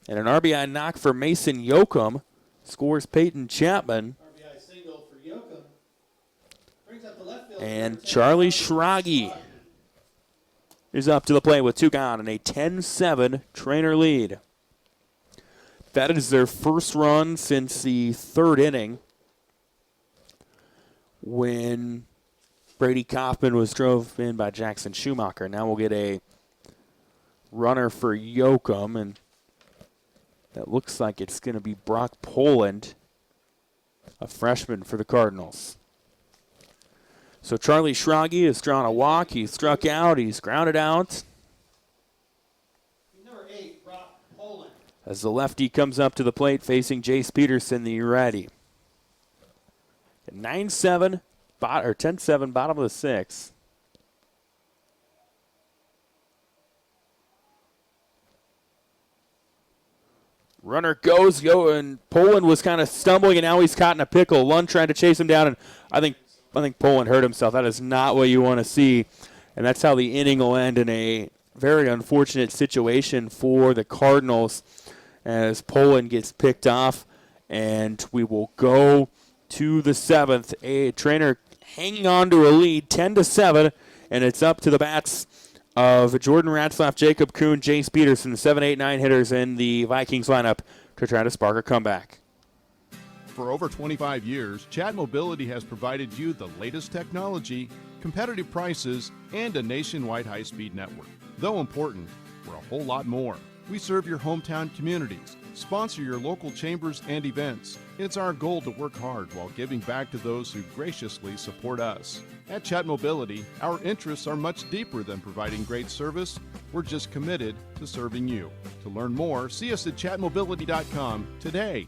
And an RBI knock for Mason Yoakum scores Peyton Chapman. RBI single for Yoakum. Brings up the left field. And Charlie Schrage is up to the plate with 2 gone and a 10-7 Treynor lead. That is their first run since the third inning when Brady Kaufman was drove in by Jackson Schumacher. Now we'll get a runner for Yoakum, and that looks like it's going to be Brock Poland, a freshman for the Cardinals. So Charlie Schrage has drawn a walk. He's struck out. He's grounded out. Number 8, Brock Poland. As the lefty comes up to the plate facing Jace Peterson, the righty. 9-7, or 10-7, bottom of the sixth. Runner goes, and Poland was kind of stumbling, and now he's caught in a pickle. Lund trying to chase him down, and I think Poland hurt himself. That is not what you want to see, and that's how the inning will end in a very unfortunate situation for the Cardinals as Poland gets picked off, and we will go to the seventh. A Treynor hanging on to a lead, 10-7, and it's up to the bats of Jordan Ratzlaff, Jacob Kuhn, Jace Peterson, 7, 8, 9 hitters in the Vikings lineup to try to spark a comeback. For over 25 years, Chat Mobility has provided you the latest technology, competitive prices, and a nationwide high-speed network. Though important, we're a whole lot more. We serve your hometown communities, sponsor your local chambers and events. It's our goal to work hard while giving back to those who graciously support us. At Chat Mobility, our interests are much deeper than providing great service. We're just committed to serving you. To learn more, see us at chatmobility.com today.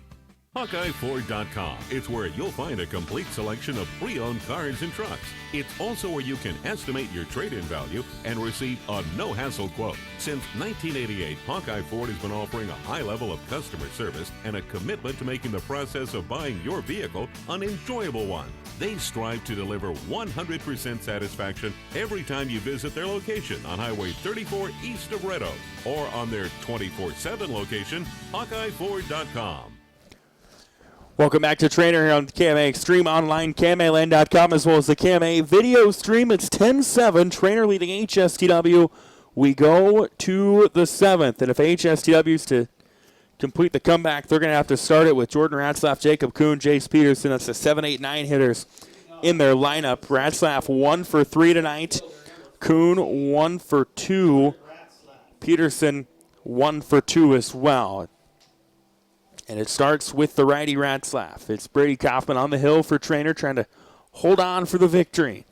HawkeyeFord.com. It's where you'll find a complete selection of pre-owned cars and trucks. It's also where you can estimate your trade-in value and receive a no-hassle quote. Since 1988, Hawkeye Ford has been offering a high level of customer service and a commitment to making the process of buying your vehicle an enjoyable one. They strive to deliver 100% satisfaction every time you visit their location on Highway 34 east of Red Oak or on their 24/7 location, HawkeyeFord.com. Welcome back to Treynor here on KMA Extreme Online, KMAland.com, as well as the KMA video stream. It's 10-7, Treynor leading AHSTW. We go to the seventh, and if AHSTW is to complete the comeback, they're going to have to start it with Jordan Ratzlaff, Jacob Kuhn, Jace Peterson. That's the 7, 8, 9 hitters in their lineup. Ratzlaff 1 for 3 tonight. Kuhn 1 for 2. Peterson 1 for 2 as well. And it starts with the righty Ratzlaff. It's Brady Kaufman on the hill for Treynor, trying to hold on for the victory.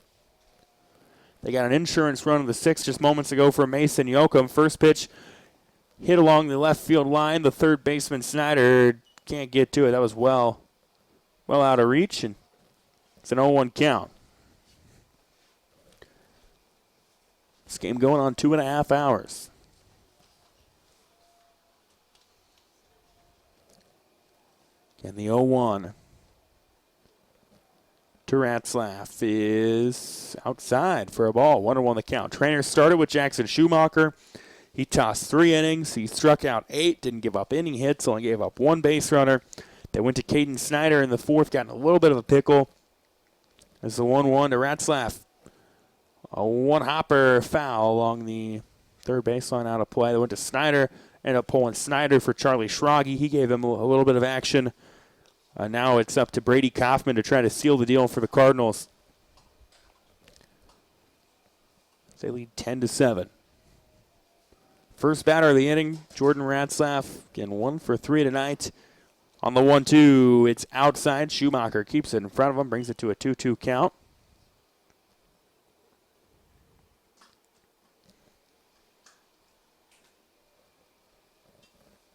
They got an insurance run of the sixth just moments ago from Mason Yoakum. First pitch hit along the left field line. The third baseman Snyder can't get to it. That was well out of reach, and it's an 0-1 count. This game going on 2.5 hours. And the 0-1 to Ratzlaff is outside for a ball. 1-1 the count. Treynor started with Jackson Schumacher. He tossed 3 innings. He struck out 8, didn't give up any hits, only gave up 1 base runner. They went to Caden Snyder in the fourth, got in a little bit of a pickle. As the 1-1 to Ratzlaff. A one-hopper foul along the third baseline out of play. They went to Snyder, ended up pulling Snyder for Charlie Schrage. He gave them a little bit of action. Now it's up to Brady Kaufman to try to seal the deal for the Cardinals. They lead 10-7. First batter of the inning, Jordan Ratzlaff, again 1 for 3 tonight. On the 1-2, it's outside. Schumacher keeps it in front of him, brings it to a 2-2 count.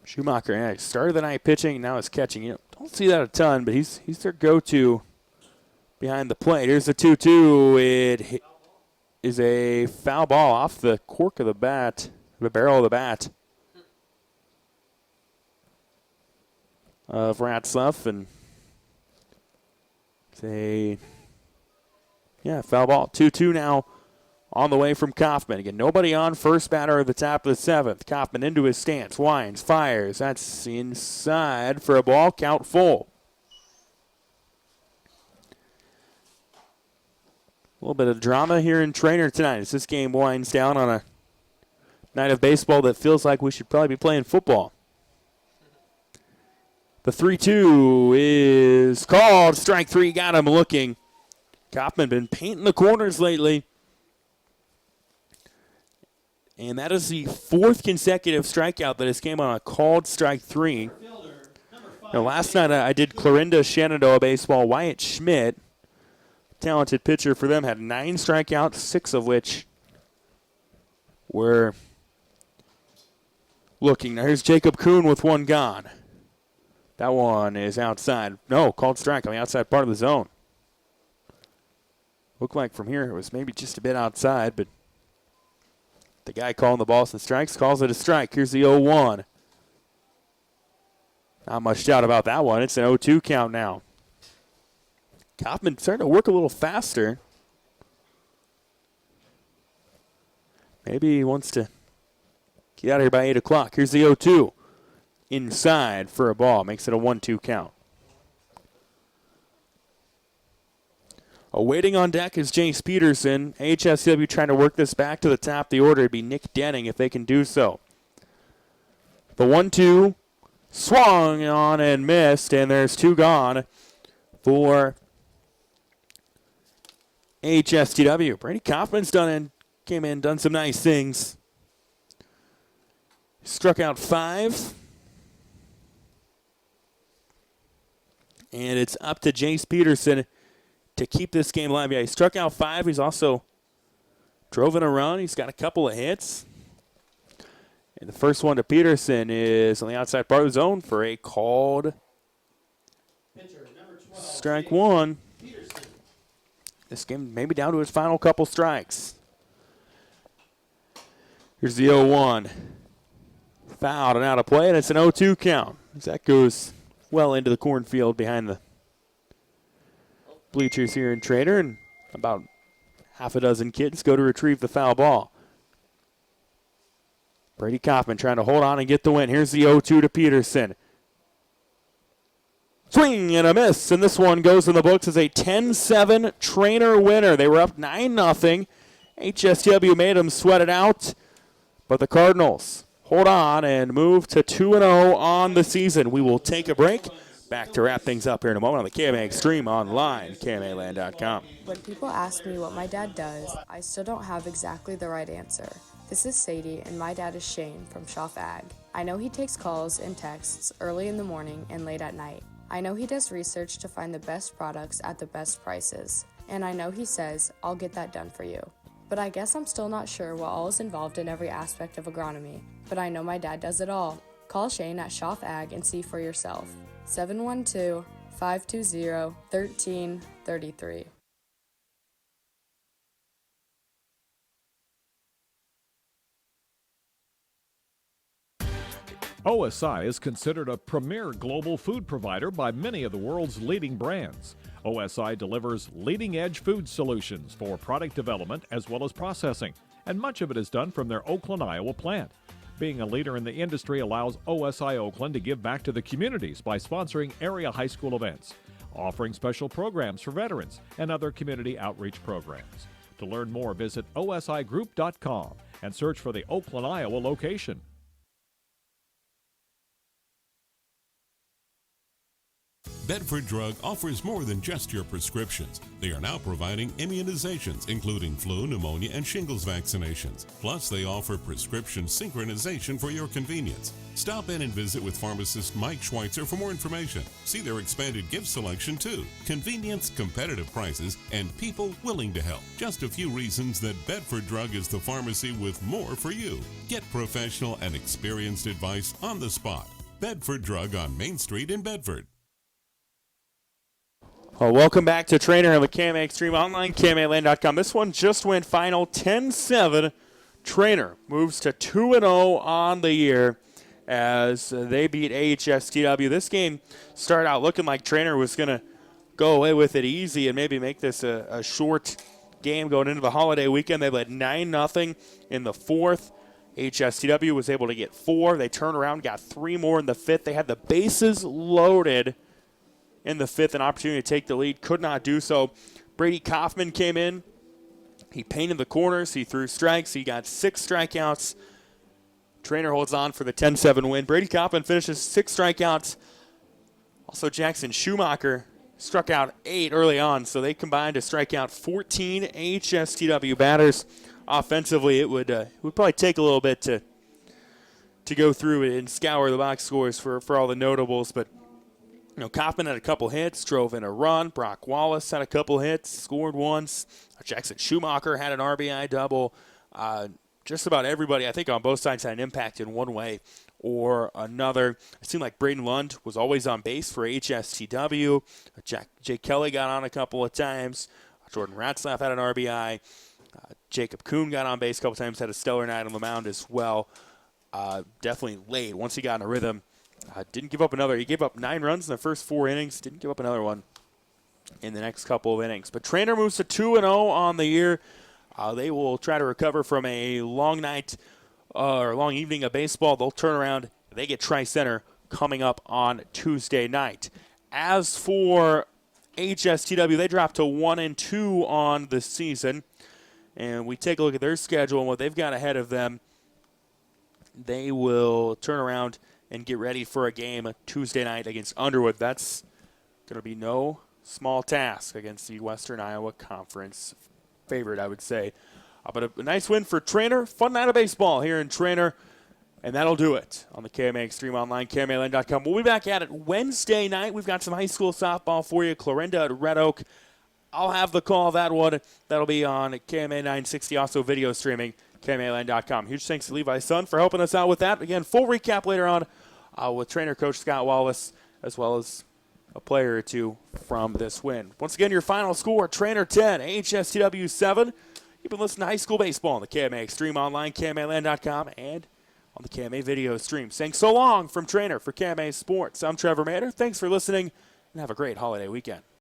Schumacher, yeah, he started the night pitching, now is catching. You don't see that a ton, but he's their go-to behind the plate. Here's the 2-2. It is a foul ball off the cork of the bat, the barrel of the bat of Ratzlaff, and it's a foul ball. 2-2 now. On the way from Kaufman. Again, nobody on. First batter of the top of the seventh. Kaufman into his stance. Winds, fires. That's inside for a ball. Count full. A little bit of drama here in Treynor tonight as this game winds down on a night of baseball that feels like we should probably be playing football. The 3-2 is called. Strike three, got him looking. Kaufman been painting the corners lately. And that is the fourth consecutive strikeout that has came on a called strike three. Now, last night I did Clarinda Shenandoah baseball. Wyatt Schmidt, talented pitcher for them, had 9 strikeouts, 6 of which were looking. Now here's Jacob Kuhn with 1 gone. That one is outside. No, called strike on the outside part of the zone. Looked like from here it was maybe just a bit outside, but the guy calling the balls and strikes calls it a strike. Here's the 0-1. Not much doubt about that one. It's an 0-2 count now. Kaufman starting to work a little faster. Maybe he wants to get out of here by 8 o'clock. Here's the 0-2. Inside for a ball. Makes it a 1-2 count. Waiting on deck is Jace Peterson. AHSTW trying to work this back to the top of the order. It'd be Nick Denning if they can do so. The 1-2 swung on and missed, and there's 2 gone for AHSTW. Brady Kaufman's came in, done some nice things. Struck out 5. And it's up to Jace Peterson to keep this game alive. Yeah, he struck out 5. He's also drove in a run. He's got a couple of hits. And the first one to Peterson is on the outside part of the zone for a called strike 1. This game maybe down to its final couple strikes. Here's the 0-1. Fouled and out of play, and it's an 0-2 count. That goes well into the cornfield behind the bleachers here in Treynor, and about half a dozen kids go to retrieve the foul ball. Brady Kaufman trying to hold on and get the win. Here's the 0-2 to Peterson. Swing and a miss, and this one goes in the books as a 10-7 Treynor winner. They were up 9-0. HSW made them sweat it out, but the Cardinals hold on and move to 2-0 on the season. We will take a break. Back to wrap things up here in a moment on the KMA Extreme online, KMAland.com. When people ask me what my dad does, I still don't have exactly the right answer. This is Sadie, and my dad is Shane from Schumacher Ag. I know he takes calls and texts early in the morning and late at night. I know he does research to find the best products at the best prices. And I know he says, I'll get that done for you. But I guess I'm still not sure what all is involved in every aspect of agronomy. But I know my dad does it all. Call Shane at Schumacher Ag and see for yourself. 712-520-1333. OSI is considered a premier global food provider by many of the world's leading brands. OSI delivers leading-edge food solutions for product development as well as processing, and much of it is done from their Oakland, Iowa plant. Being a leader in the industry allows OSI Oakland to give back to the communities by sponsoring area high school events, offering special programs for veterans, and other community outreach programs. To learn more, visit osigroup.com and search for the Oakland, Iowa location. Bedford Drug offers more than just your prescriptions. They are now providing immunizations, including flu, pneumonia, and shingles vaccinations. Plus, they offer prescription synchronization for your convenience. Stop in and visit with pharmacist Mike Schweitzer for more information. See their expanded gift selection, too. Convenience, competitive prices, and people willing to help. Just a few reasons that Bedford Drug is the pharmacy with more for you. Get professional and experienced advice on the spot. Bedford Drug on Main Street in Bedford. Well, welcome back to Treynor on the KMA Extreme online, KMAland.com. This one just went final 10-7. Treynor moves to 2-0 on the year as they beat AHSTW. This game started out looking like Treynor was going to go away with it easy and maybe make this a short game going into the holiday weekend. They led 9-0 in the fourth. AHSTW was able to get 4. They turned around, got 3 more in the fifth. They had the bases loaded in the fifth, an opportunity to take the lead, could not do so. Brady Kaufman came in. He painted the corners. He threw strikes. He got 6 strikeouts. Treynor holds on for the 10-7 win. Brady Kaufman finishes 6 strikeouts, Also, Jackson Schumacher struck out 8 early on, so they combined to strike out 14 AHSTW batters. Offensively, it would probably take a little bit to go through it and scour the box scores for all the notables, but Kaufman had a couple hits, drove in a run. Brock Wallace had a couple hits, scored once. Jackson Schumacher had an RBI double. Just about everybody, I think, on both sides had an impact in one way or another. It seemed like Braden Lund was always on base for HSTW. Jake Kelly got on a couple of times. Jordan Ratzlaff had an RBI. Jacob Kuhn got on base a couple times, had a stellar night on the mound as well. Definitely late. Once he got in a rhythm, didn't give up another. He gave up 9 runs in the first 4 innings. Didn't give up another one in the next couple of innings. But Treynor moves to 2-0 on the year. They will try to recover from a long night or long evening of baseball. They'll turn around. They get Tri-Center coming up on Tuesday night. As for HSTW, they dropped to 1-2 on the season. And we take a look at their schedule and what they've got ahead of them. They will turn around and get ready for a game Tuesday night against Underwood. That's going to be no small task against the Western Iowa Conference favorite, I would say. But a nice win for Treynor. Fun night of baseball here in Treynor. And that'll do it on the KMA Extreme Online, KMAland.com. We'll be back at it Wednesday night. We've got some high school softball for you. Clarinda at Red Oak. I'll have the call of that one. That'll be on KMA 960, also video streaming, KMAland.com. Huge thanks to Levi Sun for helping us out with that. Again, full recap later on with trainer coach Scott Wallace, as well as a player or two from this win. Once again, your final score, Treynor 10, HSTW 7. You've been listening to high school baseball on the KMA Extreme Online, KMAland.com, and on the KMA video stream. Saying so long from Treynor for KMA Sports. I'm Trevor Mader. Thanks for listening, and have a great holiday weekend.